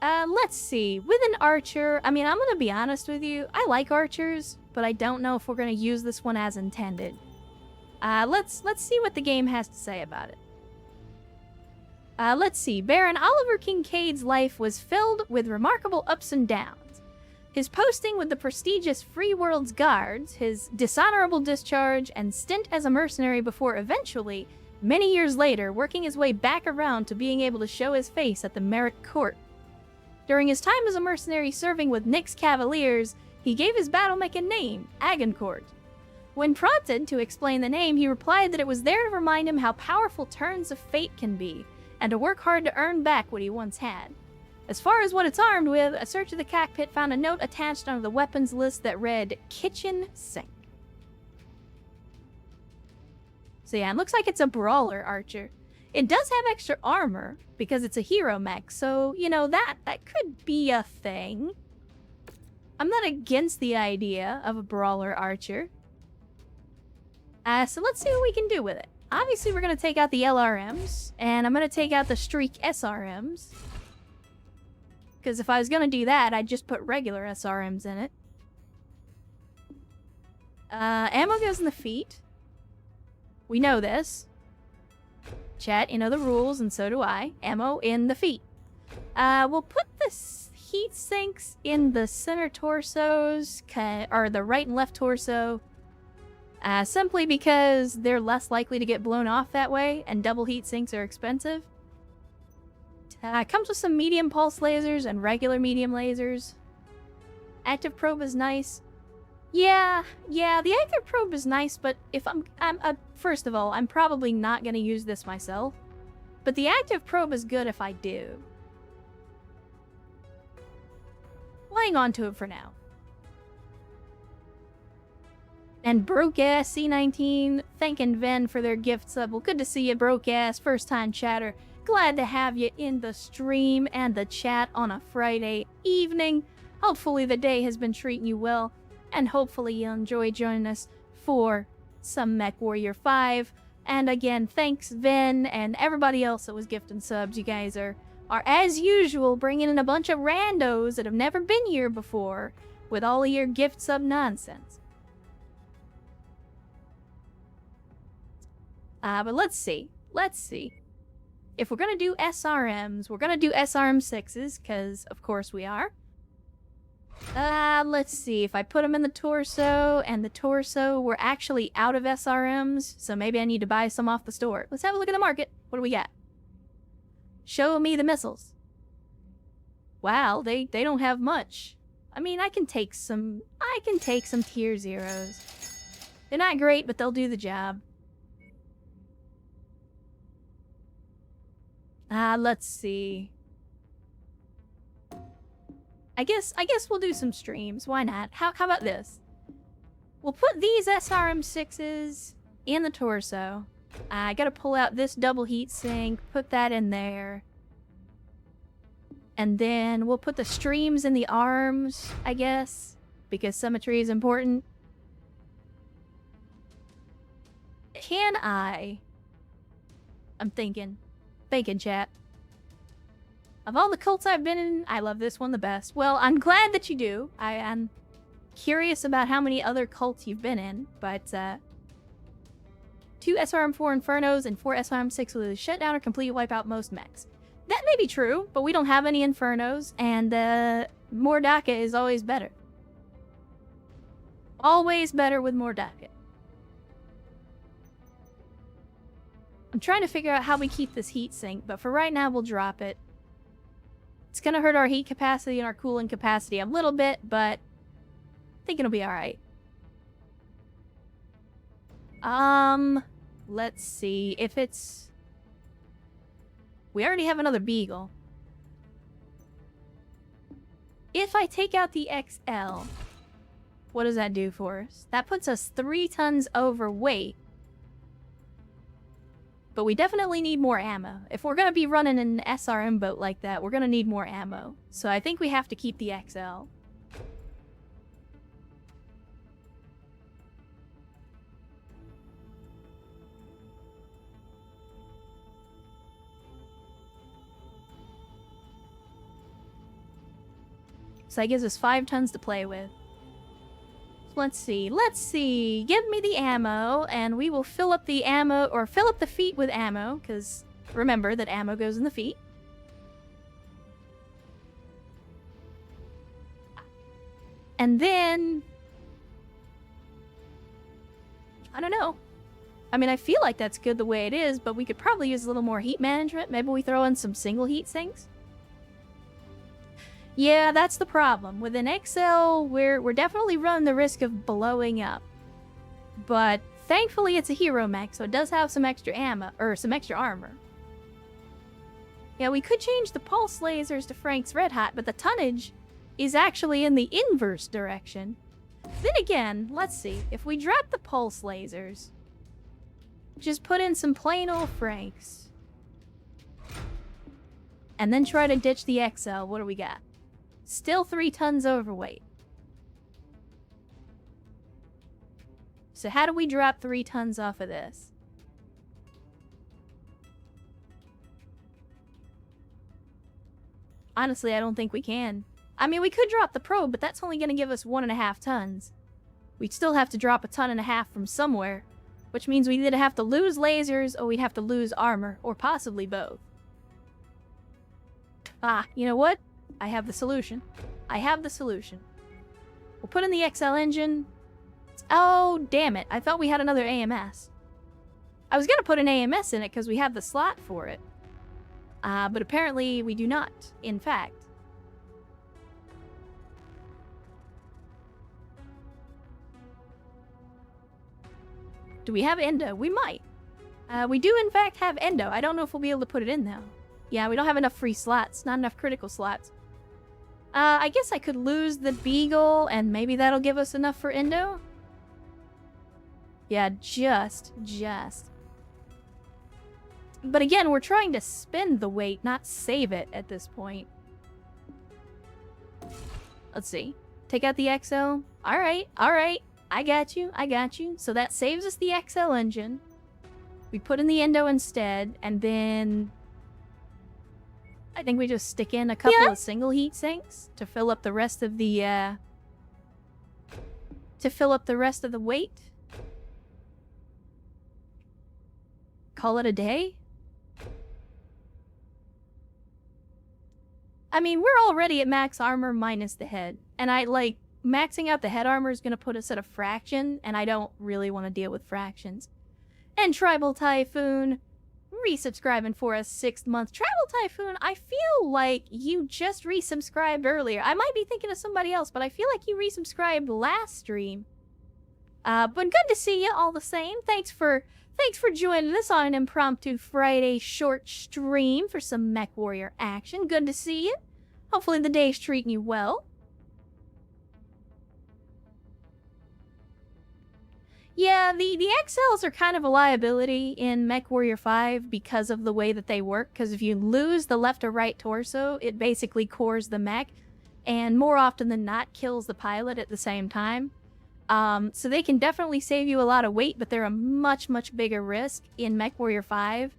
Let's see. With an Archer, I'm gonna be honest with you. I like Archers, but I don't know if we're gonna use this one as intended. Let's see what the game has to say about it. Let's see. Baron Oliver Kincaid's life was filled with remarkable ups and downs. His posting with the prestigious Free World's Guards, his dishonorable discharge, and stint as a mercenary before eventually, many years later, working his way back around to being able to show his face at the Merrick Court. During his time as a mercenary serving with Nyx Cavaliers, he gave his battle mech a name, Agincourt. When prompted to explain the name, he replied that it was there to remind him how powerful turns of fate can be, and to work hard to earn back what he once had. As far as what it's armed with, a search of the cockpit found a note attached onto the weapons list that read, Kitchen Sink. So yeah, it looks like it's a brawler archer. It does have extra armor, because it's a hero mech, so, you know, that could be a thing. I'm not against the idea of a brawler archer. So let's see what we can do with it. Obviously, we're going to take out the LRMs, and I'm going to take out the Streak SRMs. Because if I was going to do that, I'd just put regular SRMs in it. Ammo goes in the feet. We know this. Chat, you know the rules, and so do I. Ammo in the feet. We'll put the heat sinks in the center torsos, or the right and left torso. Simply because they're less likely to get blown off that way, and double heat sinks are expensive. Comes with some medium pulse lasers and regular medium lasers. Active probe is nice. Yeah, the active probe is nice, but if first of all, I'm probably not going to use this myself. But the active probe is good if I do. We'll hang on to it for now. And Broke-Ass C19, thanking Ven for their gift sub. Well, good to see you, Broke-Ass, first-time chatter. Glad to have you in the stream and the chat on a Friday evening. Hopefully the day has been treating you well, and hopefully you'll enjoy joining us for some Mechwarrior 5. And again, thanks Ven and everybody else that was gifting subs. You guys are as usual bringing in a bunch of randos that have never been here before with all of your gift sub nonsense. But let's see. If we're gonna do SRMs, we're gonna do SRM 6s, because of course we are. Let's see. If I put them in the torso, and the torso, we're actually out of SRMs, so maybe I need to buy some off the store. Let's have a look at the market. What do we got? Show me the missiles. Wow, they don't have much. I mean, I can take some tier 0s. They're not great, but they'll do the job. Let's see. I guess we'll do some streams. Why not? How about this? We'll put these SRM 6s in the torso. I gotta pull out this double heat sink, put that in there. And then we'll put the streams in the arms, I guess, because symmetry is important. Can I'm thinking, chat. Of all the cults I've been in, I love this one the best. Well, I'm glad that you do. I'm curious about how many other cults you've been in, but 2 SRM4 Infernos and 4 SRM6 with a shutdown or completely wipe out most mechs. That may be true, but we don't have any Infernos, and more DACA is always better. Always better with more DACA. I'm trying to figure out how we keep this heat sink, but for right now, we'll drop it. It's gonna hurt our heat capacity and our cooling capacity a little bit, but I think it'll be alright. Let's see. If it's... We already have another Beagle. If I take out the XL, what does that do for us? That puts us 3 tons overweight. But we definitely need more ammo. If we're gonna be running an SRM boat like that, we're gonna need more ammo. So I think we have to keep the XL. So that gives us 5 tons to play with. Let's see. Give me the ammo, and we will fill up the ammo, or fill up the feet with ammo, because remember that ammo goes in the feet. And then... I don't know. I mean, I feel like that's good the way it is, but we could probably use a little more heat management. Maybe we throw in some single heat sinks. Yeah, that's the problem. With an XL, we're definitely running the risk of blowing up. But thankfully it's a hero mech, so it does have some extra ammo, or some extra armor. Yeah, we could change the pulse lasers to Frank's Red Hot, but the tonnage is actually in the inverse direction. Then again, let's see. If we drop the pulse lasers, just put in some plain old Franks, and then try to ditch the XL, what do we got? Still 3 tons overweight. So how do we drop 3 tons off of this? Honestly, I don't think we can. I mean, we could drop the probe, but that's only going to give us 1.5 tons. We'd still have to drop 1.5 tons from somewhere, which means we'd either have to lose lasers or we'd have to lose armor, or possibly both. Ah, you know what? I have the solution. I have the solution. We'll put in the XL engine. Oh, damn it. I thought we had another AMS. I was going to put an AMS in it because we have the slot for it. But apparently we do not, in fact. Do we have endo? We might. We do, in fact, have endo. I don't know if we'll be able to put it in, though. Yeah, we don't have enough free slots. Not enough critical slots. I guess I could lose the Beagle, and maybe that'll give us enough for endo? Yeah, just. But again, we're trying to spend the weight, not save it at this point. Let's see. Take out the XL. Alright. I got you. So that saves us the XL engine. We put in the endo instead, and then... I think we just stick in a couple of single heat sinks to fill up the rest of the, weight. Call it a day? I mean, we're already at max armor minus the head. And maxing out the head armor is going to put us at a fraction, and I don't really want to deal with fractions. And Tribal Typhoon, resubscribing for a 6th month. Tribal Typhoon, I feel like you just resubscribed earlier. I might be thinking of somebody else, but I feel like you resubscribed last stream. But good to see you all the same. Thanks for joining us on an impromptu Friday short stream for some Mechwarrior action. Good to see you. Hopefully the day's treating you well. Yeah, the XLs are kind of a liability in Mechwarrior 5 because of the way that they work. Because if you lose the left or right torso, it basically cores the mech, and more often than not kills the pilot at the same time. So they can definitely save you a lot of weight, but they're a much bigger risk in Mechwarrior 5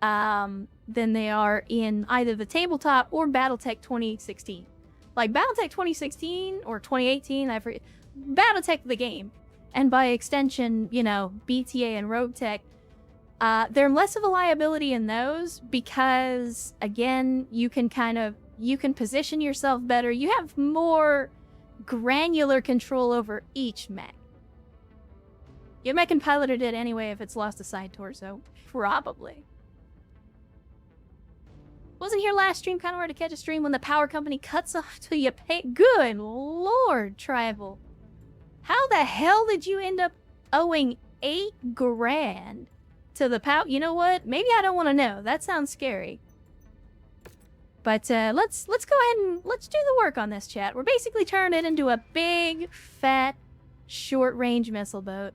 than they are in either the tabletop or BattleTech 2016. Like BattleTech 2016 or 2018, I forget. BattleTech the game. And by extension, you know, BTA and Rogue Tech, they're less of a liability in those because, again, you can position yourself better. You have more granular control over each mech. Your mech can pilot it anyway if it's lost a side torso. Probably. Wasn't here last stream, kind of hard to catch a stream when the power company cuts off till you pay. Good lord, Tribal. How the hell did you end up owing $8 grand to the power? You know what? Maybe I don't want to know. That sounds scary. But let's go ahead and let's do the work on this, chat. We're basically turning it into a big, fat, short-range missile boat.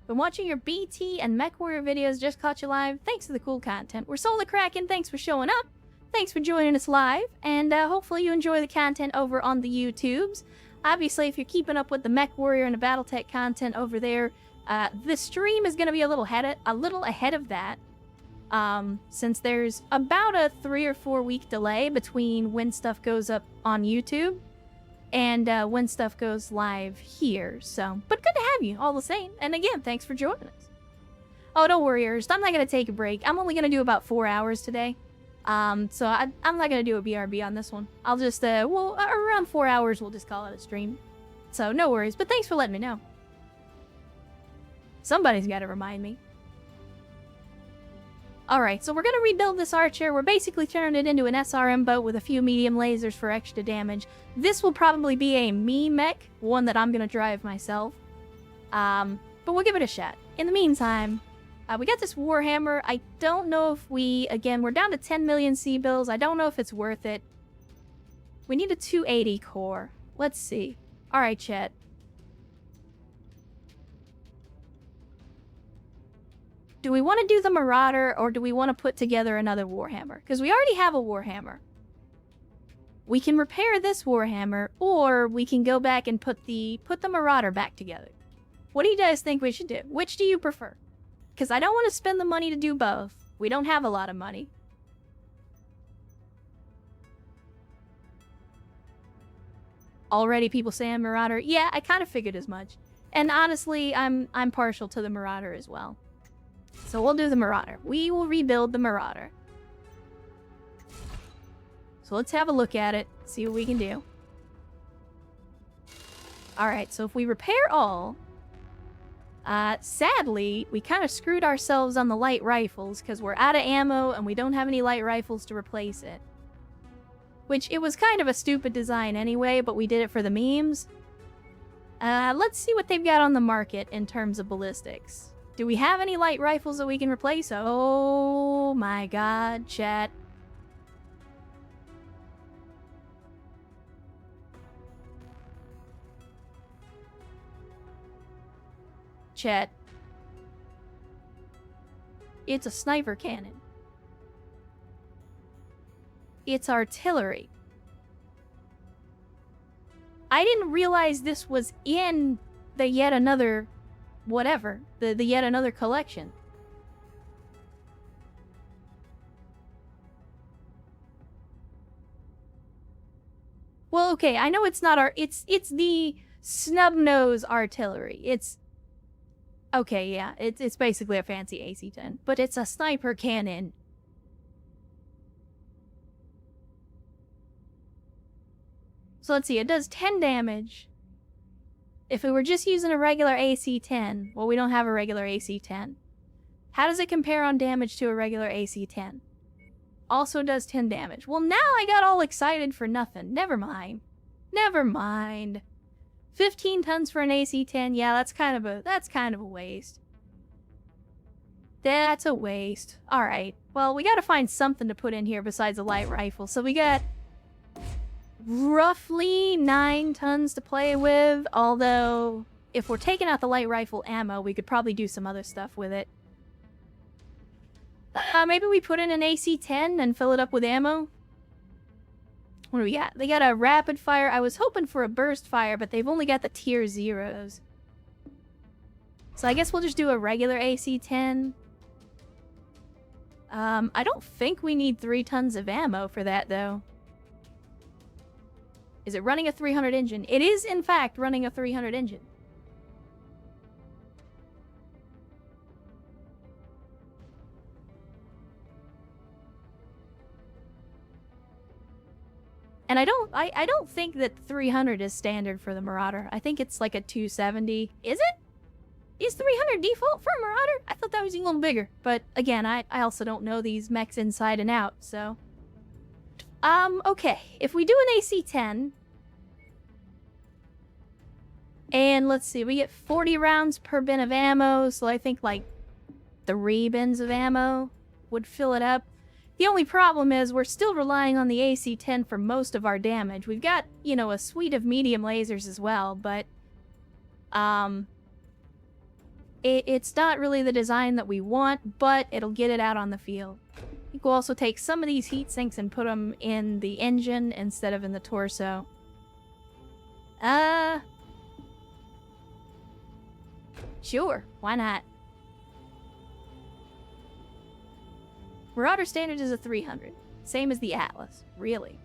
Been watching your BT and Mechwarrior videos, just caught you live. Thanks for the cool content. We're Solar Kraken. Thanks for showing up. Thanks for joining us live, and hopefully you enjoy the content over on the YouTubes. Obviously, if you're keeping up with the Mechwarrior and the BattleTech content over there, the stream is going to be a little ahead of that, since there's about a 3 or 4 week delay between when stuff goes up on YouTube and when stuff goes live here. So, but good to have you all the same. And again, thanks for joining us. Oh, don't worry, Ernst. I'm not going to take a break. I'm only going to do about 4 hours today. So I'm not gonna do a BRB on this one. I'll just, well, around 4 hours, we'll just call it a stream. So no worries, but thanks for letting me know. Somebody's gotta remind me. Alright, so we're gonna rebuild this archer. We're basically turning it into an SRM boat with a few medium lasers for extra damage. This will probably be a me mech, one that I'm gonna drive myself. But we'll give it a shot. In the meantime, we got this Warhammer. I don't know if again, we're down to 10 million C-bills. I don't know if it's worth it. We need a 280 core. Let's see. Alright, chat. Do we want to do the Marauder, or do we want to put together another Warhammer? Because we already have a Warhammer. We can repair this Warhammer, or we can go back and put the Marauder back together. What do you guys think we should do? Which do you prefer? Because I don't want to spend the money to do both. We don't have a lot of money. Already people saying Marauder. Yeah, I kind of figured as much. And honestly, I'm partial to the Marauder as well. So we'll do the Marauder. We will rebuild the Marauder. So let's have a look at it, see what we can do. Alright, so if we repair all... sadly, we kind of screwed ourselves on the light rifles because we're out of ammo and we don't have any light rifles to replace it. Which, it was kind of a stupid design anyway, but we did it for the memes. Let's see what they've got on the market in terms of ballistics. Do we have any light rifles that we can replace? Oh my god, chat. Chat. It's a sniper cannon. It's artillery. I didn't realize this was in the yet another... whatever. The yet another collection. Well, okay, I know it's not it's the snub-nose artillery. It's... okay, yeah, it's basically a fancy AC-10. But it's a sniper cannon. So let's see, it does 10 damage. If we were just using a regular AC-10, well, we don't have a regular AC-10. How does it compare on damage to a regular AC-10? Also does 10 damage. Well, now I got all excited for nothing. Never mind. Never mind. 15 tons for an AC-10. Yeah, that's kind of a waste. That's a waste. All right. Well, we got to find something to put in here besides a light rifle. So we got roughly 9 tons to play with, although if we're taking out the light rifle ammo, we could probably do some other stuff with it. Maybe we put in an AC-10 and fill it up with ammo? What do we got? They got a rapid fire. I was hoping for a burst fire, but they've only got the tier 0s. So I guess we'll just do a regular AC-10. I don't think we need 3 tons of ammo for that, though. Is it running a 300 engine? It is, in fact, running a 300 engine. And I don't think that 300 is standard for the Marauder. I think it's like a 270. Is it? Is 300 default for a Marauder? I thought that was a little bigger. But again, I also don't know these mechs inside and out, so... okay. If we do an AC-10... and let's see, we get 40 rounds per bin of ammo, so I think like 3 bins of ammo would fill it up. The only problem is we're still relying on the AC-10 for most of our damage. We've got, you know, a suite of medium lasers as well, but it's not really the design that we want, but it'll get it out on the field. You can also take some of these heat sinks and put them in the engine instead of in the torso. Sure, why not? Marauder standard is a 300. Same as the Atlas, really.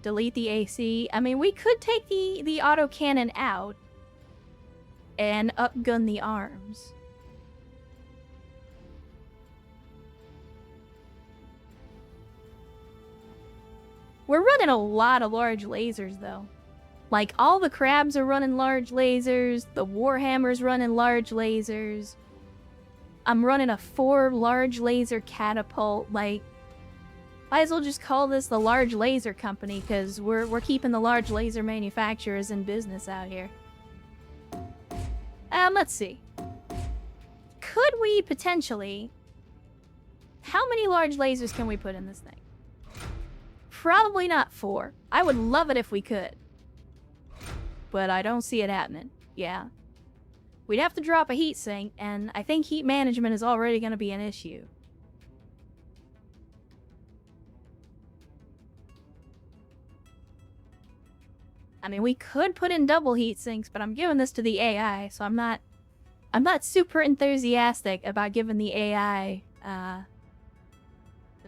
Delete the AC. I mean, we could take the autocannon out and upgun the arms. We're running a lot of large lasers, though. Like, all the crabs are running large lasers, the Warhammer's running large lasers. I'm running a 4 large laser catapult. Like, might as well just call this the Large Laser Company, because we're keeping the large laser manufacturers in business out here. Let's see. Could we potentially... How many large lasers can we put in this thing? Probably not 4. I would love it if we could. But I don't see it happening. Yeah. We'd have to drop a heat sink, and I think heat management is already going to be an issue. I mean, we could put in double heat sinks, but I'm giving this to the AI, so I'm not super enthusiastic about giving the AI the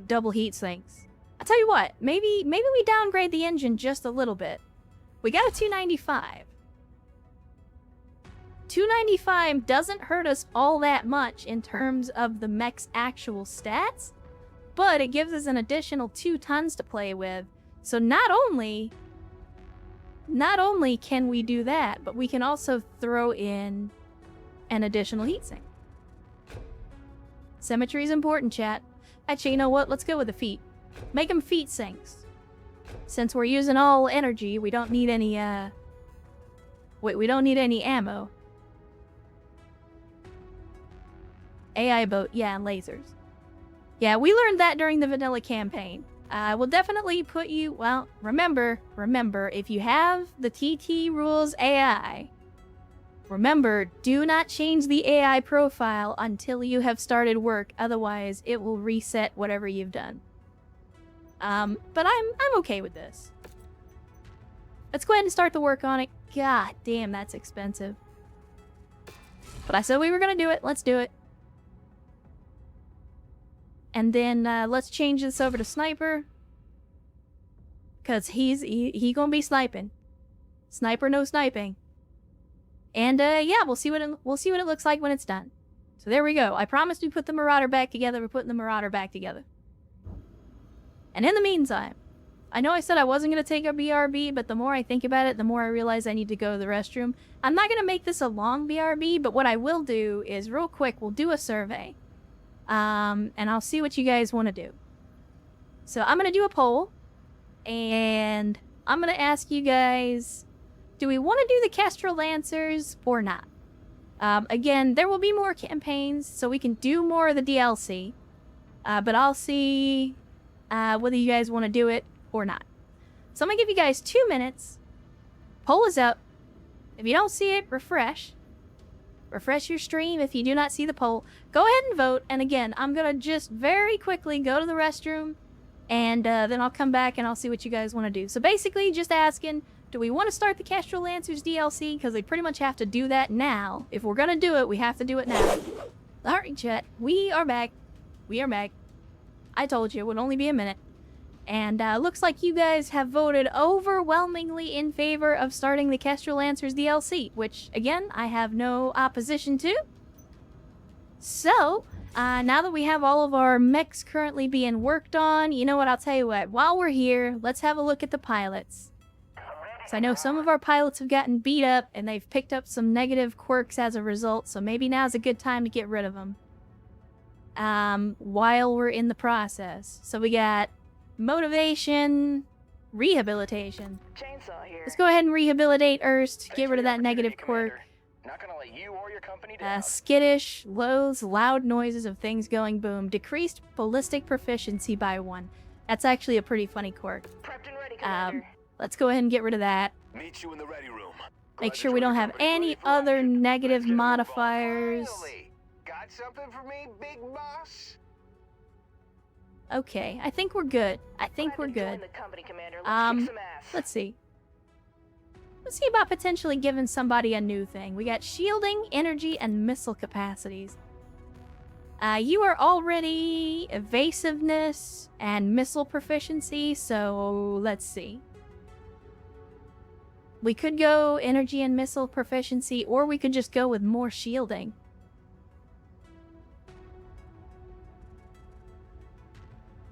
double heat sinks. I'll tell you what, maybe we downgrade the engine just a little bit. We got a 295. 295 doesn't hurt us all that much in terms of the mech's actual stats, but it gives us an additional 2 tons to play with. So not only can we do that, but we can also throw in an additional heatsink. Symmetry is important, chat. Actually, you know what? Let's go with the feet. Make them feet sinks. Since we're using all energy, we don't need any, we don't need any ammo. AI boat, yeah, and lasers. Yeah, we learned that during the vanilla campaign. We'll definitely put you, well, remember, if you have the TT rules AI, remember, do not change the AI profile until you have started work, otherwise it will reset whatever you've done. But I'm okay with this. Let's go ahead and start the work on it. God damn, that's expensive. But I said we were gonna do it, let's do it. And then, let's change this over to Sniper. Cause he gonna be sniping. Sniper, no sniping. And, yeah, we'll see what it looks like when it's done. So there we go. I promised we put the Marauder back together. We're putting the Marauder back together. And in the meantime, I know I said I wasn't gonna take a BRB, but the more I think about it, the more I realize I need to go to the restroom. I'm not gonna make this a long BRB, but what I will do is, real quick, we'll do a survey. And I'll see what you guys want to do. So I'm going to do a poll, and I'm going to ask you guys, do we want to do the Kestrel Lancers or not? Again, there will be more campaigns, so we can do more of the DLC, but I'll see whether you guys want to do it or not. So I'm going to give you guys 2 minutes. Poll is up. If you don't see it, refresh. Refresh your stream if you do not see the poll. Go ahead and vote. And again, I'm going to just very quickly go to the restroom. And then I'll come back and I'll see what you guys want to do. So basically, just asking, do we want to start the Kestrel Lancers DLC? Because they pretty much have to do that now. If we're going to do it, we have to do it now. Alright, chat. We are back. We are back. I told you, it would only be a minute. And looks like you guys have voted overwhelmingly in favor of starting the Kestrel Lancers DLC, which, again, I have no opposition to. So, now that we have all of our mechs currently being worked on, you know what, I'll tell you what, while we're here, let's have a look at the pilots. Because I know some of our pilots have gotten beat up, and they've picked up some negative quirks as a result, so maybe now's a good time to get rid of them. While we're in the process. So we got motivation, rehabilitation.
Chainsaw here.
Let's go ahead and rehabilitate Erst, get rid of that negative quirk.
Not gonna let you or your company down.
Skittish, loathes loud noises of things going boom. Decreased ballistic proficiency by 1. That's actually a pretty funny quirk.
Prepped and ready, Commander.
Let's go ahead and get rid of that.
Meet you in the ready room.
Make sure we don't have any other negative modifiers.
Finally. Got something for me, big boss?
Okay, I think we're good. I think we're good. Let's see. Let's see about potentially giving somebody a new thing. We got shielding, energy, and missile capacities. You are already evasiveness and missile proficiency, so let's see. We could go energy and missile proficiency, or we could just go with more shielding.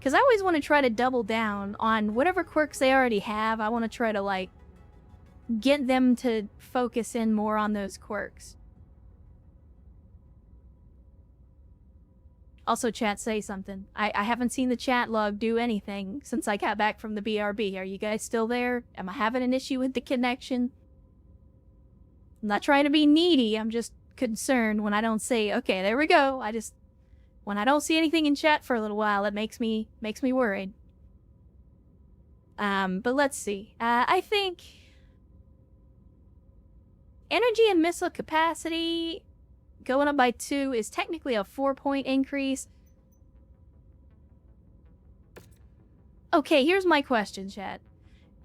Because I always want to try to double down on whatever quirks they already have. I want to try to, like, get them to focus in more on those quirks. Also, chat, say something. I haven't seen the chat log do anything since I got back from the BRB. Are you guys still there? Am I having an issue with the connection? I'm not trying to be needy. I'm just concerned when I don't say, okay, there we go. When I don't see anything in chat for a little while, it makes me worried. But let's see. I think energy and missile capacity going up by 2 is technically a 4-point increase. Okay, here's my question, chat.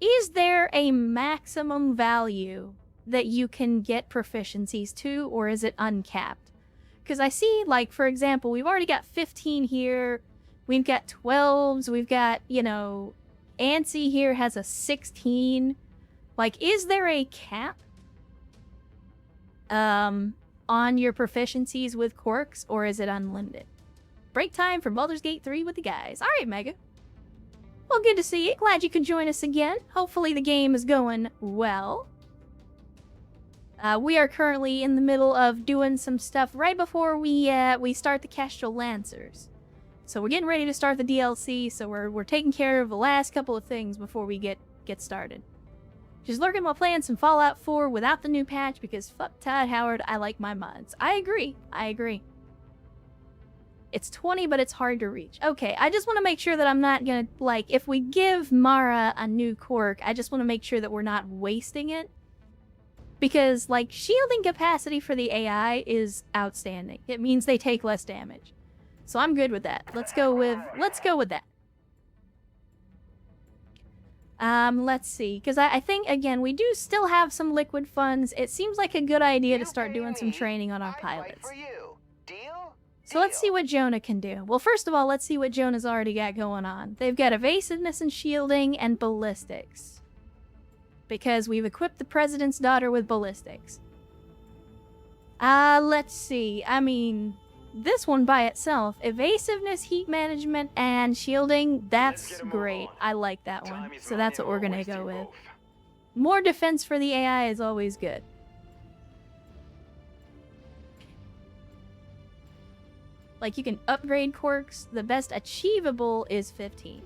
Is there a maximum value that you can get proficiencies to, or is it uncapped? Because I see, like, for example, we've already got 15 here. We've got 12s. We've got, you know, Antsy here has a 16. Like, is there a cap on your proficiencies with quirks, or is it unlimited? Break time for Baldur's Gate 3 with the guys. All right, Mega. Well, good to see you. Glad you could join us again. Hopefully the game is going well. We are currently in the middle of doing some stuff right before we start the Kestrel Lancers. So we're getting ready to start the DLC, so we're taking care of the last couple of things before we get started. Just lurking while playing some Fallout 4 without the new patch because fuck Todd Howard, I like my mods. I agree. It's 20, but it's hard to reach. Okay, I just want to make sure that I'm not gonna, like, if we give Mara a new quirk, I just want to make sure that we're not wasting it. Because, like, shielding capacity for the AI is outstanding. It means they take less damage. So I'm good with that. Let's go with that. Let's see. Because I think, again, we do still have some liquid funds. It seems like a good idea to start doing some training on our pilots. So let's see what Jonah can do. Well, first of all, let's see what Jonah's already got going on. They've got evasiveness and shielding and ballistics. Because we've equipped the president's daughter with ballistics. Let's see. I mean, this one by itself, evasiveness, heat management, and shielding, that's great. I like that one. So that's what we're gonna go with. More defense for the AI is always good. Like, you can upgrade quirks. The best achievable is 15.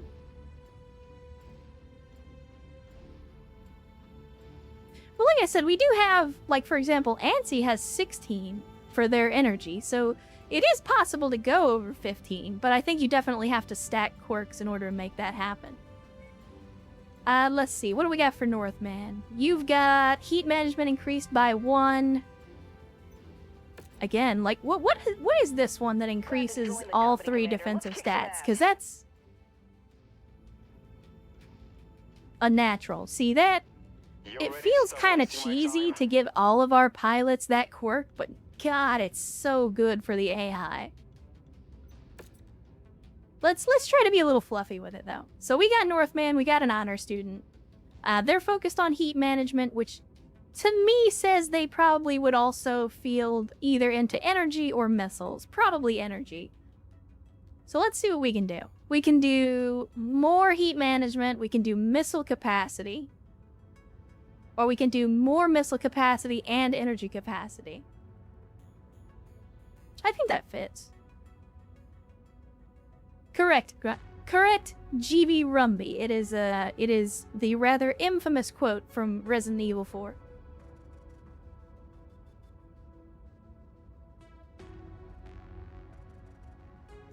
Well, like I said, we do have, like, for example, Antsy has 16 for their energy, so it is possible to go over 15, but I think you definitely have to stack quirks in order to make that happen. Let's see, what do we got for Northman? You've got heat management increased by 1. Again, like, what is this one that increases all 3 defensive stats? Because that's a natural. See, that... It feels kind of cheesy to give all of our pilots that quirk, but God, it's so good for the AI. Let's try to be a little fluffy with it, though. So we got Northman, we got an honor student. They're focused on heat management, which to me says they probably would also field either into energy or missiles. Probably energy. So let's see what we can do. We can do more heat management, we can do missile capacity. Or we can do more missile capacity and energy capacity. I think that fits. Correct, GB Rumby. It is the rather infamous quote from Resident Evil 4.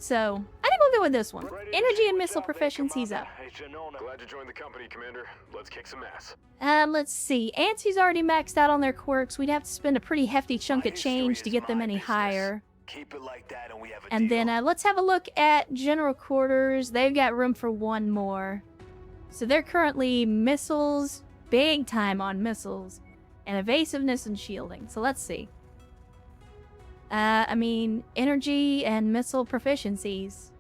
So, I think we'll go with this one. Energy and missile proficiency's up.
Glad to join the company, Commander. Let's kick some ass.
Let's see. Antsy's already maxed out on their quirks. We'd have to spend a pretty hefty chunk of change to get them any higher.
Keep it like that and we have a
And
deal.
then let's have a look at general quarters. They've got room for 1 more. So they're currently missiles, big time on missiles, and evasiveness and shielding. So let's see. I mean, energy and missile proficiencies.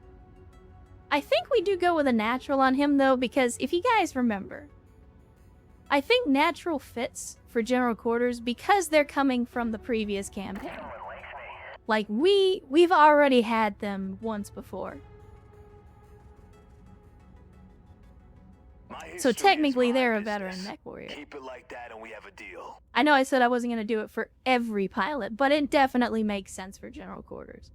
I think we do go with a natural on him, though, because if you guys remember, I think natural fits for general quarters because they're coming from the previous campaign. Like, we've already had them once before. So technically they're a veteran mech warrior.
Keep it like that and we have a deal.
I know I said I wasn't going to do it for every pilot, but it definitely makes sense for general quarters.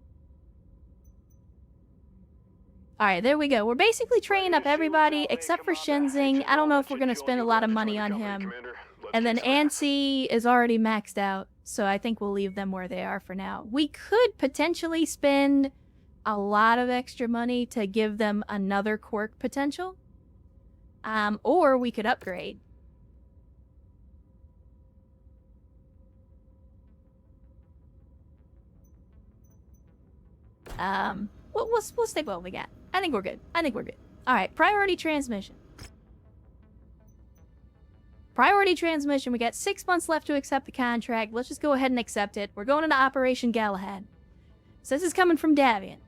Alright, there we go. We're basically training up everybody except for Shenzing. I don't know if we're going to spend a lot of money on him. And then Ansi is already maxed out, so I think we'll leave them where they are for now. We could potentially spend a lot of extra money to give them another quirk potential. Or we could upgrade. We'll stay with what we got. I think we're good. Alright, priority transmission. Priority transmission, we got 6 months left to accept the contract. Let's just go ahead and accept it. We're going into Operation Galahad. So this is coming from Davian.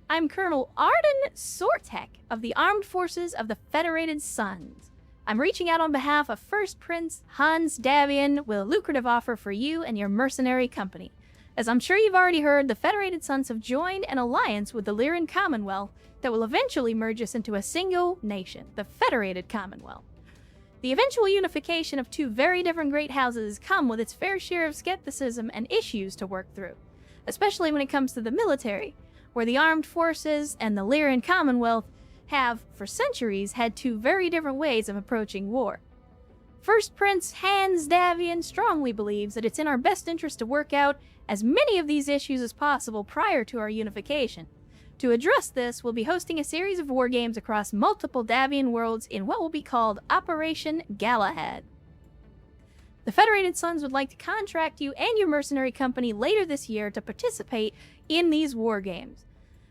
I'm Colonel Arden Sortek of the Armed Forces of the Federated Suns. I'm reaching out on behalf of First Prince Hans Davian with a lucrative offer for you and your mercenary company. As I'm sure you've already heard, the Federated Suns have joined an alliance with the Lyran Commonwealth that will eventually merge us into a single nation, the Federated Commonwealth. The eventual unification of two very different great houses come with its fair share of skepticism and issues to work through, especially when it comes to the military, where the armed forces and the Lyran Commonwealth have, for centuries, had two very different ways of approaching war. First Prince Hans Davian strongly believes that it's in our best interest to work out as many of these issues as possible prior to our unification. To address this, we'll be hosting a series of war games across multiple Davian worlds in what will be called Operation Galahad. The Federated Suns would like to contract you and your mercenary company later this year to participate in these war games.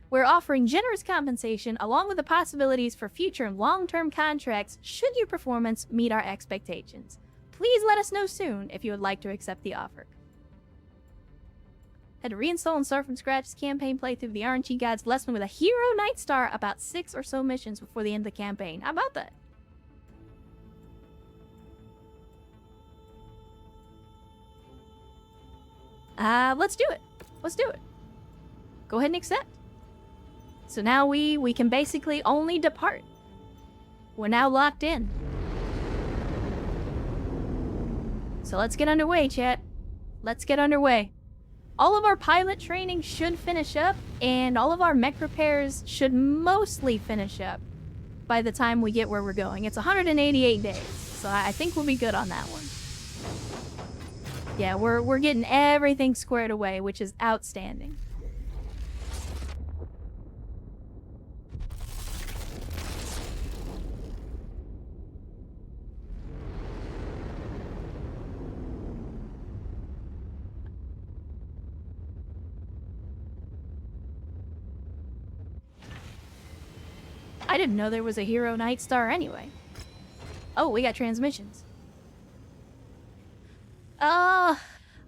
We're offering generous compensation along with the possibilities for future long-term contracts should your performance meet our expectations. Please let us know soon if you would like to accept the offer. Had to reinstall and start from scratch this campaign playthrough of the RNG Gods lesson with a Hero Night Star about 6 or so missions before the end of the campaign. How about that? Let's do it. Let's do it. Go ahead and accept. So now we can basically only depart. We're now locked in. So let's get underway, chat. Let's get underway. All of our pilot training should finish up, and all of our mech repairs should mostly finish up by the time we get where we're going. It's 188 days, so I think we'll be good on that one. Yeah, we're getting everything squared away, which is outstanding. I didn't know there was a Hero Night Star anyway. Oh, we got transmissions.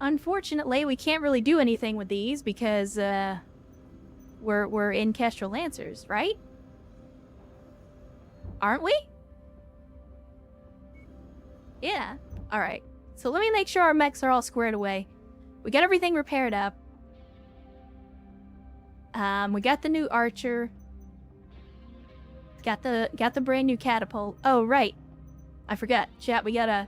Unfortunately, we can't really do anything with these because, we're in Kestrel Lancers, right? Aren't we? Yeah. Alright. So let me make sure our mechs are all squared away. We got everything repaired up. We got the new archer. Got the brand new catapult. Oh, right. I forgot. Chat, we gotta...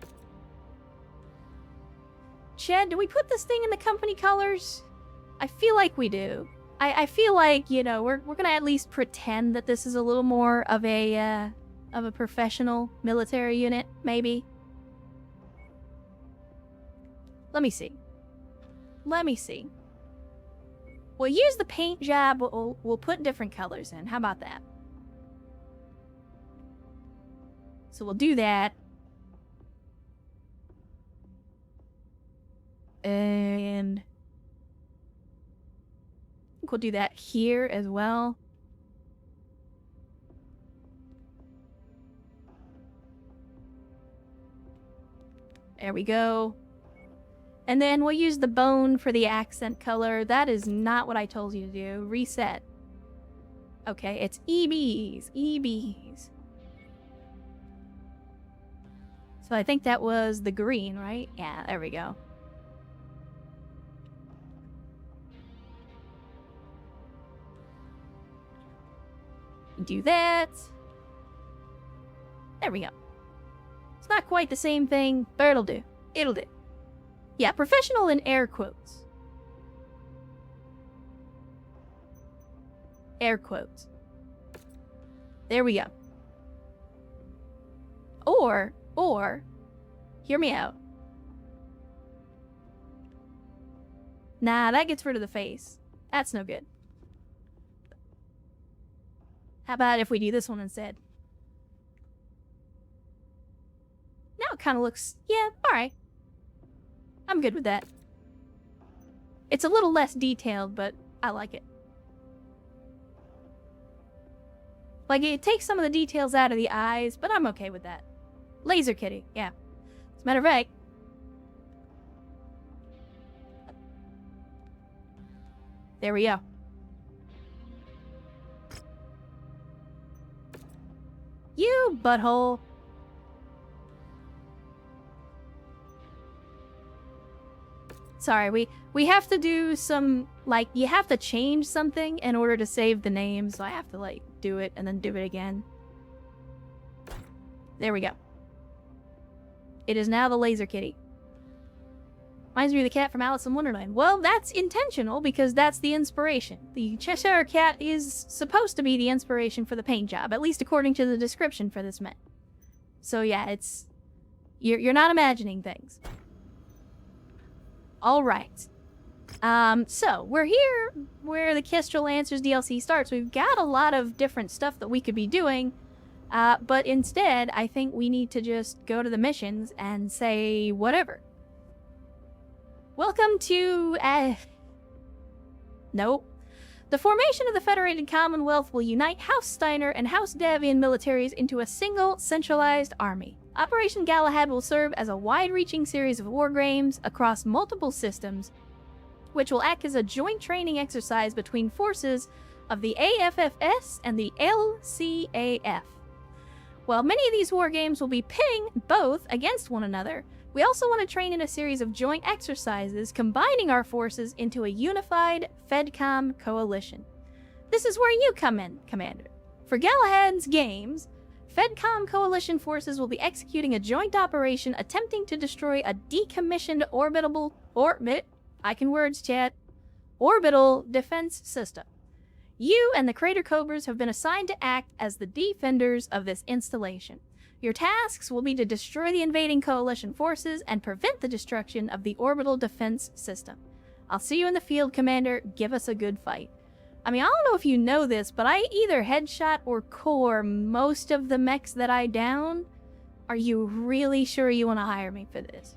Chad, do we put this thing in the company colors? I feel like we do. I feel like, you know, we're gonna at least pretend that this is a little more of a professional military unit, maybe. Let me see. We'll use the paint job. We'll put different colors in. How about that? So we'll do that. And I think we'll do that here as well. There we go. And then we'll use the bone for the accent color. That is not what I told you to do. Reset. Okay, it's EBs. EBs. So I think that was the green, right? Yeah, there we go. Do that. There we go. It's not quite the same thing, but it'll do. It'll do. Yeah, professional in air quotes. Air quotes. There we go. Or, hear me out. Nah, that gets rid of the face. That's no good. How about if we do this one instead? Now it kind of looks... Yeah, alright. I'm good with that. It's a little less detailed, but I like it. Like, it takes some of the details out of the eyes, but I'm okay with that. Laser kitty, yeah. As a matter of fact... There we go. You butthole. Sorry, we have to do some, like, you have to change something in order to save the name, so I have to, like, do it and then do it again. There we go. It is now the laser kitty. Reminds me of the cat from Alice in Wonderland. Well, that's intentional because that's the inspiration. The Cheshire Cat is supposed to be the inspiration for the paint job, at least according to the description for this man. So yeah, it's... You're not imagining things. Alright. So, we're here where the Kestrel Answers DLC starts. We've got a lot of different stuff that we could be doing, but instead, I think we need to just go to the missions and say whatever. Welcome to, nope. The formation of the Federated Commonwealth will unite House Steiner and House Davian militaries into a single, centralized army. Operation Galahad will serve as a wide-reaching series of war games across multiple systems, which will act as a joint training exercise between forces of the AFFS and the LCAF. While many of these war games will be pitting both against one another, we also want to train in a series of joint exercises combining our forces into a unified FedCom coalition. This is where you come in, Commander. For Galahad's games, FedCom coalition forces will be executing a joint operation attempting to destroy a decommissioned orbital defense system. You and the Crater Cobras have been assigned to act as the defenders of this installation. Your tasks will be to destroy the invading coalition forces and prevent the destruction of the orbital defense system. I'll see you in the field, Commander. Give us a good fight. I mean, I don't know if you know this, but I either headshot or core most of the mechs that I down. Are you really sure you want to hire me for this?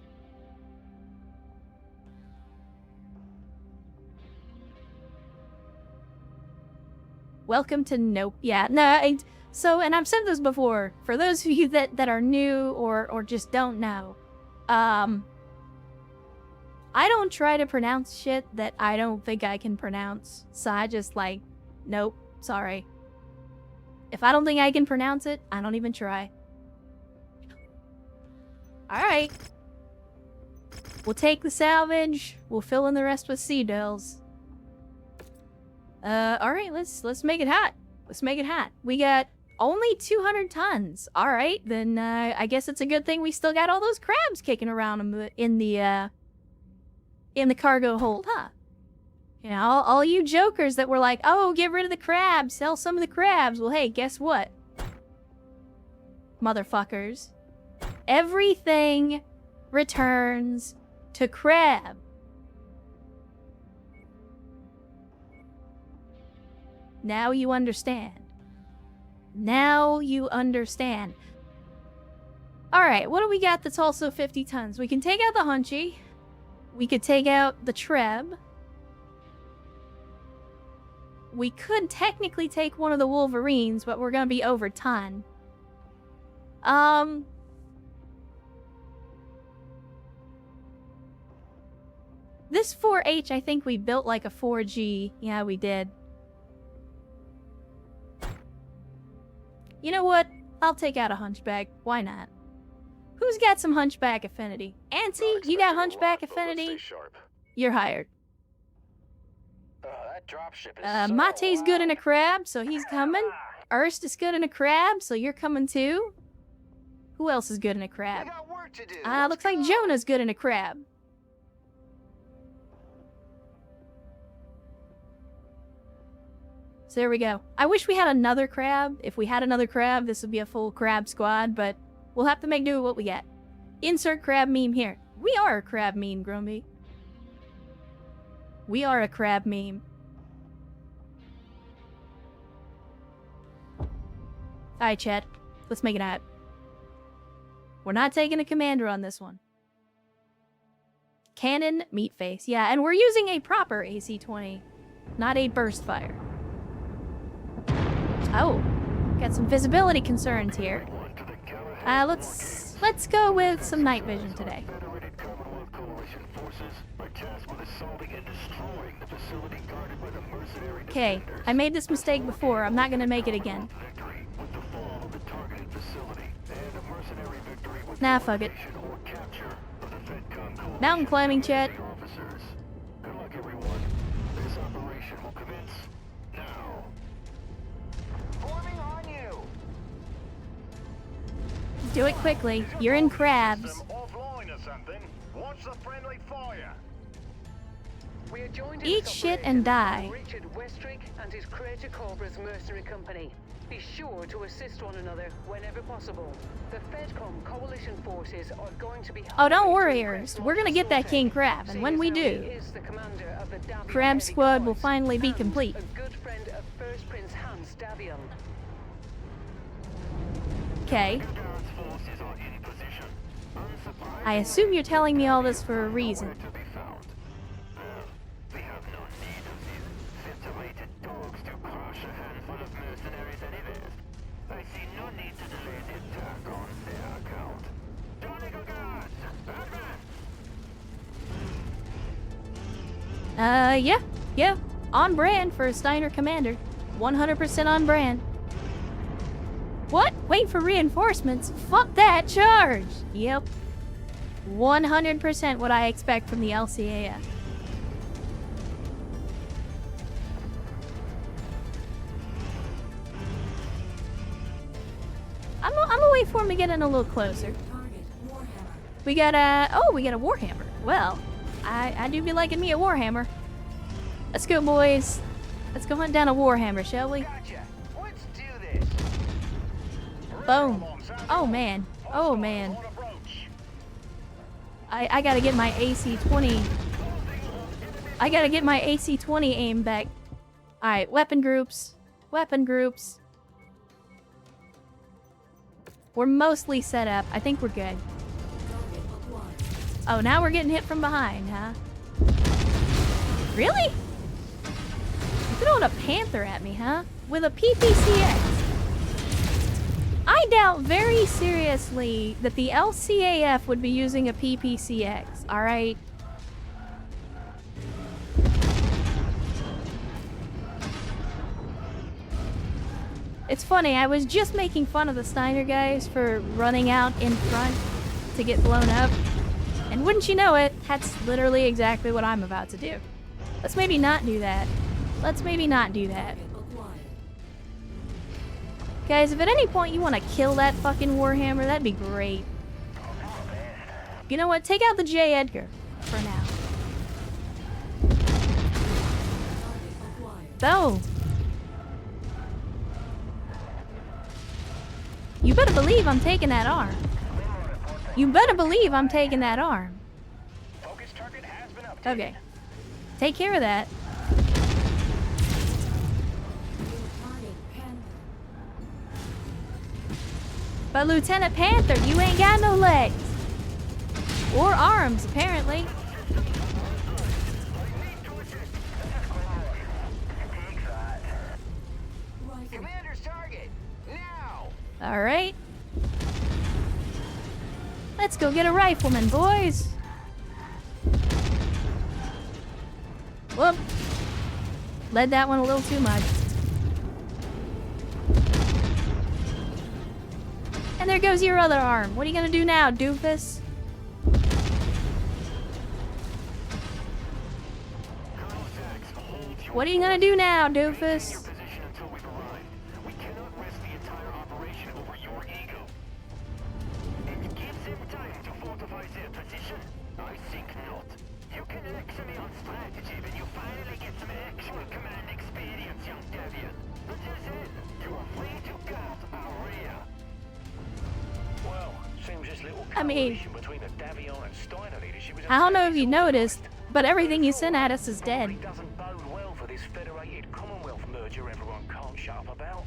Welcome to Nope. Yeah, no, so, and I've said this before, for those of you that are new or just don't know, I don't try to pronounce shit that I don't think I can pronounce, so I just like, nope, sorry. If I don't think I can pronounce it, I don't even try. Alright. We'll take the salvage, we'll fill in the rest with sea dolls. Alright, let's make it hot. Let's make it hot. We got only 200 tons. Alright, then I guess it's a good thing we still got all those crabs kicking around in the cargo hold, huh? You know, all you jokers that were like, oh, get rid of the crabs, sell some of the crabs. Well, hey, guess what? Motherfuckers. Everything returns to crab. Now you understand. Now you understand. Alright, what do we got that's also 50 tons? We can take out the Hunchy. We could take out the Treb. We could technically take one of the Wolverines, but we're gonna be over ton. This 4H, I think we built like a 4G. Yeah, we did. You know what? I'll take out a Hunchback. Why not? Who's got some Hunchback affinity? Auntie, you got Hunchback affinity? You're hired.
That dropship is
Mate's good in a crab, so he's coming. Erst is good in a crab, so you're coming too. Who else is good in a
We
crab?
got work to do.
Looks like Jonah's good in a crab. So there we go. I wish we had another crab. If we had another crab, this would be a full crab squad, but we'll have to make do with what we get. Insert crab meme here. We are a crab meme, Grumby. We are a crab meme. Alright, Chad. Let's make it out. We're not taking a commander on this one. Cannon, meat face. Yeah, and we're using a proper AC-20, not a burst fire. Oh, got some visibility concerns here. Let's go with some night vision today. Okay, I made this mistake before. I'm not gonna make it again. Nah, fuck it. Mountain climbing, chat. Do it quickly. You're in crabs. Eat shit and die.
Richard Westrick and his Creator Cobra's mercenary company. Be sure to assist one another whenever possible. The FedCom coalition forces are going to be.
Oh, don't worry, Ernst. We're gonna get that king crab, and when we do, Crab Squad will finally be complete.
A good friend of First Prince Hans Davion.
Okay. I assume you're telling me all this for a reason. Yeah. On brand for a Steiner commander. 100% on brand. What? Wait for reinforcements? Fuck that charge! Yep. 100% what I expect from the LCAF. I'm gonna wait for him to get in a little closer. We got a Warhammer. Well, I do be liking me a Warhammer. Let's go, boys. Let's go hunt down a Warhammer, shall we?
Gotcha. Let's do this.
Boom. Oh man. Oh man. I gotta get my AC-20. I gotta get my AC-20 aim back. Alright, weapon groups. Weapon groups. We're mostly set up. I think we're good. Oh, now we're getting hit from behind, huh? Really? You throwing a Panther at me, huh? With a PPCX. I doubt very seriously that the LCAF would be using a PPCX, alright? It's funny, I was just making fun of the Steiner guys for running out in front to get blown up. And wouldn't you know it, that's literally exactly what I'm about to do. Let's maybe not do that. Let's maybe not do that. Guys, if at any point you want to kill that fucking Warhammer, that'd be great. You know what? Take out the J. Edgar for now. Oh. You better believe I'm taking that arm. You better believe I'm taking that arm. Okay. Take care of that. But Lieutenant Panther, you ain't got no legs. Or arms, apparently.
Commander's target, now!
Alright. Let's go get a rifleman, boys. Whoop. Led that one a little too much. And there goes your other arm. What are you gonna do now, doofus? What are you gonna do now, doofus?
I think not. You can lecture me on strategy when you finally get some actual command experience, young Deviant. Until then, you are free to guard our rear.
Well, seems this little
I mean,
coalition between the Davion and Steiner leadership is
I don't know if you
uncertain.
noticed, but everything you sent at us is dead.
Probably doesn't bode well for this federated Commonwealth merger everyone can't shut up about.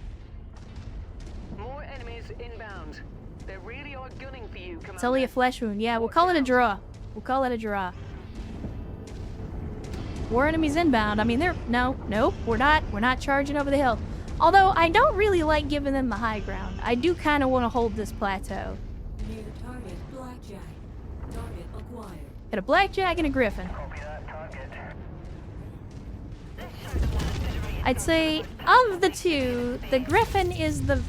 More enemies inbound. They really are gunning for you, Commander.
It's only a flesh wound. Yeah, we'll call it a draw. We'll call it a draw. War enemies inbound. I mean, no, we're not charging over the hill. Although I don't really like giving them the high ground. I do kind of want to hold this plateau.
Near target, blackjack. Target acquired.
Got a blackjack and a griffin.
Copy that target.
I'd say of the two, the griffin is the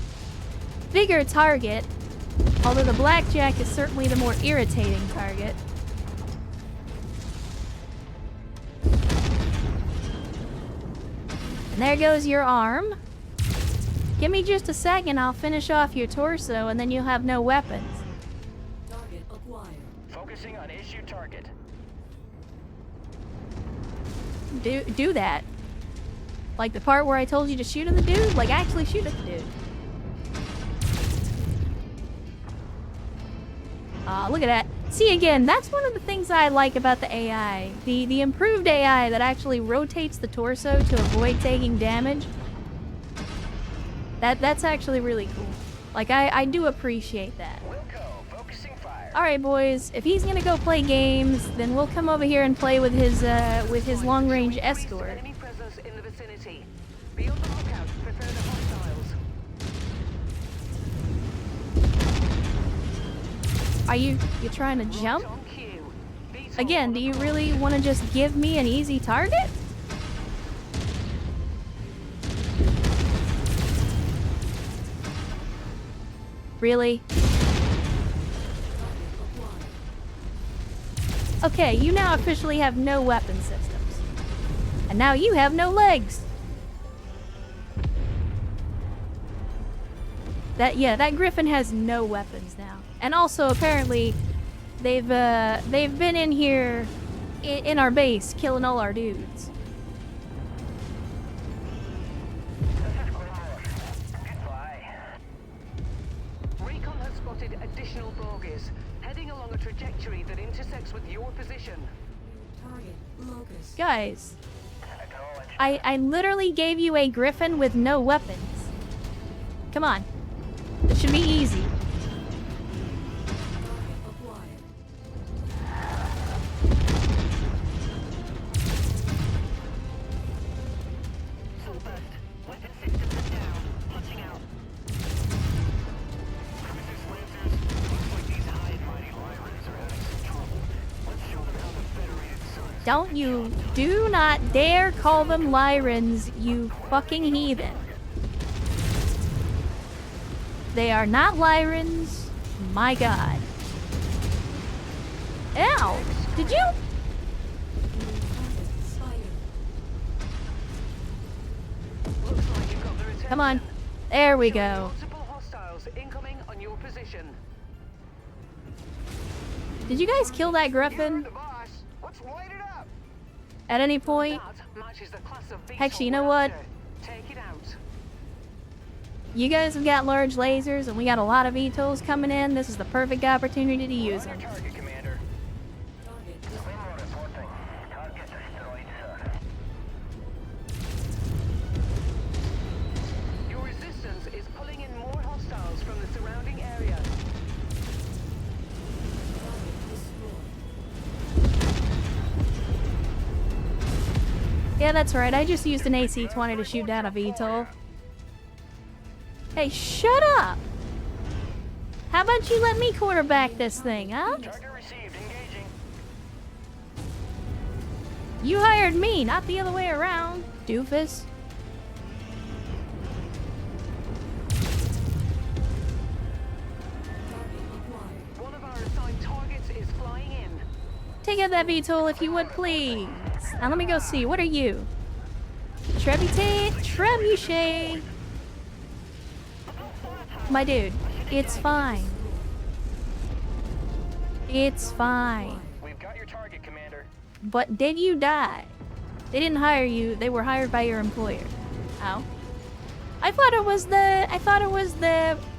bigger target, although the blackjack is certainly the more irritating target. And there goes your arm. Give me just a second, I'll finish off your torso, and then you'll have no weapons.
Target acquired.
Focusing on issue target.
Do that. Like the part where I told you to shoot at the dude? Like, actually shoot at the dude. Look at that. See, again, that's one of the things I like about the AI. The improved AI that actually rotates the torso to avoid taking damage. That's actually really cool. Like, I do appreciate that.
Wilco, focusing fire.
Alright, boys. If he's gonna go play games, then we'll come over here and play with his long-range escort.
Enemy presence in the vicinity. Be on the lookout for further hostiles.
Are you trying to jump?
On cue. Beetle
Again,
on
do
the
you
prowl.
really want to just give me an easy target? Really? Okay, you now officially have no weapon systems. And now you have no legs. That griffin has no weapons now. And also, apparently, they've been in here in our base killing all our dudes.
Recon has spotted additional bogies, heading along a trajectory that intersects with your position.
Target locus.
Guys, I literally gave you a griffin with no weapons. Come on. It should be easy.
Target acquired.
Weapon systems are down. Punching out. Cruisers, lancers. Looks like these high and mighty Lyrans are having some trouble. Let's show them how the Federated Suns.
Don't you do not dare call them Lyrans, you fucking heathen. They are not Lyrans. My god. Ow! Did you?
Target spider.
Looks like you've got their attention.
Come on. There we
Showing
go.
Multiple hostiles incoming on your position.
Did you guys kill that griffin
The boss. Let's light it up.
at any point?
That matches the class of
Actually, you know
beetle
what?
we're after. Take it out.
You guys have got large lasers, and we got a lot of VTOLs coming in. This is the perfect opportunity to use them.
Target, Commander.
Target
Claymore reporting. Target destroyed, sir.
Your resistance is pulling in more hostiles from the surrounding area.
Yeah, that's right. I just used an AC-20 to shoot down a VTOL. Hey, shut up! How about you let me quarterback this thing, huh?
Target received. Engaging.
You hired me, not the other way around, doofus.
One of our assigned targets is flying in.
Take out that VTOL if you would, please. Now let me go see. What are you? Trebuchet. My dude, it's fine. It's fine.
We've got your target, Commander.
But did you die? They didn't hire you. They were hired by your employer. How? I thought it was the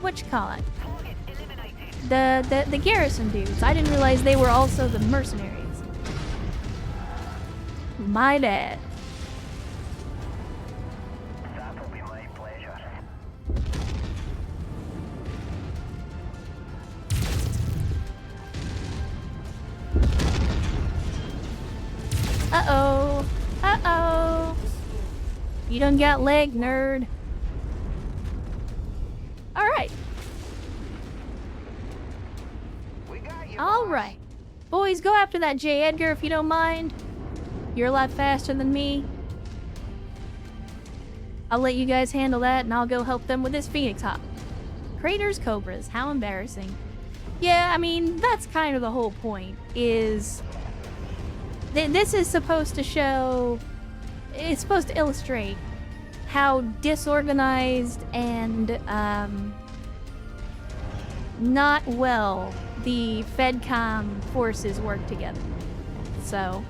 whatchamacallit?
Target eliminated.
The garrison dudes. I didn't realize they were also the mercenaries. My bad.
That will be my pleasure.
Uh-oh. Uh-oh. You done got leg, nerd. Alright.
We got you.
Alright. Boys, go after that J. Edgar if you don't mind. You're a lot faster than me. I'll let you guys handle that, and I'll go help them with this Phoenix Hawk. Craters, Cobras. How embarrassing. Yeah, I mean, that's kind of the whole point, is... This is supposed to show... It's supposed to illustrate how disorganized and, not well the FedCom forces work together. So...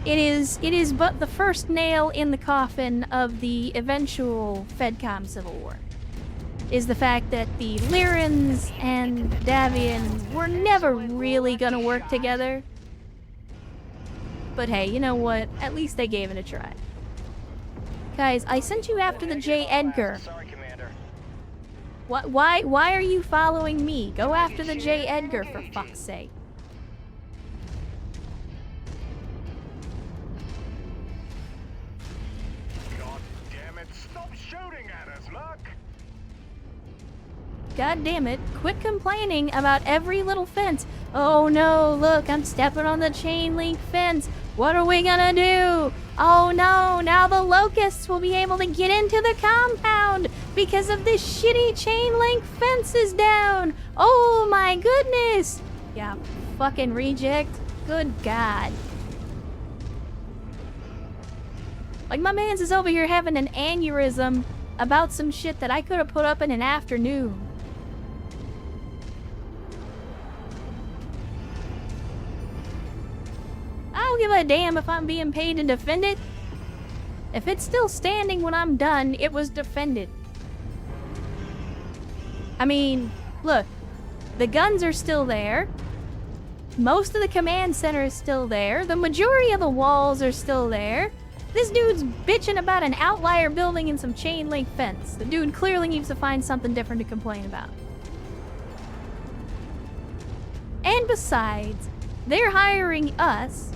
It is but the first nail in the coffin of the eventual FedCom civil war. Is the fact that the Lyrans and Davians were never really gonna work together. But hey, you know what? At least they gave it a try. Guys, I sent you after the J. Edgar.
Sorry, Commander.
Why are you following me? Go after the J. Edgar, for fuck's sake.
God damn it, stop shooting at us, Muck!
God damn it, quit complaining about every little fence. Oh no, look, I'm stepping on the chain link fence. What are we gonna do? Oh no, now the locusts will be able to get into the compound because of this shitty chain link fence is down. Oh my goodness. Yeah, fucking reject. Good God. Like, my mans is over here having an aneurysm about some shit that I could have put up in an afternoon. I don't give a damn if I'm being paid to defend it. If it's still standing when I'm done, it was defended. I mean, look, the guns are still there. Most of the command center is still there. The majority of the walls are still there. This dude's bitching about an outlier building and some chain link fence. The dude clearly needs to find something different to complain about. And besides, they're hiring us,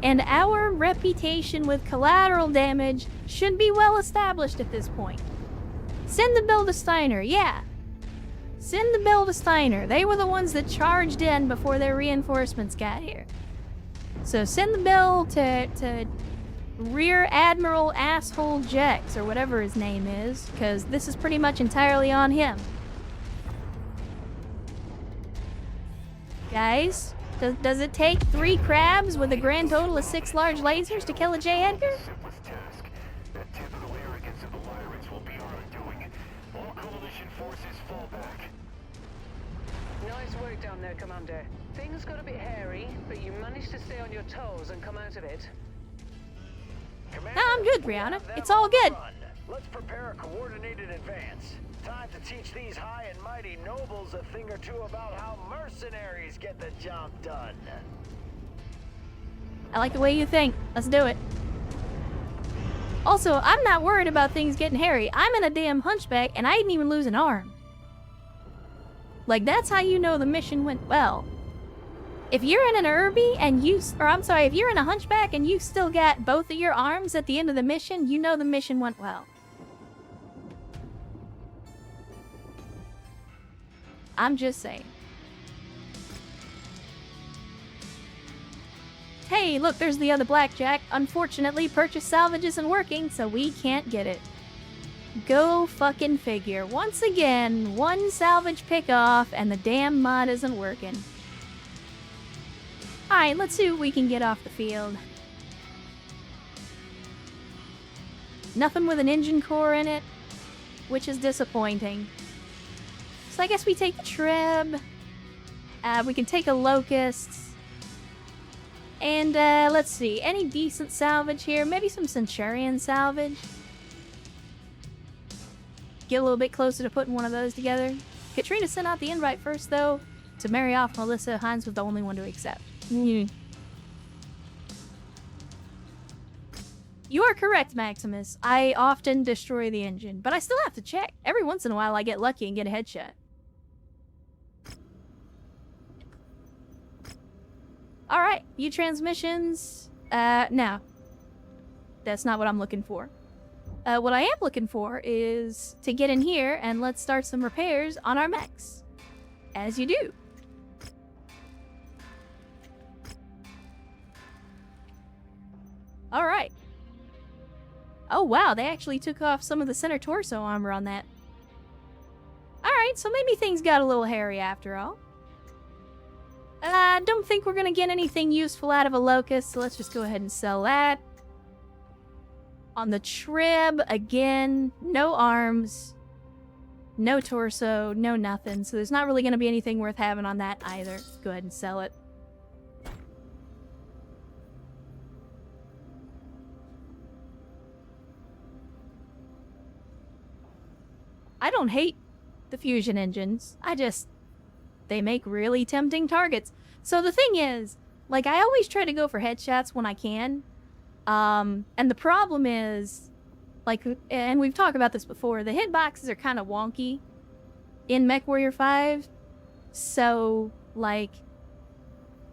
and our reputation with collateral damage should be well established at this point. Send the bill to Steiner, yeah. Send the bill to Steiner. They were the ones that charged in before their reinforcements got here. So send the bill to Rear Admiral Asshole Jex, or whatever his name is, because this is pretty much entirely on him. Guys, does it take 3 crabs with a grand total of 6 large lasers to kill a J. Edgar?
Simplest task. That typical arrogance of the Lyrans will be our undoing. All coalition forces fall back.
Nice work down there, Commander. Things got a bit hairy, but you managed to stay on your toes and come out of it.
Commander,
No, I'm good,
we
Brianna.
have them
It's all
on the
good.
run. Let's prepare a coordinated advance. Time to teach these high and mighty nobles a thing or two about how mercenaries get the job done.
I like the way you think. Let's do it. Also, I'm not worried about things getting hairy. I'm in a damn hunchback, and I didn't even lose an arm. Like, that's how you know the mission went well. If you're in an Irby and if you're in a hunchback and you still got both of your arms at the end of the mission, you know the mission went well. I'm just saying. Hey, look, there's the other blackjack. Unfortunately, purchase salvage isn't working, so we can't get it. Go fucking figure. Once again, one salvage pick-off and the damn mod isn't working. Alright, let's see what we can get off the field. Nothing with an engine core in it, which is disappointing. So I guess we take the Treb. We can take a Locust. And let's see, any decent salvage here? Maybe some Centurion salvage? Get a little bit closer to putting one of those together. Katrina sent out the invite first, though, to marry off Melissa. Hines was the only one to accept. You are correct, Maximus. I often destroy the engine, but I still have to check. Every once in a while, I get lucky and get a headshot. Alright, view transmissions. No. That's not what I'm looking for. What I am looking for is to get in here and let's start some repairs on our mechs. As you do. Alright. Oh wow, they actually took off some of the center torso armor on that. Alright, so maybe things got a little hairy after all. I don't think we're gonna get anything useful out of a locust, so let's just go ahead and sell that. On the Trib, again, no arms, no torso, no nothing, so there's not really gonna be anything worth having on that either. Go ahead and sell it. I don't hate the fusion engines. They make really tempting targets. So the thing is, like, I always try to go for headshots when I can. And the problem is, like, and we've talked about this before, the hitboxes are kind of wonky in Mechwarrior 5. So, like,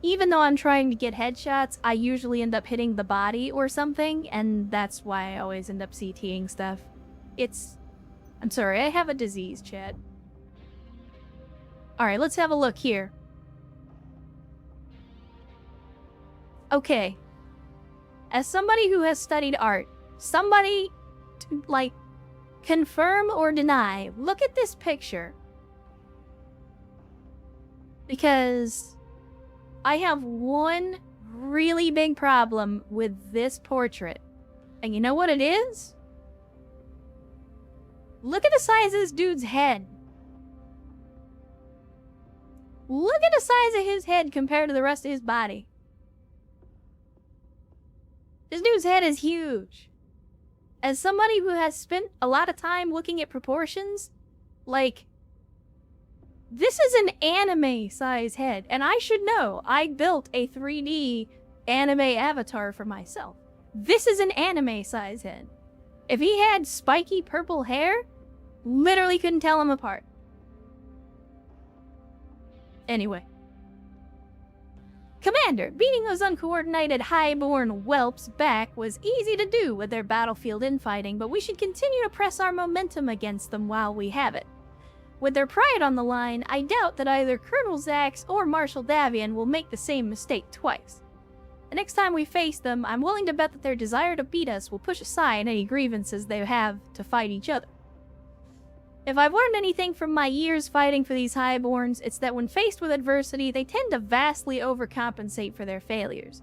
even though I'm trying to get headshots, I usually end up hitting the body or something, and that's why I always end up CTing stuff. I'm sorry, I have a disease, chat. Alright, let's have a look here. Okay. As somebody who has studied art, somebody to, like, confirm or deny, look at this picture. Because I have one really big problem with this portrait. And you know what it is? Look at the size of this dude's head. Look at the size of his head compared to the rest of his body. This dude's head is huge. As somebody who has spent a lot of time looking at proportions, like, this is an anime size head. And I should know, I built a 3D anime avatar for myself. This is an anime size head. If he had spiky purple hair, literally couldn't tell them apart. Anyway. Commander, beating those uncoordinated highborn whelps back was easy to do with their battlefield infighting, but we should continue to press our momentum against them while we have it. With their pride on the line, I doubt that either Colonel Zax or Marshal Davian will make the same mistake twice. The next time we face them, I'm willing to bet that their desire to beat us will push aside any grievances they have to fight each other. If I've learned anything from my years fighting for these highborns, it's that when faced with adversity, they tend to vastly overcompensate for their failures.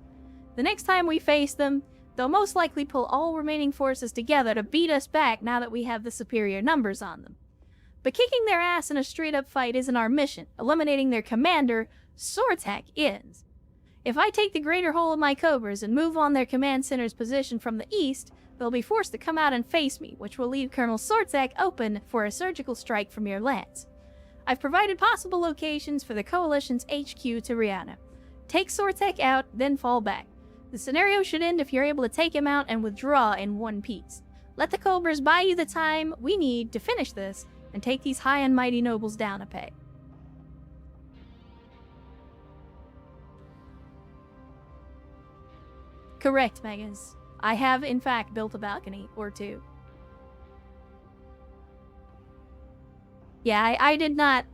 The next time we face them, they'll most likely pull all remaining forces together to beat us back now that we have the superior numbers on them. But kicking their ass in a straight-up fight isn't our mission. Eliminating their commander, Sortak, is. If I take the greater whole of my Cobras and move on their command center's position from the east, they'll be forced to come out and face me, which will leave Colonel Sortak open for a surgical strike from your lands. I've provided possible locations for the Coalition's HQ to Rihanna. Take Sortak out, then fall back. The scenario should end if you're able to take him out and withdraw in one piece. Let the Cobras buy you the time we need to finish this, and take these high and mighty nobles down a peg. Correct, Megas. I have, in fact, built a balcony or two. Yeah, I did not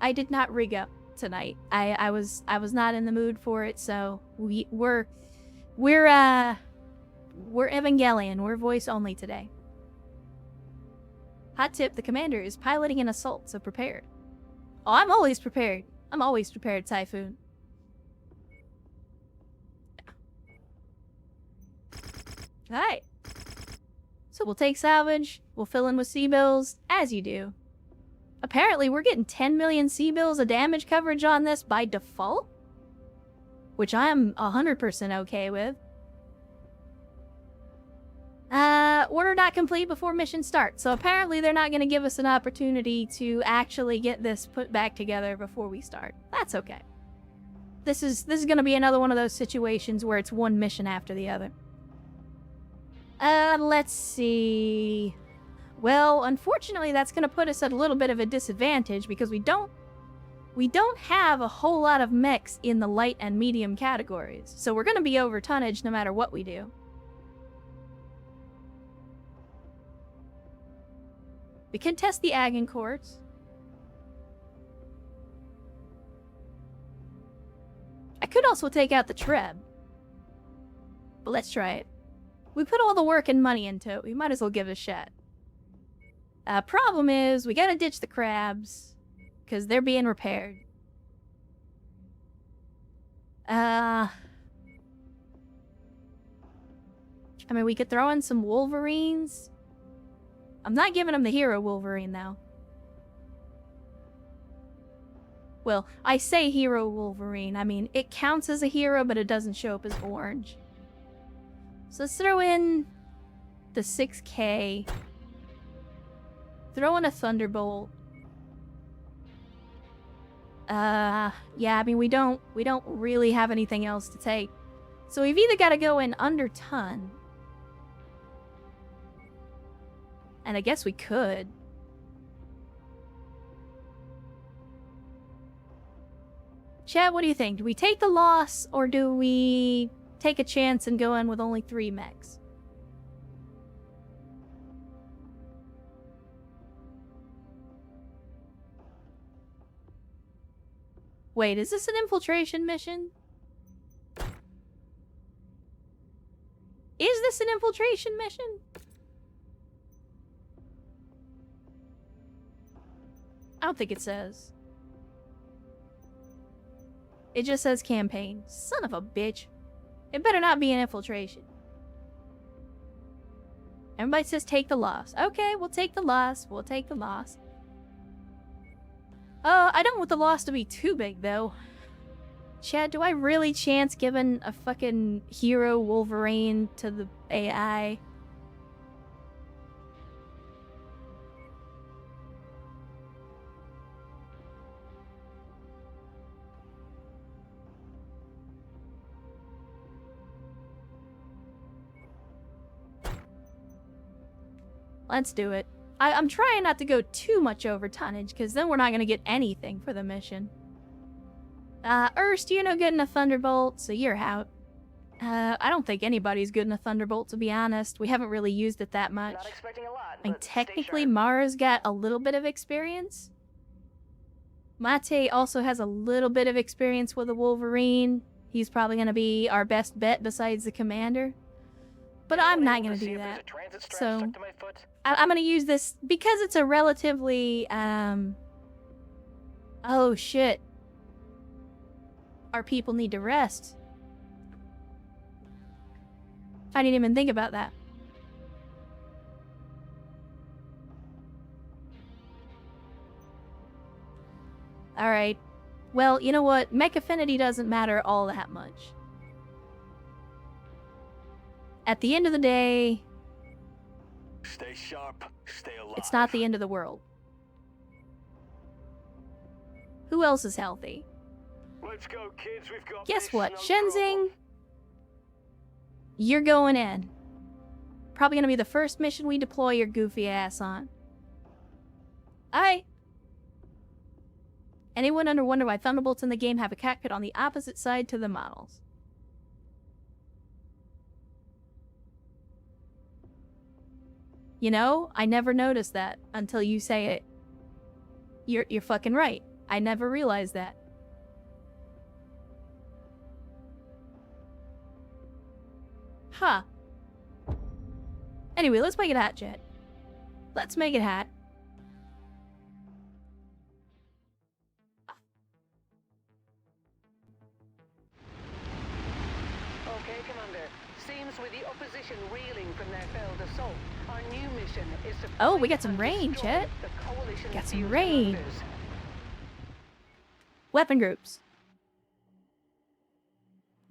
rig up tonight. I was not in the mood for it, so we're Evangelion. We're voice only today. Hot tip, the commander is piloting an assault, so prepared. Oh, I'm always prepared. I'm always prepared, Typhoon. Alright. So we'll take salvage, we'll fill in with C-bills, as you do. Apparently we're getting 10 million C-bills of damage coverage on this by default? which I am 100% okay with. Order not complete before mission starts. So apparently they're not going to give us an opportunity to actually get this put back together before we start. That's okay. This is going to be another one of those situations where it's one mission after the other. Let's see. Well, unfortunately, that's going to put us at a little bit of a disadvantage because we don't have a whole lot of mechs in the light and medium categories. So we're going to be over tonnage no matter what we do. We can test the Agon Courts. I could also take out the Treb. But let's try it. We put all the work and money into it. We might as well give it a shot. Problem is, we gotta ditch the crabs. Because they're being repaired. I mean, we could throw in some Wolverines. I'm not giving him the hero Wolverine, though. Well, I say hero Wolverine. I mean, it counts as a hero, but it doesn't show up as orange. So let's throw in the 6K. Throw in a Thunderbolt. Yeah, I mean, we don't really have anything else to take. So we've either got to go in under ton. And I guess we could. Chad, what do you think? Do we take the loss, or do we take a chance and go in with only 3 mechs? Wait, is this an infiltration mission? Is this an infiltration mission? I don't think it says. It just says campaign. Son of a bitch. It better not be an infiltration. Everybody says take the loss. Okay, we'll take the loss. We'll take the loss. I don't want the loss to be too big, though. Chad, do I really chance giving a fucking hero Wolverine to the AI? Let's do it. I'm trying not to go too much over tonnage, because then we're not going to get anything for the mission. Erst, you're no good in a Thunderbolt, so you're out. I don't think anybody's good in a Thunderbolt, to be honest. We haven't really used it that much.
Not expecting a lot,
I mean,
but stay
technically,
sharp.
Mara's got a little bit of experience. Mate also has a little bit of experience with a Wolverine. He's probably going to be our best bet besides the commander. But I'm not going to do that. So I'm going to use this because it's a relatively, oh shit. Our people need to rest. I didn't even think about that. Alright. Well, you know what? Mech affinity doesn't matter all that much. At the end of the day,
Stay sharp, stay alive.
it's not the end of the world. Who else is healthy?
Let's go, kids. We've got
Guess
this,
what?
no
Shenzing,
problem.
you're going in. Probably gonna be the first mission we deploy your goofy ass on. Aye. Anyone ever wonder why Thunderbolts in the game have a cockpit on the opposite side to the models? You know, I never noticed that until you say it. You're fucking right. I never realized that. Huh. Anyway, let's make it hot, Jet. Let's make it hot.
Okay, Commander. Seems with the opposition reeling from their failed assault, our new mission is to
Oh, we
find
got some
and
rain,
destroy
Chet.
the coalition's
Got some
field
rain.
commanders.
Weapon groups.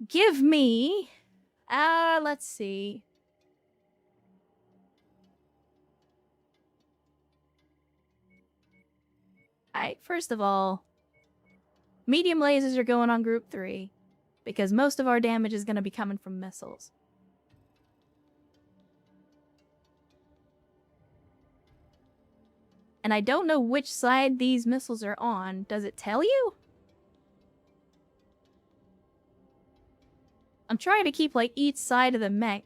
give me... let's see. Alright, first of all, medium lasers are going on group 3, because most of our damage is going to be coming from missiles. And I don't know which side these missiles are on. Does it tell you? I'm trying to keep, like, each side of the mech.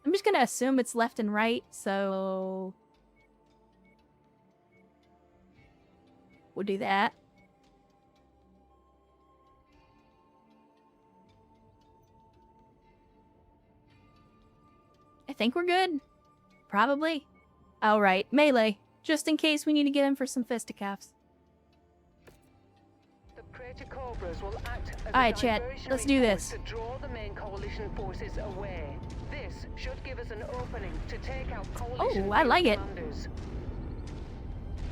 I'm just gonna assume it's left and right, so... we'll do that. I think we're good. Probably. Alright, melee. Just in case we need to get in for some fisticuffs.
The Crater Cobras will act as
Alright,
a
chat.
diversionary
Let's do
force
this.
to draw the main coalition forces away. This should give us an opening to take out coalition
Oh, I like it.
commanders.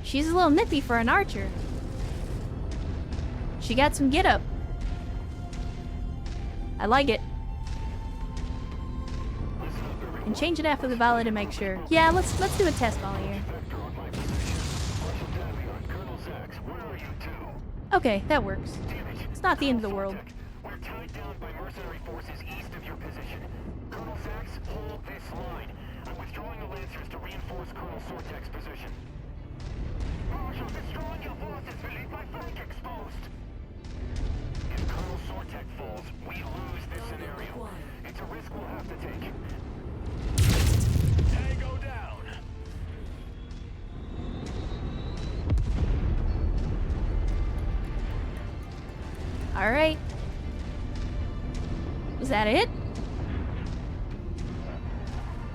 She's a little nippy for an archer. She got some get up. I like it. And change it after the volley to make sure. Yeah, let's do a test volley here. Okay, that works. It's not the end of the world.
We're tied down by mercenary forces east of your position. Colonel Sachs, hold this line. I'm withdrawing the Lancers to reinforce Colonel Sortek's position. Marshal, destroying your forces will leave my flank exposed. If Colonel Sortek falls, we lose this scenario. It's a risk we'll have to take.
Tango down.
Alright. Was that it?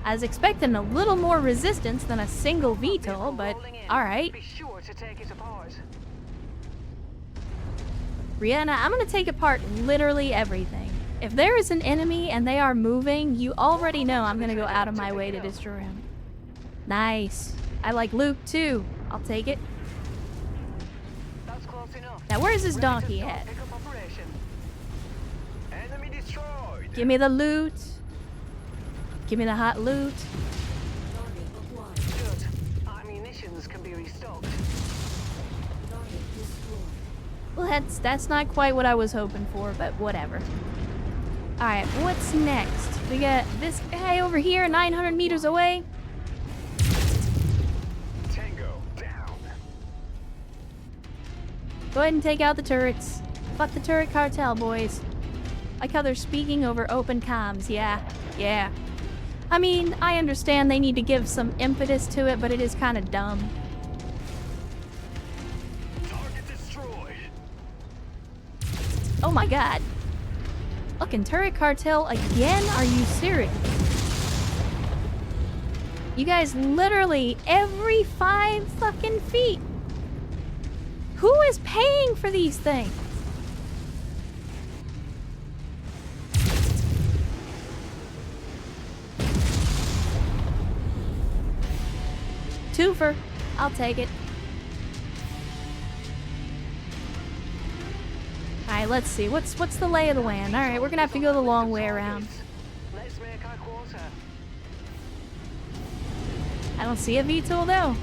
I was expecting a little more resistance than a single VTOL, but alright.
Be sure to take it apart.
Rihanna, I'm gonna take apart literally everything. If there is an enemy and they are moving, you already know I'm gonna go out of my way to destroy him. Nice. I like Luke too. I'll take it.
That's close enough.
Now where's this
Ready to
donkey
start
at?
pickup operation.
Enemy destroyed.
Give me the loot. Give me the hot loot.
Target acquired.
Good. Our munitions can be restocked.
Target destroyed.
Well, that's not quite what I was hoping for, but whatever. Alright, what's next? We got this guy over here, 900 meters away.
Tango down.
Go ahead and take out the turrets. Fuck the turret cartel, boys. Like how they're speaking over open comms. Yeah, yeah. I mean, I understand they need to give some impetus to it, but it is kind of dumb.
Target destroyed.
Oh my god. Fucking turret cartel again? Are you serious? You guys literally every 5 fucking feet. Who is paying for these things? Twofer. I'll take it. Alright, let's see. What's the lay of the land? Alright, we're gonna have to go the long way around.
Let's make our quarter.
I don't see a VTOL though.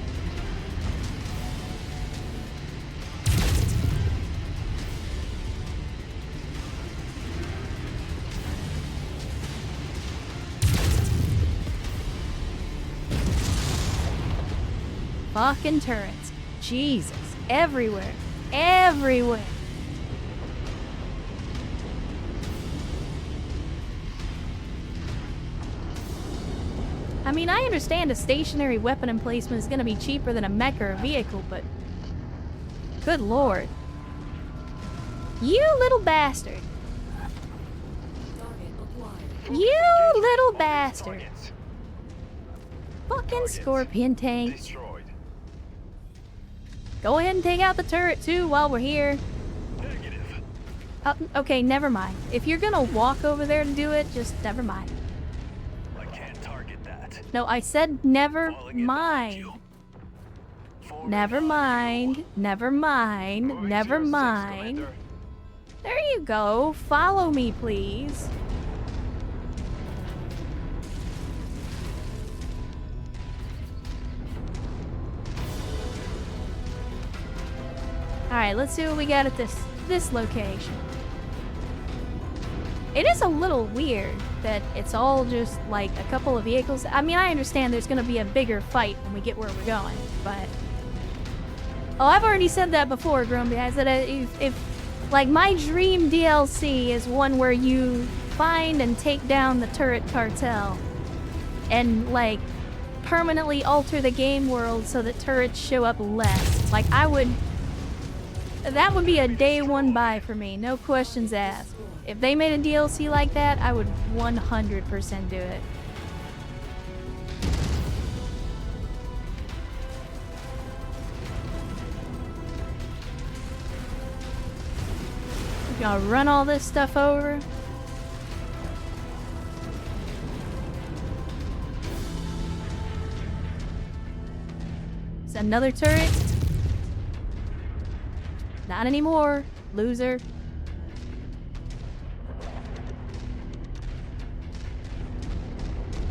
Fucking turrets. Jesus. Everywhere. Everywhere. I mean, I understand a stationary weapon emplacement is gonna be cheaper than a mech or a vehicle, but... good lord. You little bastard.
Target acquired.
You little bastard.
Targets
Fucking scorpion tank.
destroyed.
Go ahead and take out the turret too while we're here.
Negative.
Okay, never mind. If you're gonna walk over there to do it, just never mind.
I can't target that.
No, I said never
Falling in behind
mind.
you.
Never mind. Never mind.
Moving
Never
to your 6,
mind.
Commander.
There you go. Follow me, please. Alright, let's see what we got at this location. It is a little weird that it's all just like a couple of vehicles. I mean, I understand there's gonna be a bigger fight when we get where we're going, but... Oh, I've already said that before, Grumpy. I said if like, my dream DLC is one where you find and take down the turret cartel and, like, permanently alter the game world so that turrets show up less. Like, that would be a day one buy for me, no questions asked. If they made a DLC like that, I would 100% do it. Gonna run all this stuff over. It's another turret. Not anymore, loser.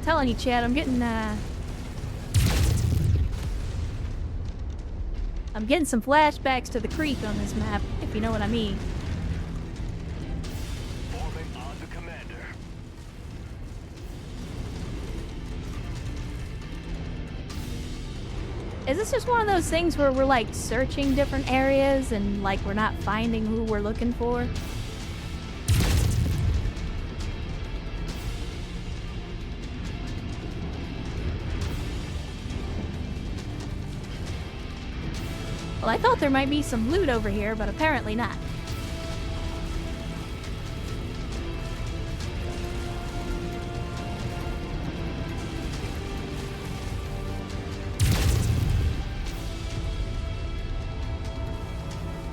Telling you, Chad, I'm getting some flashbacks to the creek on this map, if you know what I mean.
Forming on the commander.
Is this just one of those things where we're like searching different areas and like we're not finding who we're looking for? Well, I thought there might be some loot over here, but apparently not.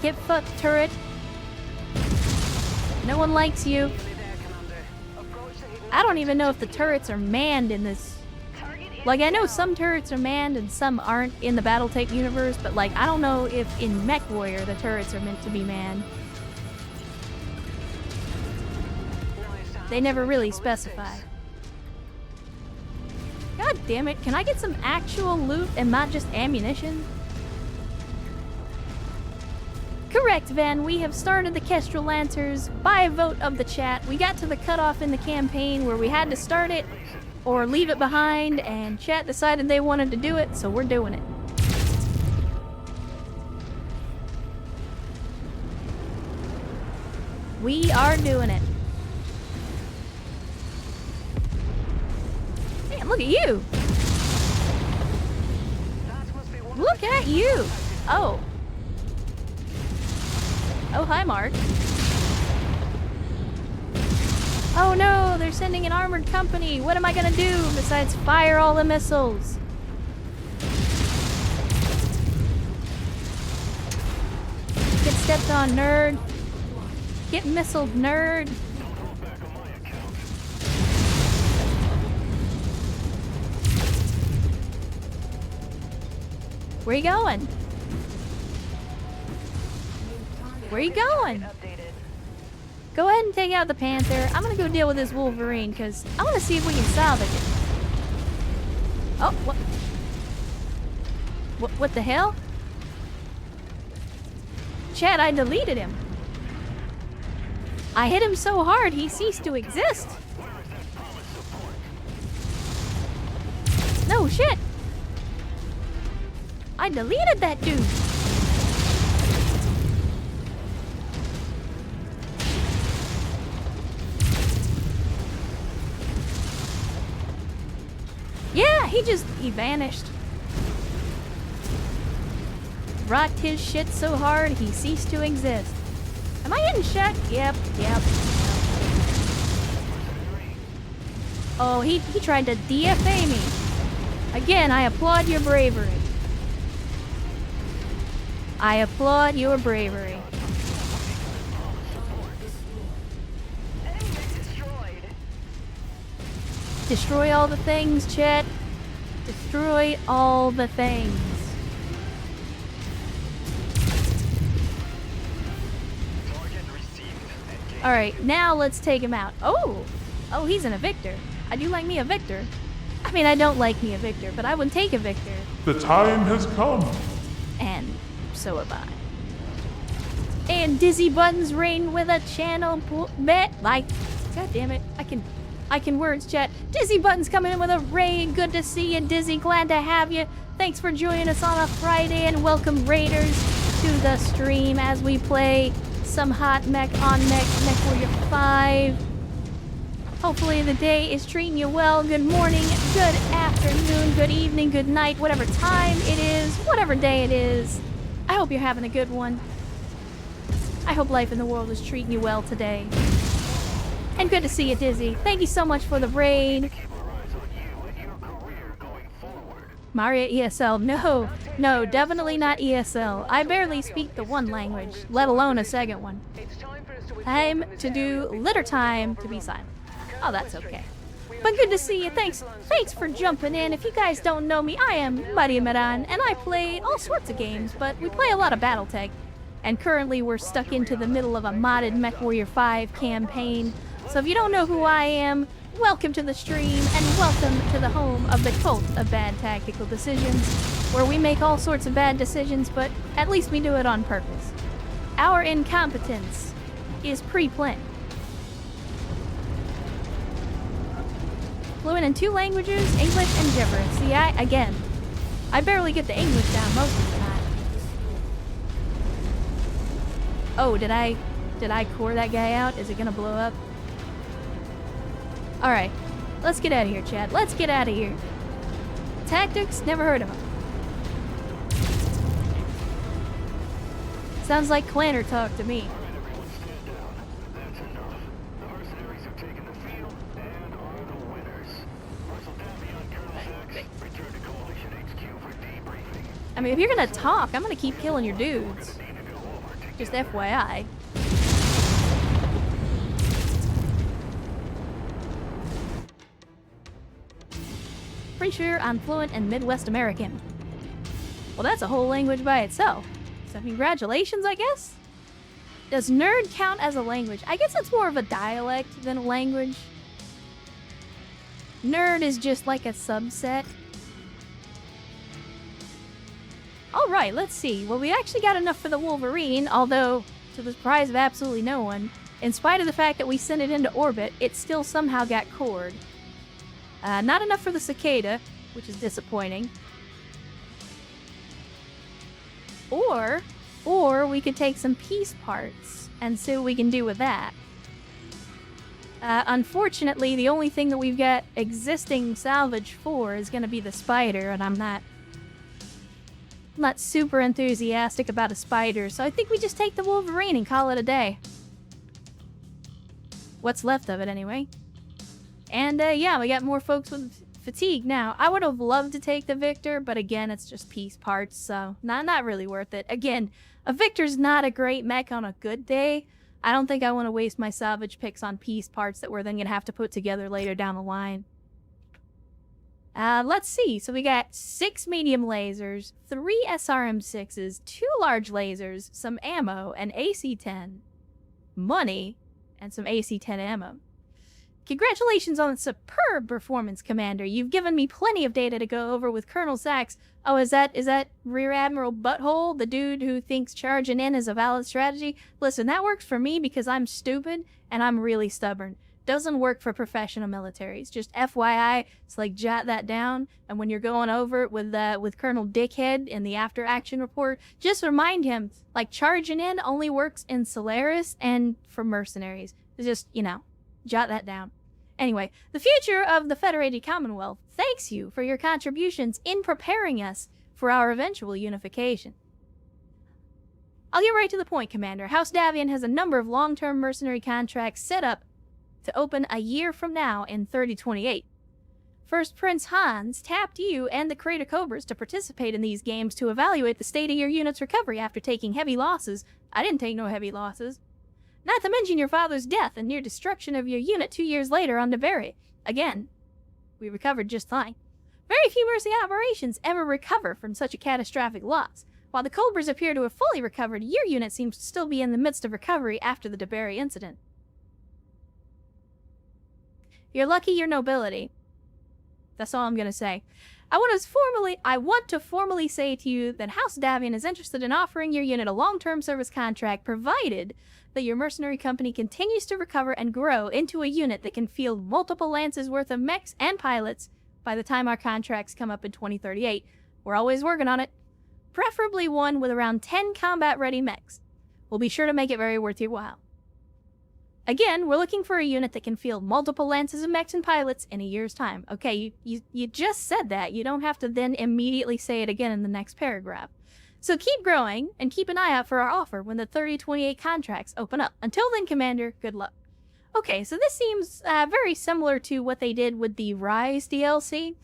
Get fucked, turret. No one likes you. I don't even know if the turrets are manned in this. Like, I know some turrets are manned and some aren't in the Battletech universe, but like, I don't know if in Mechwarrior the turrets are meant to be manned. They never really specify. God damn it, can I get some actual loot and not just ammunition? Correct, Van. We have started the Kestrel Lancers by a vote of the chat. We got to the cutoff in the campaign where we had to start it or leave it behind, and chat decided they wanted to do it, so we're doing it. We are doing it. Man, look at you. Look at you. Oh. Oh, hi, Mark. Oh no, they're sending an armored company. What am I gonna do besides fire all the missiles? Get stepped on, nerd. Get missiled, nerd. Where you going? Where you going? Go ahead and take out the Panther. I'm gonna go deal with this Wolverine, because I want to see if we can salvage it. Oh, what? What the hell? Chad, I deleted him. I hit him so hard he ceased to exist. No shit. I deleted that dude. Yeah, he vanished. Rocked his shit so hard he ceased to exist. Am I getting shot? Yep. Oh, he tried to DFA me. Again, I applaud your bravery. I applaud your bravery. Destroy all the things, Chet. Destroy all the things. Alright, now let's take him out. Oh! Oh, he's an Evictor. I do like me a Victor. I mean, I don't like me a Victor, but I would take a Victor.
The time has come.
And so have I. And Dizzy Buttons reign with a channel bet. Like, god damn it, I can words chat. Dizzy Buttons coming in with a raid. Good to see you, Dizzy. Glad to have you. Thanks for joining us on a Friday, and welcome Raiders to the stream as we play some hot mech on Mechwarrior 5. Hopefully the day is treating you well. Good morning, good afternoon, good evening, good night, whatever time it is, whatever day it is. I hope you're having a good one. I hope life in the world is treating you well today. And good to see you, Dizzy. Thank you so much for the raid. Mario ESL. No, definitely not ESL. I barely speak the one language, let alone a second one. Time to do litter time to be silent. Oh, that's okay. But good to see you. Thanks for jumping in. If you guys don't know me, I am Maria Meran, and I play all sorts of games, but we play a lot of Battletech. And currently we're stuck into the middle of a modded Mechwarrior 5 campaign. So if you don't know who I am, welcome to the stream, and welcome to the home of the cult of bad tactical decisions, where we make all sorts of bad decisions, but at least we do it on purpose. Our incompetence is pre-planned. Fluent in 2 languages, English and gibberish. See, I barely get the English down most of the time. Oh, did I core that guy out? Is it gonna blow up? Alright, let's get out of here, Chad. Let's get out of here. Tactics? Never heard of them. Sounds like Clanner talk to me. I mean, if you're gonna talk, I'm gonna keep killing your dudes. Just FYI. Pretty sure I'm fluent in Midwest American. Well, that's a whole language by itself. So congratulations, I guess? Does nerd count as a language? I guess it's more of a dialect than a language. Nerd is just like a subset. Alright, let's see. Well, we actually got enough for the Wolverine, although, to the surprise of absolutely no one, in spite of the fact that we sent it into orbit, it still somehow got cored. Not enough for the Cicada, which is disappointing. Or we could take some piece parts and see what we can do with that. Unfortunately, the only thing that we've got existing salvage for is going to be the Spider, and I'm not super enthusiastic about a Spider, so I think we just take the Wolverine and call it a day. What's left of it, anyway. And, yeah, we got more folks with fatigue now. I would have loved to take the Victor, but again, it's just piece parts, so not really worth it. Again, a Victor's not a great mech on a good day. I don't think I want to waste my salvage picks on piece parts that we're then going to have to put together later down the line. Let's see. So we got 6 medium lasers, 3 SRM6s, 2 large lasers, some ammo, an AC-10, money, and some AC-10 ammo. Congratulations on the superb performance, Commander. You've given me plenty of data to go over with Colonel Sachs. Oh, is that Rear Admiral Butthole, the dude who thinks charging in is a valid strategy? Listen, that works for me because I'm stupid and I'm really stubborn. Doesn't work for professional militaries. Just FYI, it's like jot that down. And when you're going over it with Colonel Dickhead in the after action report, just remind him, like, charging in only works in Solaris and for mercenaries. It's just, jot that down. Anyway, the future of the Federated Commonwealth thanks you for your contributions in preparing us for our eventual unification. I'll get right to the point, Commander. House Davian has a number of long-term mercenary contracts set up to open a year from now in 3028. First Prince Hans tapped you and the Crater Cobras to participate in these games to evaluate the state of your unit's recovery after taking heavy losses. I didn't take no heavy losses. Not to mention your father's death and near destruction of your unit 2 years later on Neberry. Again, we recovered just fine. Very few mercy operations ever recover from such a catastrophic loss. While the Cobras appear to have fully recovered, your unit seems to still be in the midst of recovery after the Neberry incident. You're lucky you're nobility. That's all I'm gonna say. I want to formally say to you that House Davian is interested in offering your unit a long-term service contract, provided that your mercenary company continues to recover and grow into a unit that can field multiple lances worth of mechs and pilots by the time our contracts come up in 2038. We're always working on it. Preferably one with around 10 combat-ready mechs. We'll be sure to make it very worth your while. Again, we're looking for a unit that can field multiple lances of mechs and pilots in a year's time. Okay, you just said that. You don't have to then immediately say it again in the next paragraph. So keep growing, and keep an eye out for our offer when the 3028 contracts open up. Until then, Commander, good luck. Okay, so this seems very similar to what they did with the Rise DLC,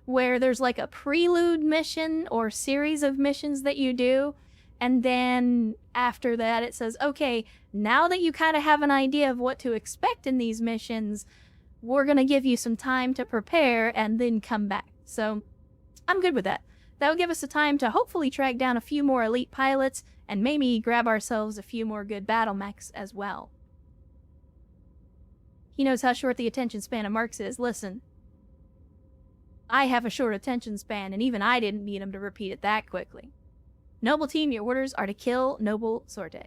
where there's like a prelude mission or series of missions that you do, and then after that it says, okay, now that you kind of have an idea of what to expect in these missions, we're going to give you some time to prepare and then come back. So I'm good with that. That'll give us the time to hopefully track down a few more elite pilots and maybe grab ourselves a few more good battle mechs as well. He knows how short the attention span of Marx is. Listen, I have a short attention span, and even I didn't need him to repeat it that quickly. Noble team, your orders are to kill Noble Sorte.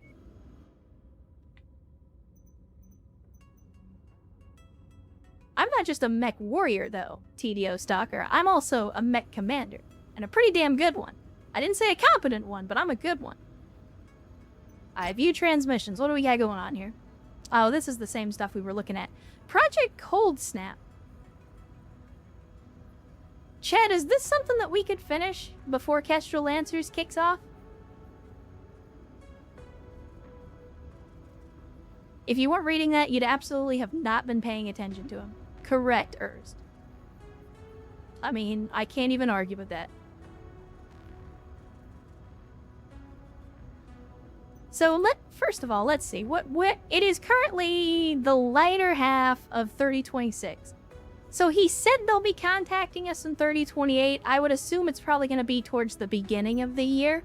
I'm not just a Mechwarrior, though, TDO Stalker. I'm also a mech commander, and a pretty damn good one. I didn't say a competent one, but I'm a good one. I view transmissions. What do we got going on here? Oh, this is the same stuff we were looking at. Project Cold Snap. Chad, is this something that we could finish before Kestrel Lancers kicks off? If you weren't reading that, you'd absolutely have not been paying attention to him. Correct, Ernst. I mean, I can't even argue with that. So first of all, let's see. What it is currently the lighter half of 3026. So he said they'll be contacting us in 3028. I would assume it's probably going to be towards the beginning of the year.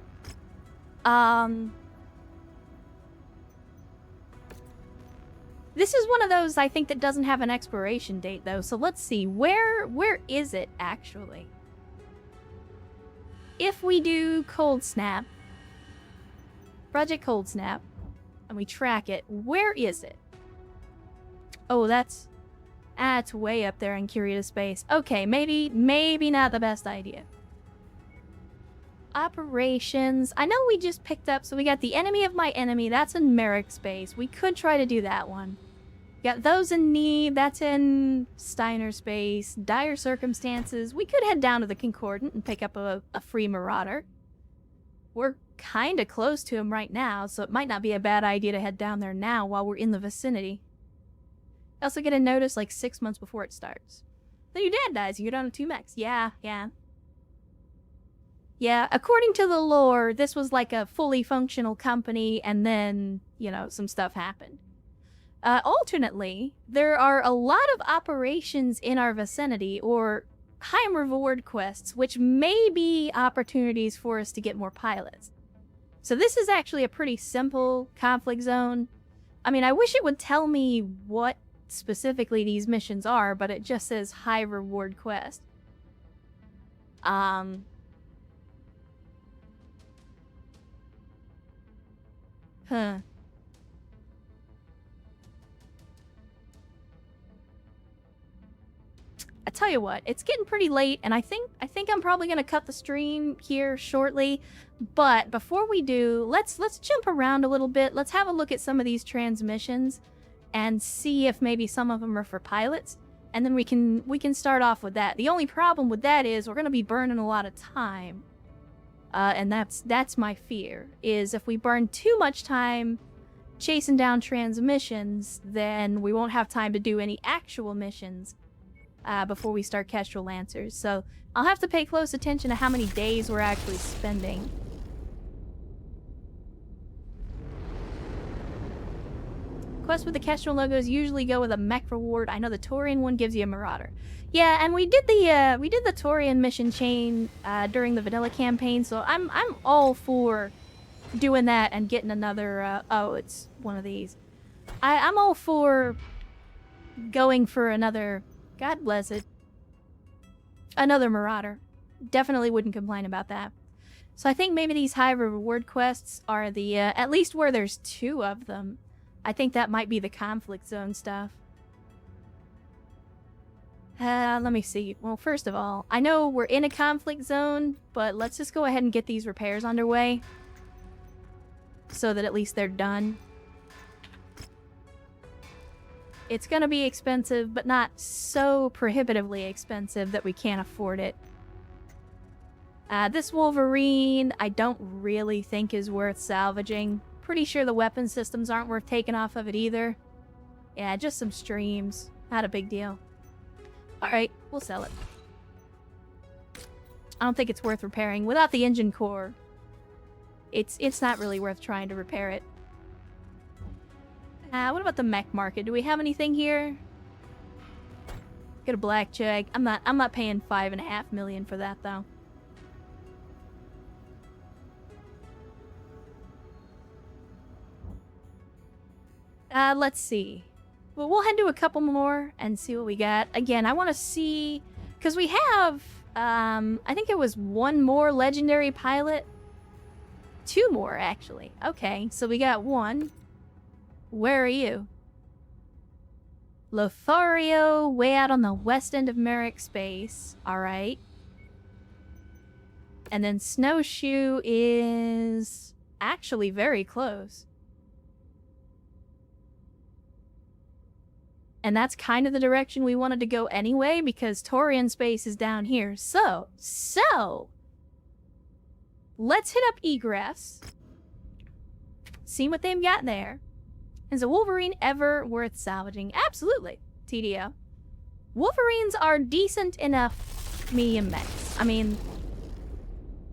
This is one of those, I think, that doesn't have an expiration date, though. So let's see. Where is it, actually? If we do Cold Snap, Project Cold Snap, and we track it, where is it? Oh, that's way up there in Curita space. Okay, maybe not the best idea. Operations. I know we just picked up, so we got the enemy of my enemy. That's in Merrick space. We could try to do that one. Got those in need. That's in Steiner space. Dire circumstances. We could head down to the Concordant and pick up a free Marauder. We're kind of close to him right now, so it might not be a bad idea to head down there now while we're in the vicinity. I also get a notice like 6 months before it starts. Then your dad dies, you go down to 2 mechs. Yeah. Yeah, according to the lore, this was like a fully functional company, and then, some stuff happened. Alternately, there are a lot of operations in our vicinity, or high reward quests, which may be opportunities for us to get more pilots. So this is actually a pretty simple conflict zone. I mean, I wish it would tell me what specifically these missions are, but it just says high reward quest. I tell you what, it's getting pretty late, and I think I'm probably gonna cut the stream here shortly. But before we do, let's jump around a little bit. Let's have a look at some of these transmissions and see if maybe some of them are for pilots, and then we can start off with that. The only problem with that is we're gonna be burning a lot of time, and that's my fear. Is if we burn too much time chasing down transmissions, then we won't have time to do any actual missions before we start Kestrel Lancers. So I'll have to pay close attention to how many days we're actually spending. Quests with the Kestrel logos usually go with a mech reward. I know the Taurian one gives you a Marauder. Yeah, and we did the Taurian mission chain during the vanilla campaign, so I'm all for doing that and getting another. Oh, it's one of these. I'm all for going for another God bless it. Another marauder. Definitely wouldn't complain about that. So I think maybe these high reward quests are the, at least where there's 2 of them. I think that might be the conflict zone stuff. Let me see. Well, first of all, I know we're in a conflict zone, but let's just go ahead and get these repairs underway. So that at least they're done. It's gonna be expensive, but not so prohibitively expensive that we can't afford it. This Wolverine, I don't really think is worth salvaging. Pretty sure the weapon systems aren't worth taking off of it either. Yeah, just some streams. Not a big deal. Alright, we'll sell it. I don't think it's worth repairing. Without the engine core, it's not really worth trying to repair it. What about the mech market? Do we have anything here? Get a blackjack. I'm not paying $5.5 million for that though. Let's see. Well, we'll head to a couple more and see what we got. Again, I want to see, because we have, I think it was 1 more legendary pilot. 2 more, actually. Okay, so we got 1. Where are you? Lothario, way out on the west end of Merrick Space. Alright. And then Snowshoe is actually very close. And that's kind of the direction we wanted to go anyway, because Taurian space is down here. So, let's hit up Egress. See what they've got there. Is a Wolverine ever worth salvaging? Absolutely, TDO. Wolverines are decent enough medium mechs. I mean,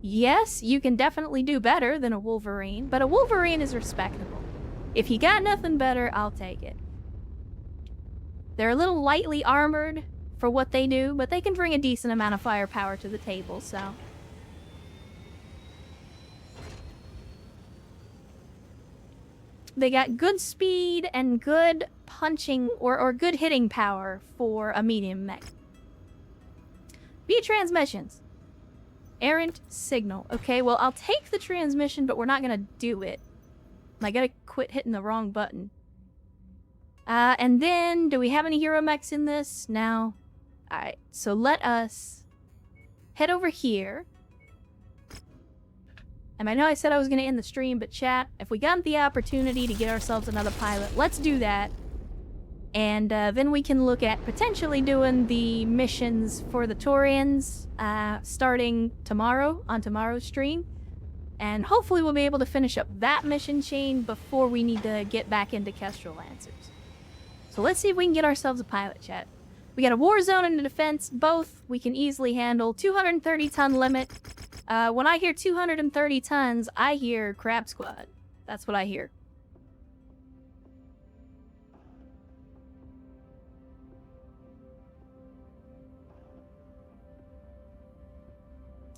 yes, you can definitely do better than a Wolverine, but a Wolverine is respectable. If you got nothing better, I'll take it. They're a little lightly armored for what they do, but they can bring a decent amount of firepower to the table, so. They got good speed and good punching or good hitting power for a medium mech. B transmissions. Errant signal. Okay, well, I'll take the transmission, but we're not gonna do it. I gotta quit hitting the wrong button. And then, do we have any hero mechs in this? No. Alright, so let us head over here. And I know I said I was going to end the stream, but chat, if we got the opportunity to get ourselves another pilot, let's do that. And then we can look at potentially doing the missions for the Taurians starting tomorrow, on tomorrow's stream. And hopefully we'll be able to finish up that mission chain before we need to get back into Kestrel Lancers. So let's see if we can get ourselves a pilot, chat. We got a war zone and a defense. Both we can easily handle. 230-ton limit. When I hear 230 tons, I hear Crab Squad. That's what I hear.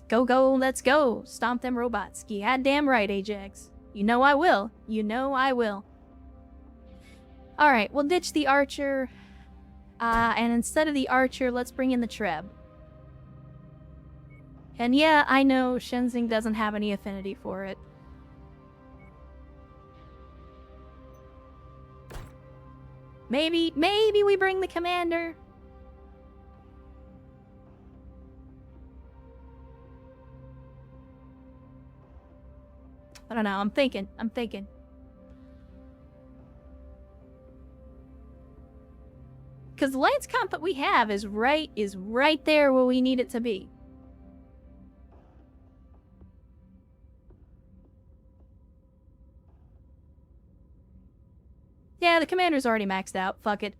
Go, go, let's go. Stomp them robots. You goddamn right, Ajax. You know I will. You know I will. Alright, we'll ditch the Archer. And instead of the Archer, let's bring in the Treb. And yeah, I know Shenzing doesn't have any affinity for it. Maybe we bring the Commander. I don't know, I'm thinking. Because the Lance comp that we have is right there where we need it to be. Yeah, the Commander's already maxed out. Fuck it.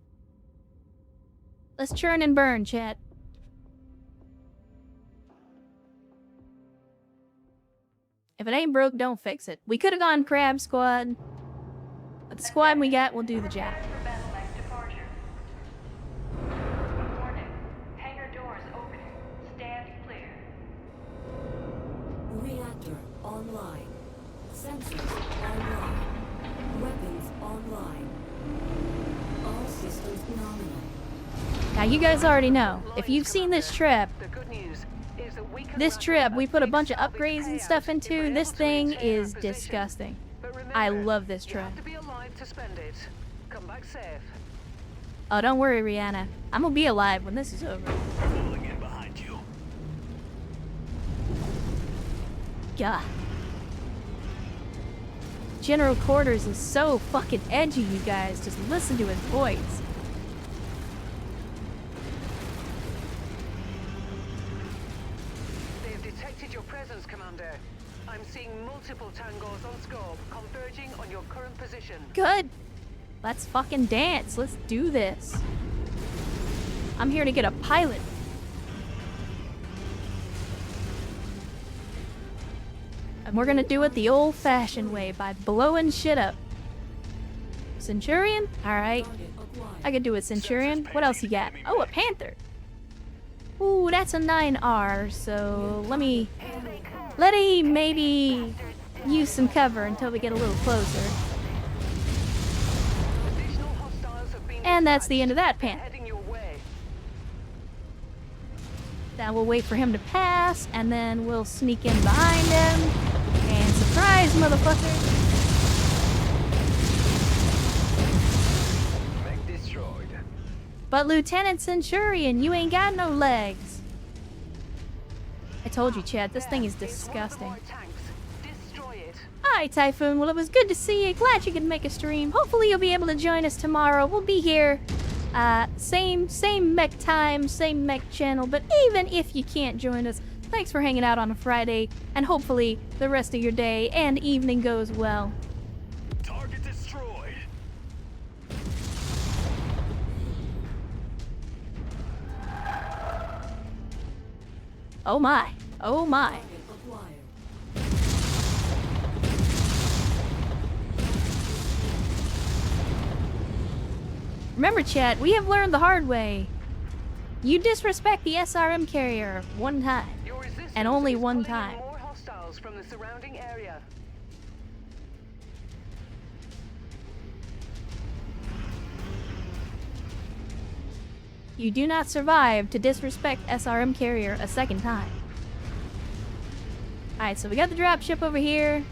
Let's churn and burn, chat. If it ain't broke, don't fix it. We could have gone Crab Squad. But the squad we got will do the job.
Reactor online. Sensors online. Weapons online. All systems nominal.
Now you guys already know, if you've seen this trip,
The good news is that we can
this
run
trip
a
we put a
big
bunch of
salvage
upgrades and
payout
stuff
if
into.
we're
This
able to
thing
maintain our
is
position.
disgusting.
But remember,
I love this
you
trip.
have to be alive to spend it. Come back safe.
Oh, don't worry, Rihanna. I'm gonna be alive when this is over.
Pulling in behind you.
God. General Quarters is so fucking edgy, you guys. Just listen to his voice.
They've detected your presence, Commander. I'm seeing multiple tangos on scope, converging on your current position.
Good. Let's fucking dance. Let's do this. I'm here to get a pilot. And we're gonna do it the old-fashioned way by blowing shit up. Centurion? Alright. I could do a Centurion. What else you got? Oh, a Panther. Ooh, that's a 9R, so let me maybe use some cover until we get a little closer.
Additional hostiles have been
And that's the
dispatched.
end of that
They're
Panther.
heading your way.
Now we'll wait for him to pass, and then we'll sneak in behind him. And surprise, motherfucker!
Mech destroyed.
But Lieutenant Centurion, you ain't got no legs. I told you, Chad, this thing is disgusting.
More tanks. Destroy it.
Hi, Typhoon. Well, it was good to see you. Glad you could make a stream. Hopefully you'll be able to join us tomorrow. We'll be here. Same mech time, same mech channel. But even if you can't join us, thanks for hanging out on a Friday. And hopefully the rest of your day and evening goes well.
Target destroyed.
Oh my. Oh my. Remember, chat, we have learned the hard way. You disrespect the SRM carrier one time.
Your resistance
And only
is
one
pulling in
time.
More hostiles from the surrounding area.
You do not survive to disrespect SRM carrier a second time. Alright, so we got the dropship over here.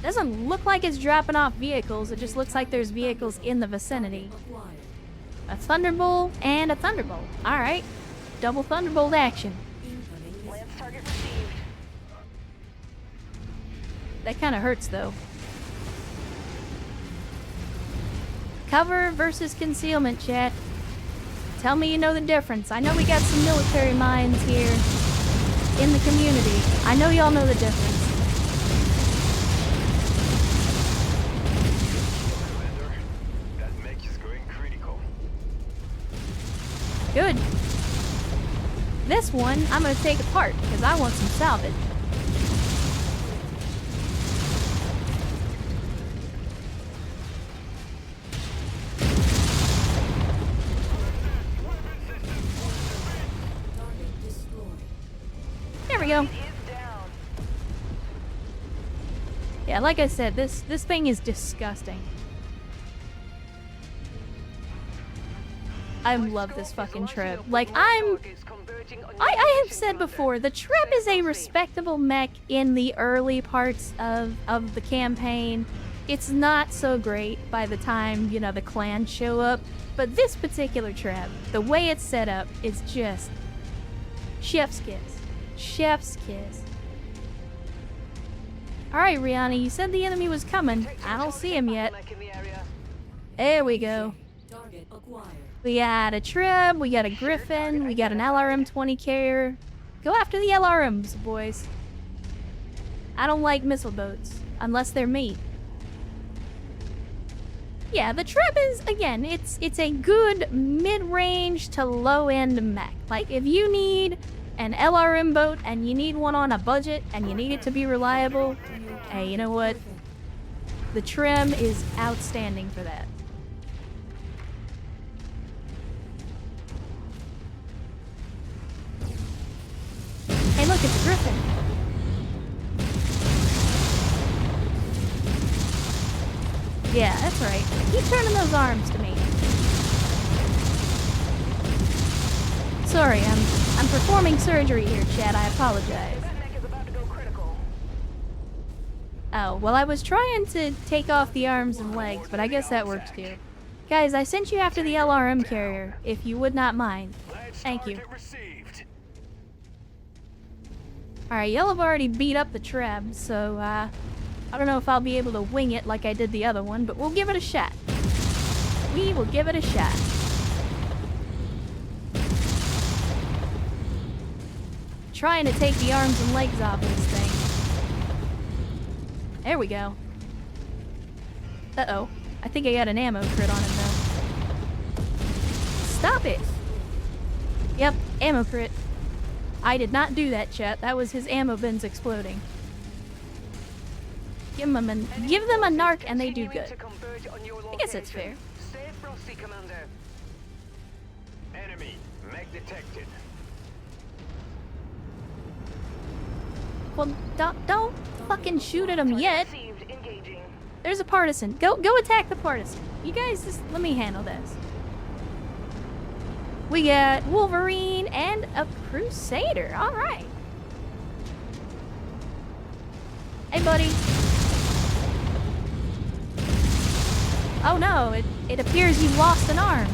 Doesn't look like it's dropping off vehicles, it just looks like there's vehicles in the vicinity. A Thunderbolt and a Thunderbolt. Alright. Double Thunderbolt action.
Lance target received.
That kind of hurts though. Cover versus concealment, chat. Tell me you know the difference. I know we got some military minds here in the community. I know y'all know the difference.
Commander, that mech is going critical.
Good. This one I'm gonna take apart because I want some salvage. There we go.
Is down.
Yeah, like I said, this thing is disgusting. I love this fucking trip. Like, I have said before, the trip is a respectable mech in the early parts of the campaign. It's not so great by the time, you know, the clans show up. But this particular trip, the way it's set up, is just chef's kiss. Chef's kiss. Alright, Rihanna, you said the enemy was coming. I don't see him yet. There we go.
Target acquired.
We got a Trib, we got a Griffin, we got an LRM-20 carrier. Go after the LRMs, boys. I don't like missile boats, unless they're me. Yeah, the Trib is, again, it's a good mid-range to low-end mech. Like, if you need an LRM boat and you need one on a budget and you need it to be reliable, hey, you know what? The Trim is outstanding for that. Hey, look, it's a Griffin. Yeah, that's right. Keep turning those arms to me. sorry. I'm performing surgery here, Chad. I apologize.
That mech is about to go critical.
Oh, well, I was trying to take off the arms and legs, but I guess that works too. Guys, I sent you after the LRM carrier, if you would not mind. Thank you. Alright, y'all have already beat up the Treb, so, I don't know if I'll be able to wing it like I did the other one, but we'll give it a shot. We will give it a shot. Trying to take the arms and legs off of this thing. There we go. Uh-oh. I think I got an ammo crit on him, though. Stop it! Yep, ammo crit. I did not do that, chat. That was his ammo bins exploding. Give them a narc and they do good. I guess it's fair.
Stay frosty, Commander.
Enemy. Mech detected.
Well, don't fucking shoot at him yet.
Received. Engaging.
There's a partisan. Go attack the partisan. You guys just let me handle this. We got Wolverine and a Crusader. All right. Hey, buddy. Oh no! It appears you've lost an arm.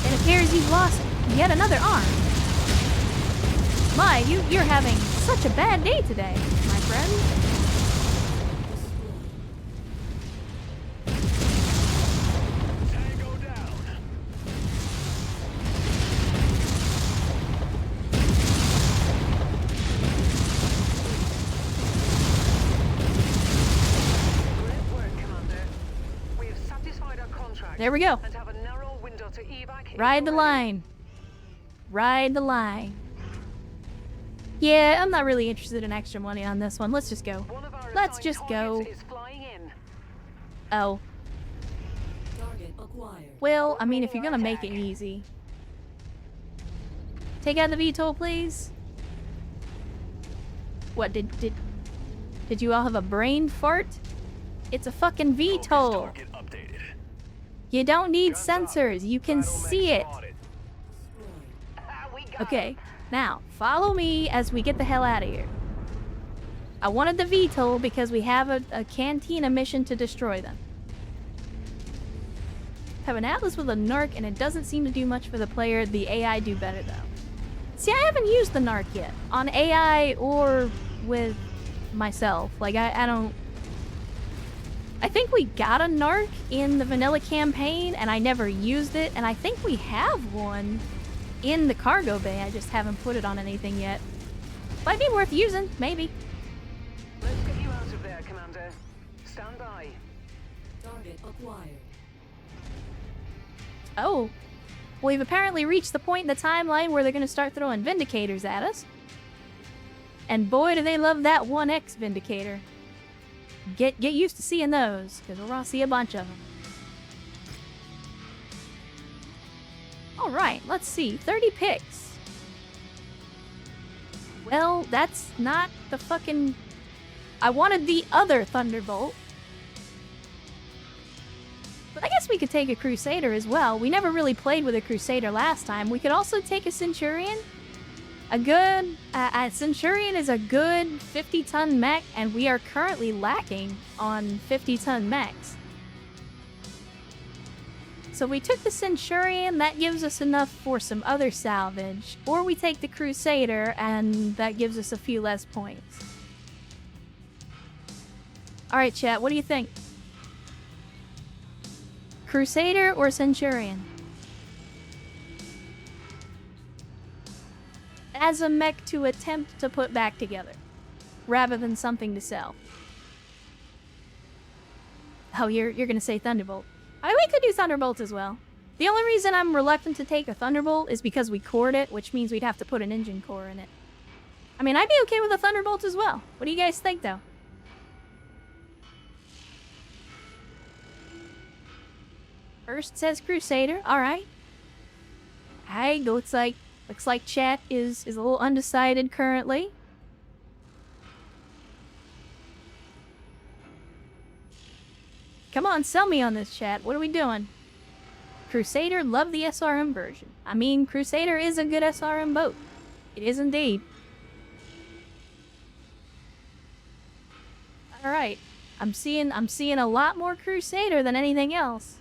It appears you've lost yet another arm. My, you're having such a bad day today, my friend.
Tango down.
Great work, Commander. We have satisfied our contract.
There we go.
And have a narrow window to evac.
Ride the line. Ride the line. Yeah, I'm not really interested in extra money on this one. Let's just go.
One of our
Let's
assigned
just go.
targets is flying in.
Oh.
Target acquired.
Well, I mean, if you're gonna make it easy. Take out the VTOL, please. What, did you all have a brain fart? It's a fucking VTOL.
Target updated.
You don't need
Guns up.
sensors. You can
Battle mech
see it.
spotted.
We got
Okay, now, follow me as we get the hell out of here. I wanted the VTOL because we have a cantina mission to destroy them. Have an Atlas with a narc and it doesn't seem to do much for the player. The AI do better though. See, I haven't used the narc yet. On AI or with myself. Like, I don't... I think we got a narc in the vanilla campaign and I never used it. And I think we have one in the cargo bay. I just haven't put it on anything yet. Might be worth using, maybe.
Let's get you out of there, Commander. Stand by.
Target acquired.
Oh. We've apparently reached the point in the timeline where they're going to start throwing Vindicators at us. And boy, do they love that 1X Vindicator. Get used to seeing those, because we're going to see a bunch of them. Alright, let's see. 30 picks. Well, that's not the fucking... I wanted the other Thunderbolt. But I guess we could take a Crusader as well. We never really played with a Crusader last time. We could also take a Centurion. A Centurion is a good 50-ton mech, and we are currently lacking on 50-ton mechs. So we took the Centurion, that gives us enough for some other salvage. Or we take the Crusader, and that gives us a few less points. Alright, chat, what do you think? Crusader or Centurion? As a mech to attempt to put back together, rather than something to sell. Oh, you're gonna say Thunderbolt. We could do Thunderbolt as well. The only reason I'm reluctant to take a Thunderbolt is because we cored it, which means we'd have to put an engine core in it. I mean, I'd be okay with a Thunderbolt as well. What do you guys think, though? First says Crusader. Alright. Alright, looks like chat is a little undecided currently. Come on, sell me on this, chat. What are we doing? Crusader, love the SRM version. I mean, Crusader is a good SRM boat. It is indeed. Alright. I'm seeing a lot more Crusader than anything else.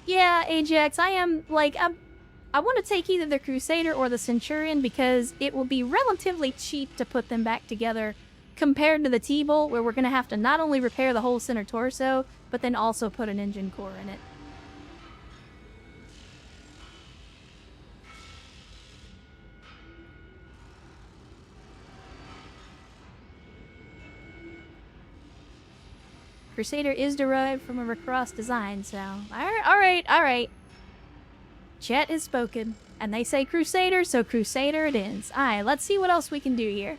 Yeah, Ajax, I want to take either the Crusader or the Centurion because it will be relatively cheap to put them back together compared to the T-Bolt, where we're going to have to not only repair the whole center torso, but then also put an engine core in it. Crusader is derived from a recross design, so... Alright. Chat has spoken, and they say Crusader, so Crusader it is. Alright, let's see what else we can do here.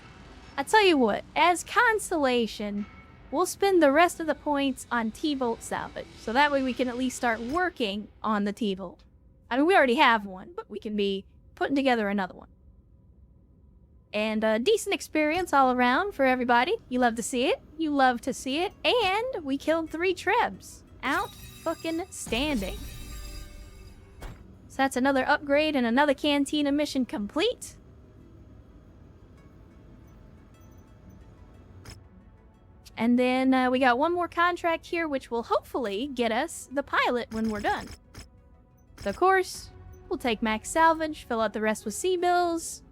I tell you what, as consolation, we'll spend the rest of the points on T-Bolt salvage, so that way we can at least start working on the T-Bolt. I mean, we already have one, but we can be putting together another one. And a decent experience all around for everybody. You love to see it. You love to see it. And we killed 3 trebs. Out-fucking-standing. So that's another upgrade and another Cantina mission complete. And then we got one more contract here, which will hopefully get us the pilot when we're done. So, of course, we'll take max salvage, fill out the rest with C-bills.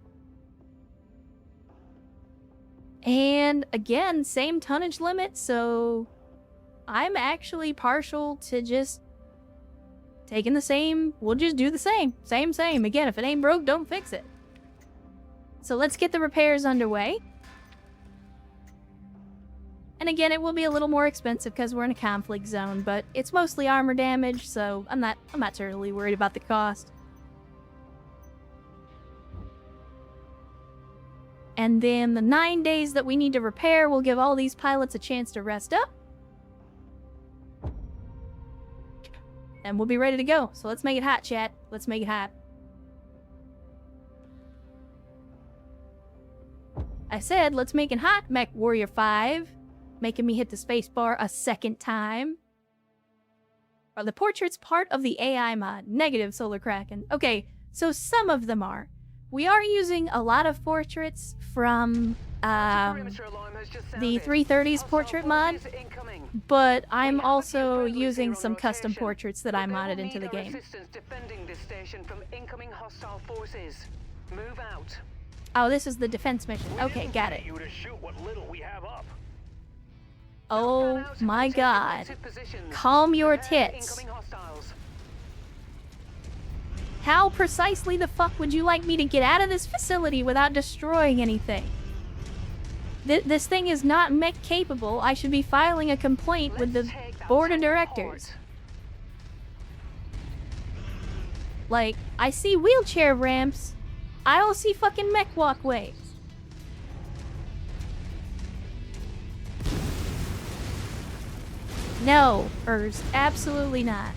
And again, same tonnage limit, so I'm actually partial to just taking the same. We'll just do the same. Same. Again, if it ain't broke, don't fix it. So let's get the repairs underway. And again, it will be a little more expensive because we're in a conflict zone, but it's mostly armor damage, so I'm not terribly worried about the cost. And then the 9 days that we need to repair will give all these pilots a chance to rest up. And we'll be ready to go. So let's make it hot, chat. Let's make it hot. I said, let's make it hot, Mechwarrior 5. Making me hit the spacebar a second time. Are the portraits part of the AI mod? Negative, Solar Kraken. Okay, so some of them are. We are using a lot of portraits from the 330's portrait mod, but I'm also using some custom portraits that I modded into the game.
Defending this station from incoming hostile forces. Move out.
Oh, this is the defense mission. Okay, got it. Oh my god. Calm your tits. How precisely the fuck would you like me to get out of this facility without destroying anything? This thing is not mech capable. I should be filing a complaint with the board of directors. Like, I see wheelchair ramps. I don't see fucking mech walkways. No, Urs, absolutely not.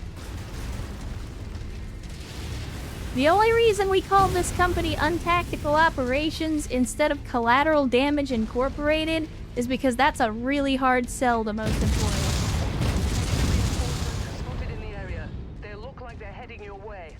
The only reason we call this company Untactical Operations instead of Collateral Damage Incorporated is because that's a really hard sell to most employees.
Spotted in the area. They look like they're heading your way.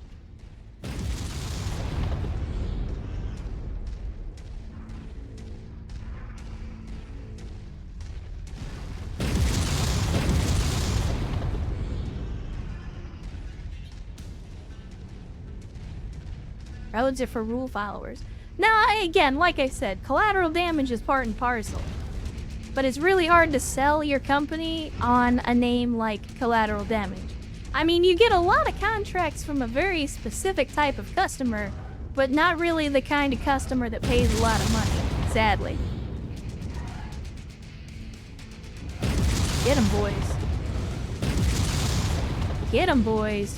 Roads are for rule followers. Now, again, like I said, collateral damage is part and parcel. But it's really hard to sell your company on a name like collateral damage. I mean, you get a lot of contracts from a very specific type of customer, but not really the kind of customer that pays a lot of money, sadly. Get 'em, boys. Get 'em, boys.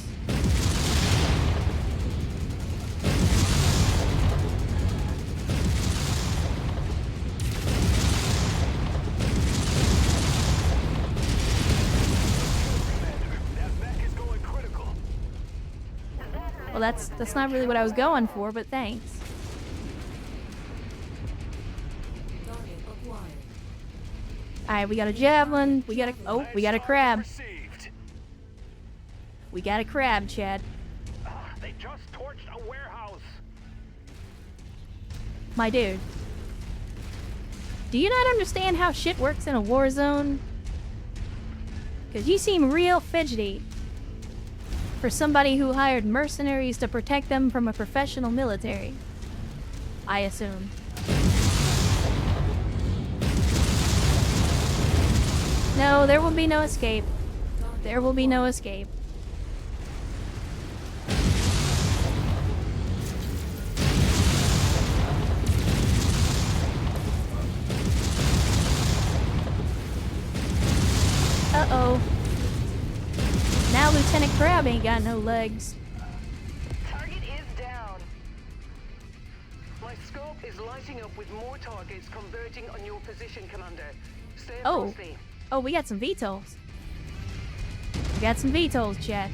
Well, that's not really what I was going for, but thanks. Alright, we got a javelin, we got a crab. We got a crab, Chad.
They just torched a warehouse.
My dude. Do you not understand how shit works in a war zone? Because you seem real fidgety for somebody who hired mercenaries to protect them from a professional military. I assume. No, there will be no escape. There will be no escape. Uh-oh. Now Lieutenant Crab ain't got no legs.
Target is down.
My scope is lighting up with more targets converging on your position, Commander. Stay
Oh.
closely.
Oh, we got some VTOLs. We got some VTOLs, chat.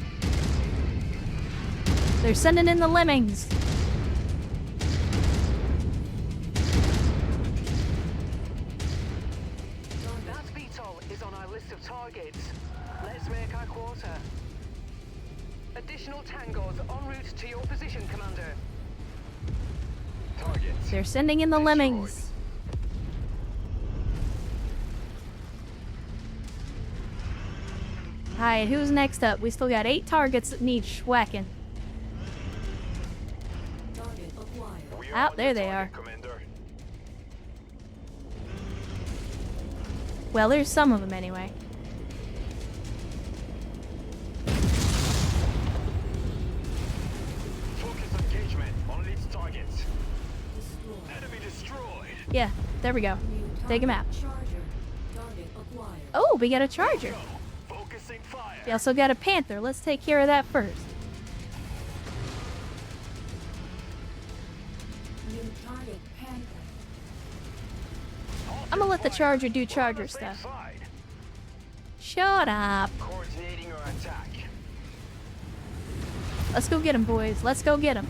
They're sending in the lemmings.
That VTOL is on our list of targets. Let's make our quarter. Additional tangos en route to your position, Commander.
Targets.
They're sending in the lemmings. Alright, who's next up? We still got 8 targets that need schwacking.
Target acquired.
We
Ah,
on
there
your
they
target,
are.
Commander.
Well, there's some of them anyway.
Focus engagement on its targets.
Destroyed.
Enemy destroyed.
Yeah, there we go.
New
Take him out.
target Charger. Target acquired.
Oh, we got a charger.
Go. Focusing fire.
We also got a panther. Let's take care of that first.
New target Panther.
I'm gonna let the charger do charger
Safe
stuff.
side.
Shut up.
Coordinating our attack.
Let's go get him, boys. Let's go get him.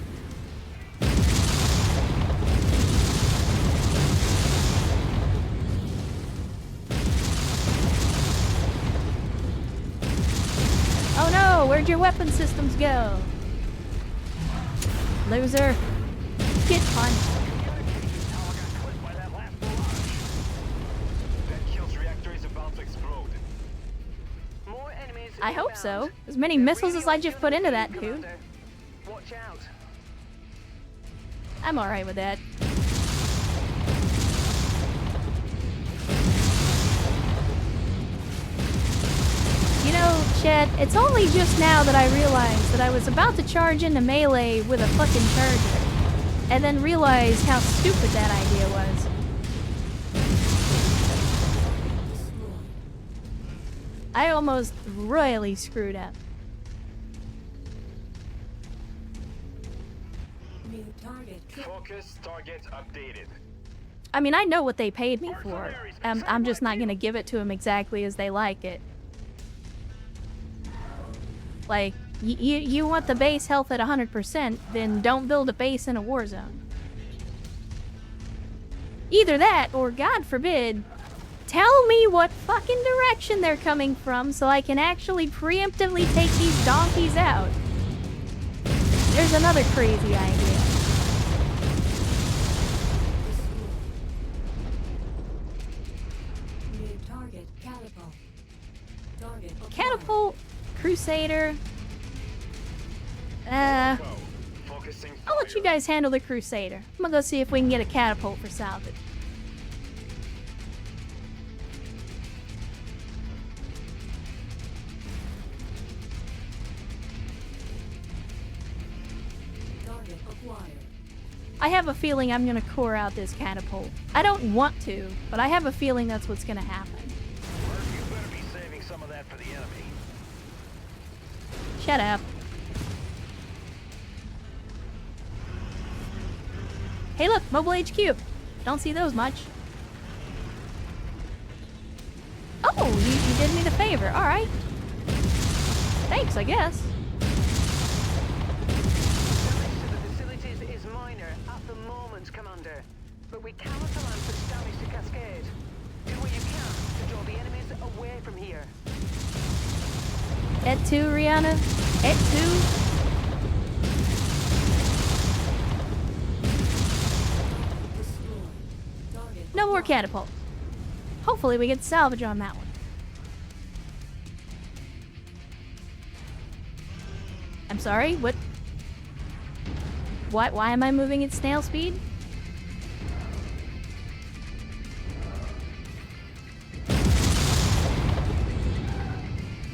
Oh no, where'd your weapon systems go? Loser. Get punched.
Tower got clipped by that last barrage. That kills reactor is about to explode.
More enemies.
I hope so.
inbound.
As many
They're
missiles
really
as I
on
just
your
put into
feet,
that dude.
Commander. Watch out.
I'm alright with that. You know, Chet, it's only just now that I realized that I was about to charge into melee with a fucking charger, and then realized how stupid that idea was.
Destroyed.
I almost royally screwed up.
New target
Focus target updated.
I mean, I know what they paid me for. I'm just not gonna give it to them exactly as they like it. Like, you want the base health at 100%, then don't build a base in a war zone. Either that, or God forbid, tell me what fucking direction they're coming from so I can actually preemptively take these donkeys out. There's another crazy idea.
New target catapult. Target acquired.
Catapult, Crusader.
Go. Focusing fire.
I'll let you guys handle the Crusader. I'm gonna go see if we can get a catapult for salvage.
Target acquired.
I have a feeling I'm gonna core out this catapult. I don't want to, but I have a feeling that's what's gonna happen.
Merc, you better be saving some of that for the enemy.
Shut up. Hey look, Mobile HQ. Don't see those much. Oh, you did me the favor. Alright. Thanks, I guess.
Damage to the facilities is minor at the moment, Commander. But we cannot allow such damage to cascade. Do what you can to draw the enemies away from here.
At 2, Rihanna. It too. No more catapult. Hopefully we get salvage on that one. I'm sorry, what? Why am I moving at snail speed?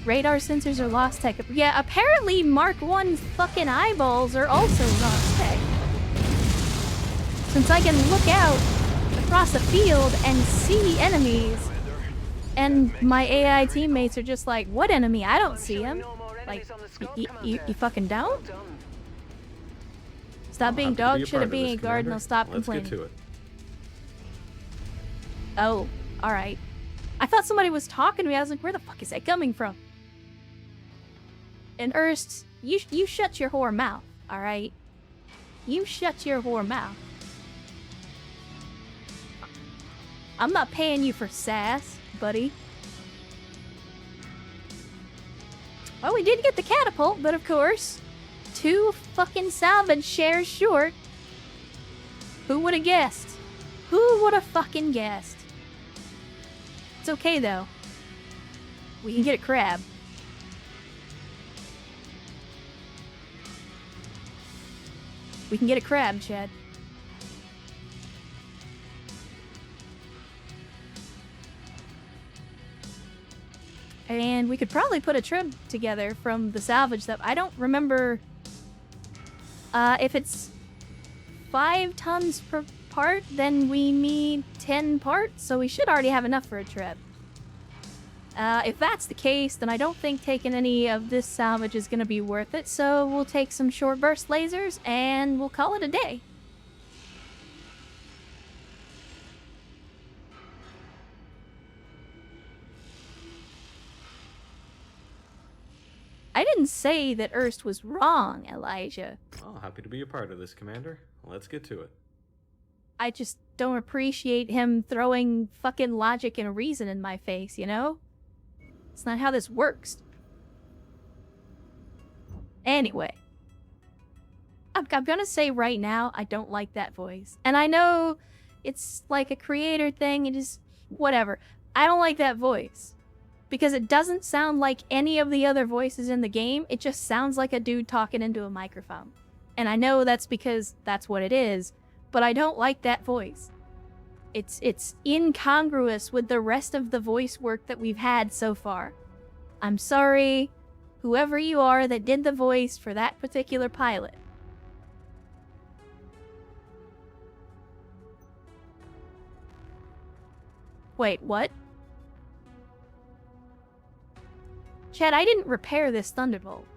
Radar sensors are lost tech. Yeah, apparently Mark 1's fucking eyeballs are also lost tech. Since I can look out across the field and see enemies, and my AI teammates are just like, what enemy? I don't see him. Like, you fucking don't? Stop being dog shit at being a guard and I'll stop complaining.
Let's get to it.
Oh, alright. I thought somebody was talking to me. I was like, where the fuck is that coming from? And Ernst, you shut your whore mouth, alright? You shut your whore mouth. I'm not paying you for sass, buddy. Well, we did get the catapult, but of course, 2 fucking salvage shares short. Who would have guessed? Who would have fucking guessed? It's okay, though. We can get a crab. We can get a crab, Chad. And we could probably put a trip together from the salvage that I don't remember if it's 5 tons per part, then we need 10 parts, so we should already have enough for a trip. If that's the case, then I don't think taking any of this salvage is going to be worth it, so we'll take some short burst lasers and we'll call it a day. I didn't say that Ernst was wrong, Elijah.
Oh, happy to be a part of this, Commander. Let's get to it.
I just don't appreciate him throwing fucking logic and reason in my face, you know? It's not how this works. Anyway. I'm gonna say right now, I don't like that voice. And I know it's like a creator thing, it is whatever. I don't like that voice. Because it doesn't sound like any of the other voices in the game, it just sounds like a dude talking into a microphone. And I know that's because that's what it is, but I don't like that voice. It's incongruous with the rest of the voice work that we've had so far. I'm sorry, whoever you are that did the voice for that particular pilot. Wait, what? Chad, I didn't repair this Thunderbolt.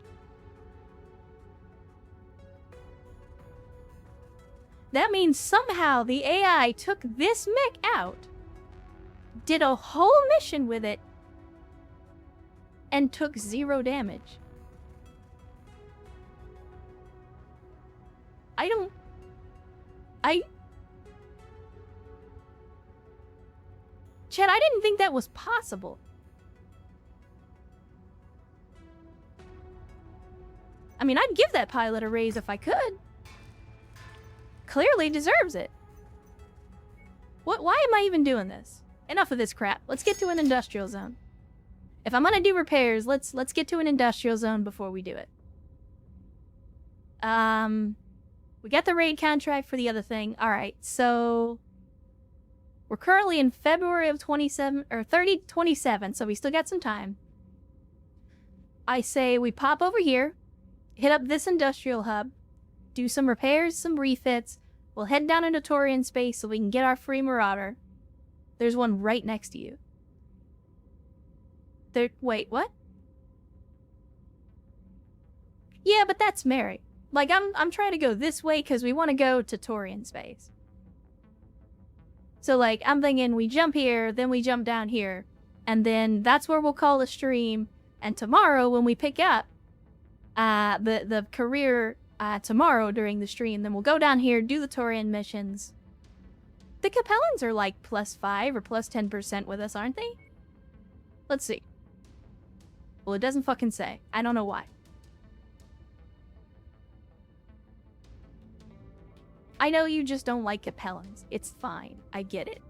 That means somehow the AI took this mech out, did a whole mission with it, and took 0 damage. Chad, I didn't think that was possible. I mean, I'd give that pilot a raise if I could. Clearly deserves it. Why am I even doing this? Enough of this crap. Let's get to an industrial zone. If I'm gonna do repairs, let's get to an industrial zone before we do it. We got the raid contract for the other thing. Alright, so we're currently in February of 2027, so we still got some time. I say we pop over here, hit up this industrial hub, do some repairs, some refits. We'll head down into Torian space so we can get our free Marauder. There's one right next to you. Wait, what? Yeah, but that's Mary. Like, I'm trying to go this way because we want to go to Torian space. So, like, I'm thinking we jump here, then we jump down here. And then that's where we'll call the stream. And tomorrow, when we pick up the career tomorrow during the stream, then we'll go down here, do the Torian missions. The Capellans are like +5 or +10% with us, aren't they? Let's see. Well, it doesn't fucking say. I don't know why. I know you just don't like Capellans. It's fine. I get it.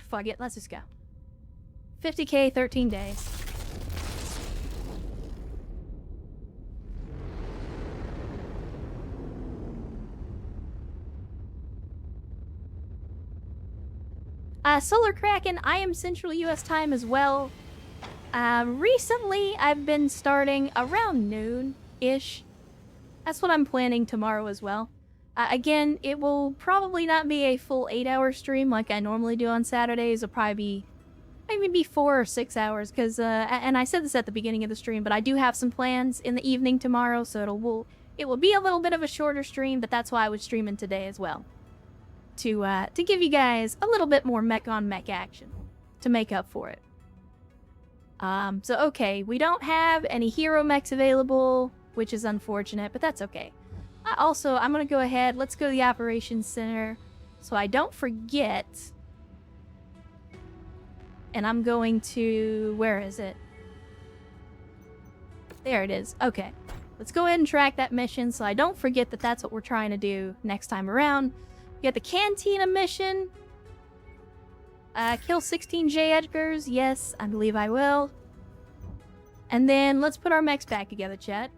Fuck it. Let's just go. 50k, 13 days. Solar Kraken, I am Central US time as well. Recently, I've been starting around noon-ish. That's what I'm planning tomorrow as well. Again, it will probably not be a full 8-hour stream like I normally do on Saturdays. It'll probably be maybe 4 or 6 hours, because, and I said this at the beginning of the stream, but I do have some plans in the evening tomorrow, so it will be a little bit of a shorter stream, but that's why I was streaming today as well. To give you guys a little bit more mech on mech action to make up for it. So okay, we don't have any hero mechs available, which is unfortunate, but that's okay. I'm gonna go ahead, let's go to the operations center so I don't forget. And I'm going to, where is it? There it is. Okay, let's go ahead and track that mission so I don't forget that that's what we're trying to do next time around. We got the Cantina mission. Kill 16 J Edgars. Yes, I believe I will. And then let's put our mechs back together, chat.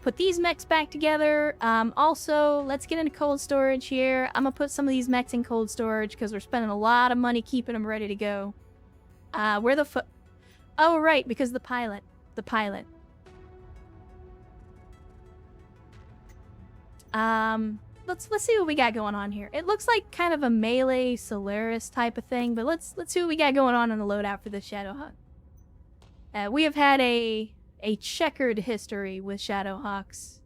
Put these mechs back together. Also, let's get into cold storage here. I'm gonna put some of these mechs in cold storage because we're spending a lot of money keeping them ready to go. Where the fuck? Oh, right, because the pilot. The pilot. Let's see what we got going on here. It looks like kind of a melee Solaris type of thing, but let's see what we got going on in the loadout for the Shadowhawk. We have had a checkered history with Shadowhawks.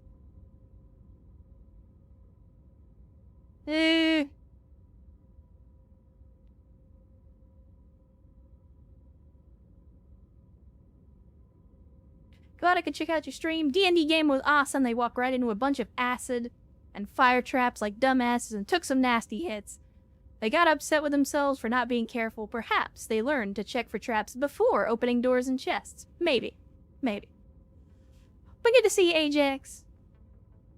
Glad I could check out your stream. D&D game was awesome. They walked right into a bunch of acid and fire traps like dumbasses and took some nasty hits. They got upset with themselves for not being careful. Perhaps they learned to check for traps before opening doors and chests. Maybe. Maybe. But good to see you, Ajax.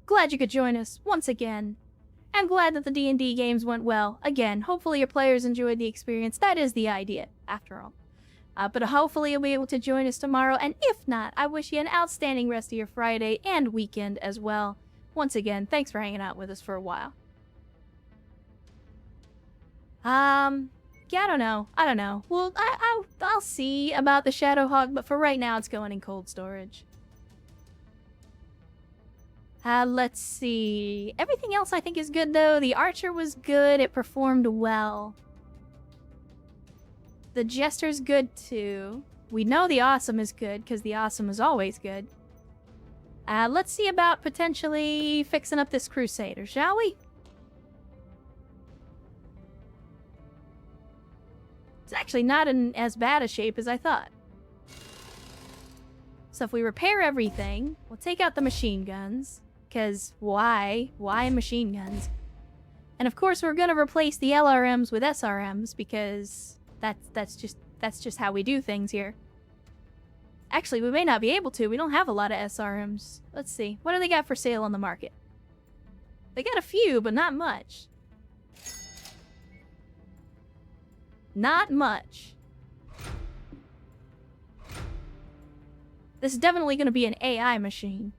Glad you could join us once again. I'm glad that the D&D games went well. Again, hopefully your players enjoyed the experience. That is the idea, after all. But hopefully you'll be able to join us tomorrow, and if not, I wish you an outstanding rest of your Friday and weekend as well. Once again, thanks for hanging out with us for a while. Yeah, I don't know. Well, I'll see about the Shadowhawk, but for right now, it's going in cold storage. Let's see. Everything else I think is good, though. The Archer was good. It performed well. The Jester's good, too. We know the Awesome is good, because the Awesome is always good. Let's see about potentially fixing up this Crusader, shall we? It's actually not in as bad a shape as I thought. So if we repair everything, we'll take out the machine guns. Because why? Why machine guns? And of course we're going to replace the LRMs with SRMs because that's just how we do things here. Actually, we may not be able to. We don't have a lot of SRMs. Let's see. What do they got for sale on the market? They got a few, but not much. Not much. This is definitely going to be an AI machine.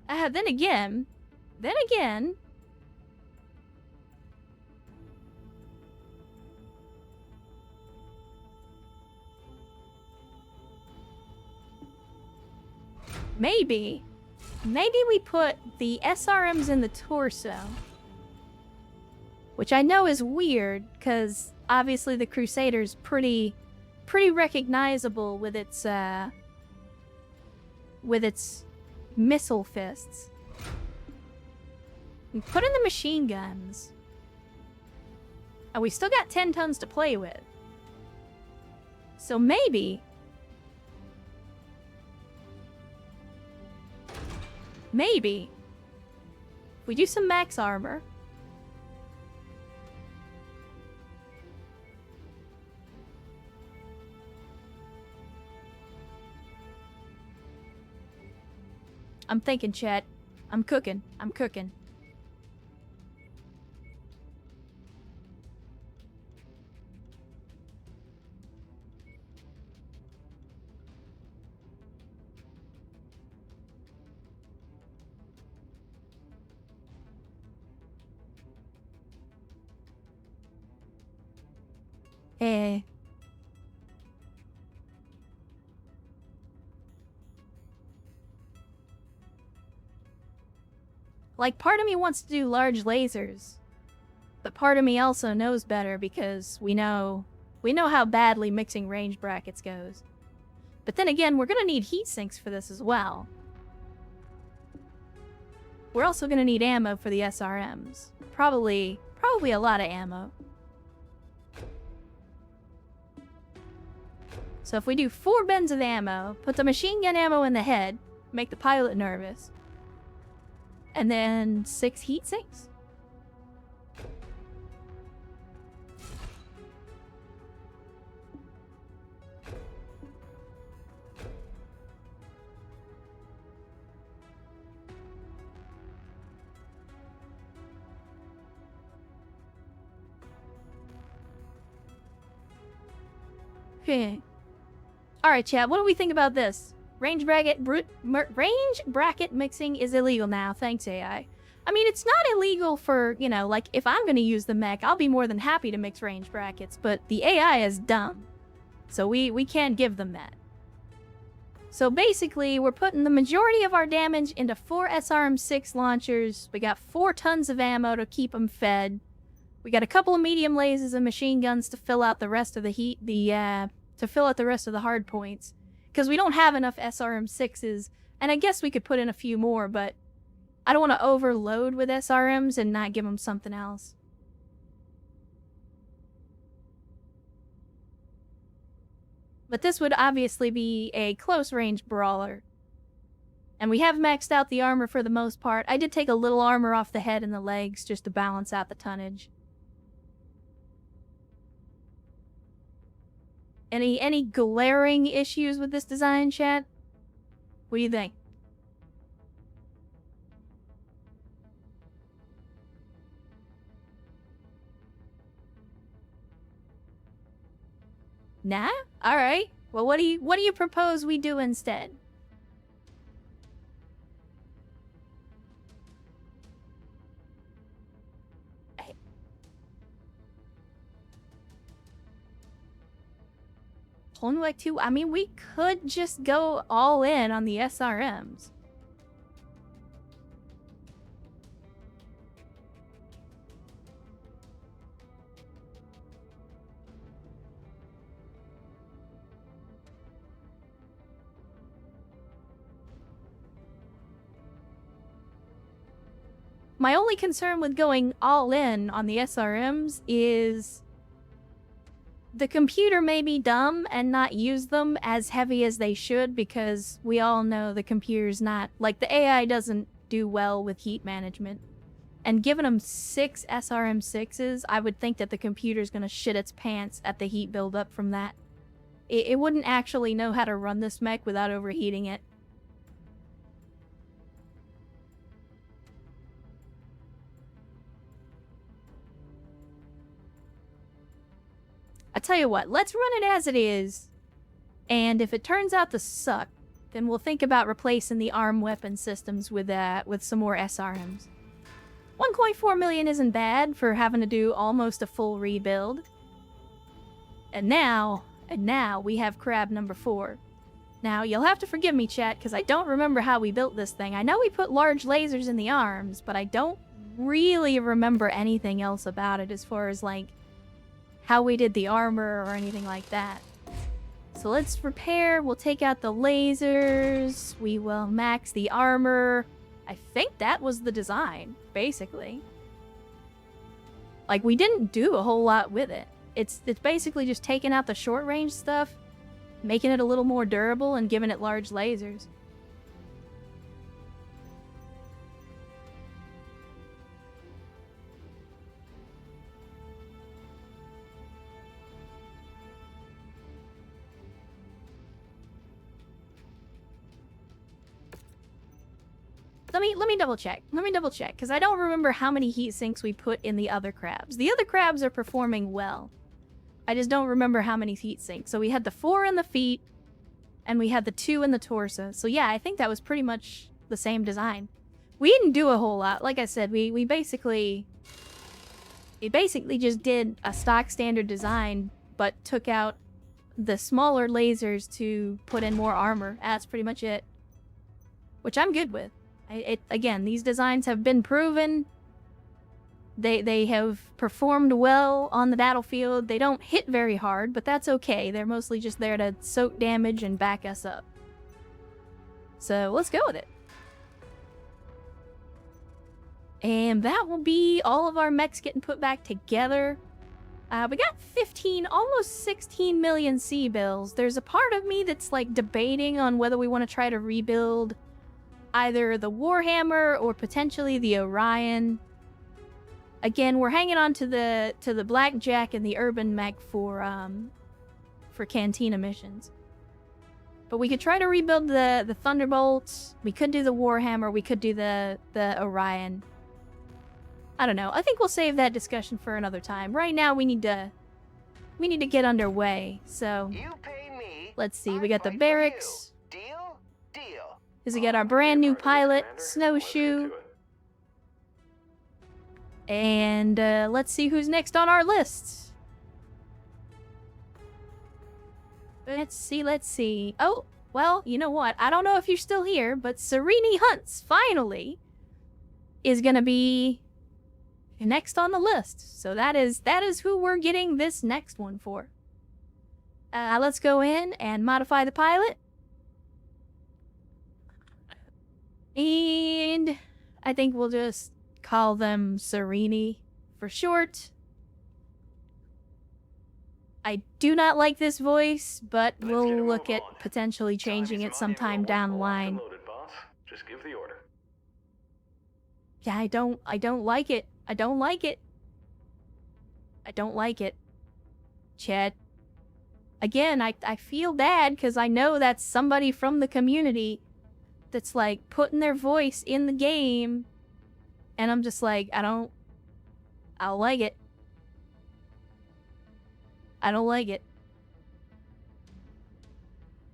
Then again... Maybe we put the SRMs in the torso. Which I know is weird, because obviously the Crusader's pretty recognizable with its missile fists. We put in the machine guns. And we still got 10 tons to play with. So maybe... maybe, if we do some max armor, I'm thinking, chat. I'm cooking. I'm cooking. Eh. Like, part of me wants to do large lasers, but part of me also knows better because we know how badly mixing range brackets goes. But then again, we're gonna need heat sinks for this as well. We're also gonna need ammo for the SRMs. Probably a lot of ammo. So if we do 4 bins of ammo, put the machine gun ammo in the head, make the pilot nervous, and then 6 heat sinks. Okay. Alright, chat, what do we think about this? Range bracket mixing is illegal now, thanks AI. I mean, it's not illegal for, you know, like, if I'm gonna use the mech, I'll be more than happy to mix range brackets, but the AI is dumb. So we can't give them that. So basically, we're putting the majority of our damage into 4 SRM-6 launchers. We got 4 tons of ammo to keep them fed. We got a couple of medium lasers and machine guns to fill out the rest of the to fill out the rest of the hard points. Because we don't have enough SRM-6s, and I guess we could put in a few more, but I don't want to overload with SRMs and not give them something else. But this would obviously be a close-range brawler. And we have maxed out the armor for the most part. I did take a little armor off the head and the legs just to balance out the tonnage. Any glaring issues with this design, chat? What do you think? Nah? Alright. Well, what do you propose we do instead? Homework 2? I mean, we could just go all in on the SRMs. My only concern with going all in on the SRMs is the computer may be dumb and not use them as heavy as they should, because we all know the computer's not, like, the AI doesn't do well with heat management. And giving them 6 SRM-6s, I would think that the computer's gonna shit its pants at the heat buildup from that. It wouldn't actually know how to run this mech without overheating it. I tell you what, let's run it as it is, and if it turns out to suck, then we'll think about replacing the arm weapon systems with some more SRMs. 1.4 million isn't bad for having to do almost a full rebuild. And now we have crab number 4. Now, you'll have to forgive me, chat, because I don't remember how we built this thing. I know we put large lasers in the arms, but I don't really remember anything else about it as far as, like, how we did the armor or anything like that. So let's repair, we'll take out the lasers, we will max the armor. I think that was the design, basically. Like, we didn't do a whole lot with it. It's basically just taking out the short range stuff, making it a little more durable, and giving it large lasers. Let me double check. Let me double check, because I don't remember how many heat sinks we put in the other crabs. The other crabs are performing well. I just don't remember how many heat sinks. So we had the 4 in the feet, and we had the 2 in the torso. So yeah, I think that was pretty much the same design. We didn't do a whole lot. Like I said, we basically just did a stock standard design, but took out the smaller lasers to put in more armor. That's pretty much it. Which I'm good with. Again, these designs have been proven. They have performed well on the battlefield. They don't hit very hard, but that's okay. They're mostly just there to soak damage and back us up. So let's go with it. And that will be all of our mechs getting put back together. We got 15, almost 16 million C-bills. There's a part of me that's like debating on whether we want to try to rebuild either the Warhammer or potentially the Orion. Again, we're hanging on to the Blackjack and the Urban mech for Cantina missions. But we could try to rebuild the Thunderbolts. We could do the Warhammer. We could do the Orion. I don't know. I think we'll save that discussion for another time. Right now, we need to get underway. So let's see. We got the barracks. Because we got our brand new pilot, Snowshoe. And let's see who's next on our list. Let's see. Oh, well, you know what? I don't know if you're still here, but Serini Hunts, finally, is going to be next on the list. So that is who we're getting this next one for. Let's go in and modify the pilot. And I think we'll just call them Serini for short. I do not like this voice, but we'll look at potentially changing it sometime down the line.
Just give the order.
Yeah, I don't like it. I don't like it. I don't like it. Chet. Again, I feel bad because I know that's somebody from the community that's like putting their voice in the game, and I'm just like, I don't like it. I don't like it.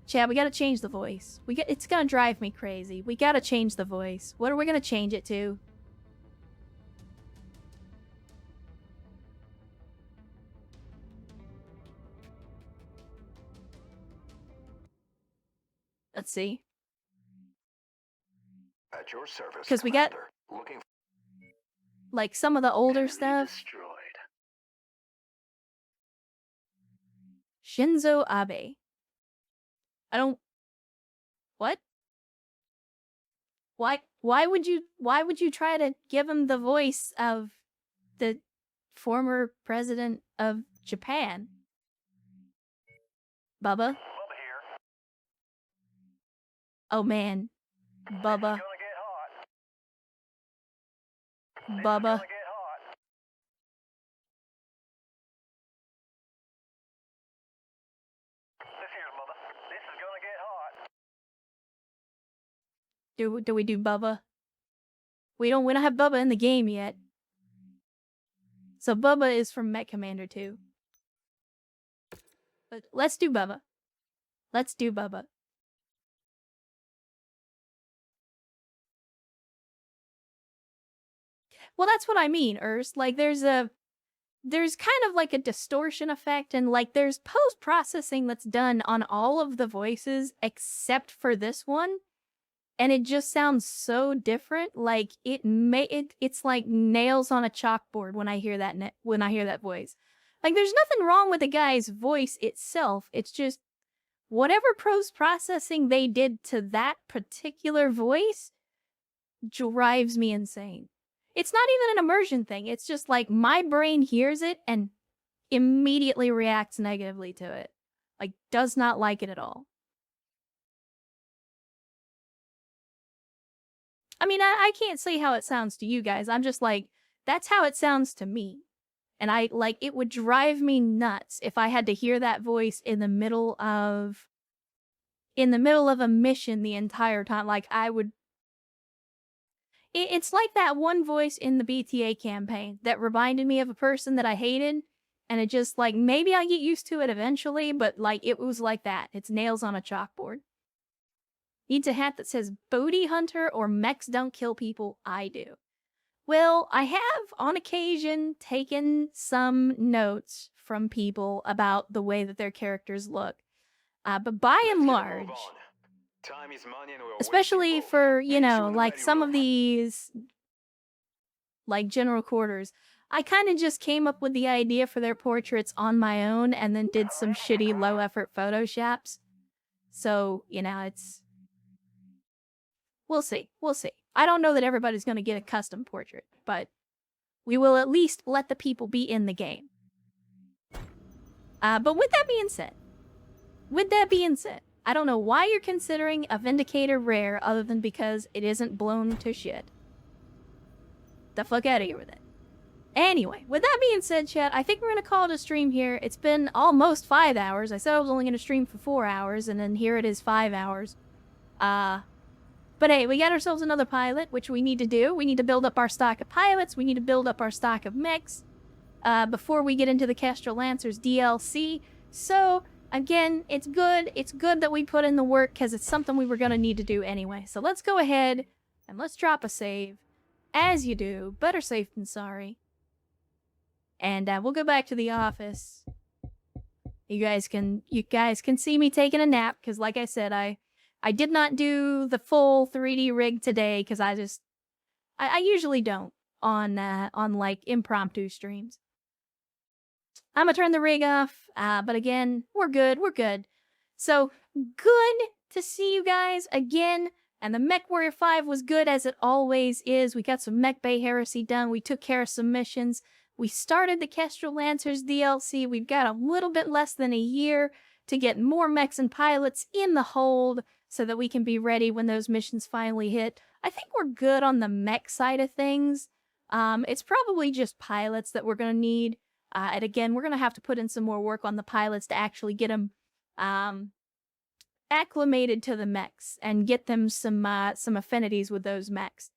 Chad, we gotta change the voice. It's gonna drive me crazy. We gotta change the voice. What are we gonna change it to? Let's see.
At your service,
Because we got
looking
like some of the older stuff.
destroyed.
Shinzo Abe. I don't. What? Why would you try to give him the voice of the former president of Japan? Bubba?
Bubba here.
Oh man. Bubba.
Gonna get hot.
Bubba.
Gonna get hot. This here's Bubba. This is gonna get hot.
Do we do Bubba? We don't have Bubba in the game yet. So Bubba is from Mech Commander 2. But let's do Bubba. Let's do Bubba. Well, that's what I mean, Urs. Like, there's kind of like a distortion effect, and like there's post-processing that's done on all of the voices except for this one. And it just sounds so different. Like it's like nails on a chalkboard when I hear that voice. Like, there's nothing wrong with the guy's voice itself. It's just whatever post-processing they did to that particular voice drives me insane. It's not even an immersion thing. It's just like my brain hears it and immediately reacts negatively to it. Like, does not like it at all. I mean, I can't say how it sounds to you guys. I'm just like, that's how it sounds to me. And it would drive me nuts if I had to hear that voice in the middle of a mission the entire time. Like, I would It's like that one voice in the BTA campaign that reminded me of a person that I hated, and it just, like, maybe I get used to it eventually, but, like, it was like that. It's nails on a chalkboard. Needs a hat that says Bounty Hunter or Mechs Don't Kill People, I do. Well, I have, on occasion, taken some notes from people about the way that their characters look. But by and large,
Time is money and we're
especially
wasting both.
for, you
Hit
know,
when
like
ready,
some of
Rover.
these, like general quarters, I kind of just came up with the idea for their portraits on my own and then did some shitty low effort photoshops. So, you know, it's... We'll see. We'll see. I don't know that everybody's going to get a custom portrait, but we will at least let the people be in the game. But with that being said, I don't know why you're considering a Vindicator rare other than because it isn't blown to shit. The fuck out of here with it. Anyway, with that being said, chat, I think we're going to call it a stream here. It's been almost 5 hours. I said I was only going to stream for 4 hours, and then here it is 5 hours. But hey, we got ourselves another pilot, which we need to do. We need to build up our stock of pilots. We need to build up our stock of mechs before we get into the Kestrel Lancers DLC. So, again, it's good. It's good that we put in the work because it's something we were going to need to do anyway. So let's go ahead and let's drop a save. As you do. Better safe than sorry. And we'll go back to the office. You guys can see me taking a nap because, like I said, I did not do the full 3D rig today because I usually don't on like impromptu streams. I'm gonna turn the rig off, but again, we're good. So good to see you guys again. And the Mechwarrior 5 was good as it always is. We got some Mech Bay Heresy done. We took care of some missions. We started the Kestrel Lancers DLC. We've got a little bit less than a year to get more mechs and pilots in the hold so that we can be ready when those missions finally hit. I think we're good on the mech side of things. It's probably just pilots that we're going to need. And again, we're going to have to put in some more work on the pilots to actually get them acclimated to the mechs and get them some affinities with those mechs.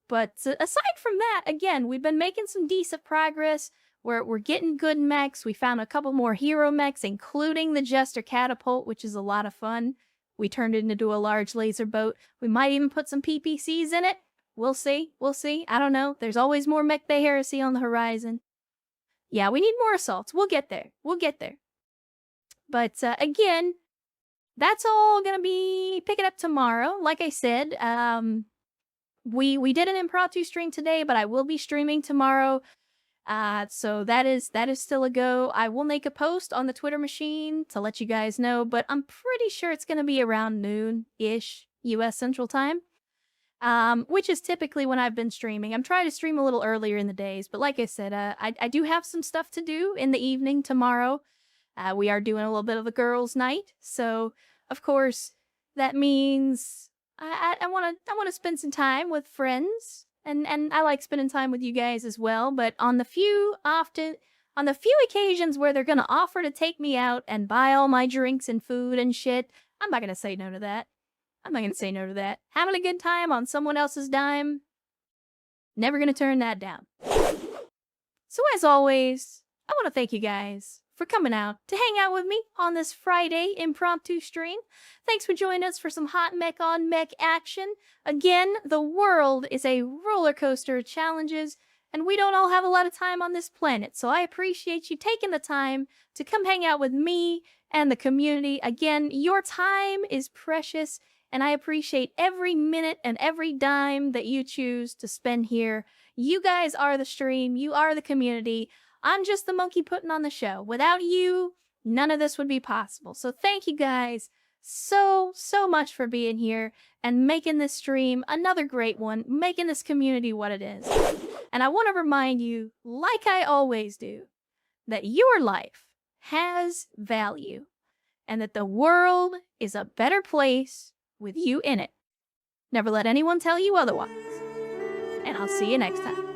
But aside from that, again, we've been making some decent progress. We're getting good mechs. We found a couple more hero mechs, including the Jester Catapult, which is a lot of fun. We turned it into a large laser boat. We might even put some PPCs in it. We'll see. We'll see. I don't know. There's always more Mech Bay Heresy on the horizon. Yeah, we need more assaults. We'll get there. We'll get there. But again, that's all gonna be picking up tomorrow. Like I said, we did an impromptu stream today, but I will be streaming tomorrow. So that is still a go. I will make a post on the Twitter machine to let you guys know, but I'm pretty sure it's gonna be around noon-ish US Central Time. Which is typically when I've been streaming. I'm trying to stream a little earlier in the days, but like I said, I do have some stuff to do in the evening tomorrow. We are doing a little bit of a girls' night, so of course that means I want to spend some time with friends, and I like spending time with you guys as well. But on the few occasions where they're gonna offer to take me out and buy all my drinks and food and shit, I'm not gonna say no to that. Having a good time on someone else's dime, never gonna turn that down. So as always, I want to thank you guys for coming out to hang out with me on this Friday impromptu stream. Thanks for joining us for some hot mech on mech action. Again, the world is a roller coaster of challenges, and we don't all have a lot of time on this planet, so I appreciate you taking the time to come hang out with me and the community. Again, your time is precious, and I appreciate every minute and every dime that you choose to spend here. You guys are the stream. You are the community. I'm just the monkey putting on the show. Without you, none of this would be possible. So thank you guys so much for being here and making this stream another great one, making this community what it is. And I want to remind you, like I always do, that your life has value and that the world is a better place with you in it. Never let anyone tell you otherwise. And I'll see you next time.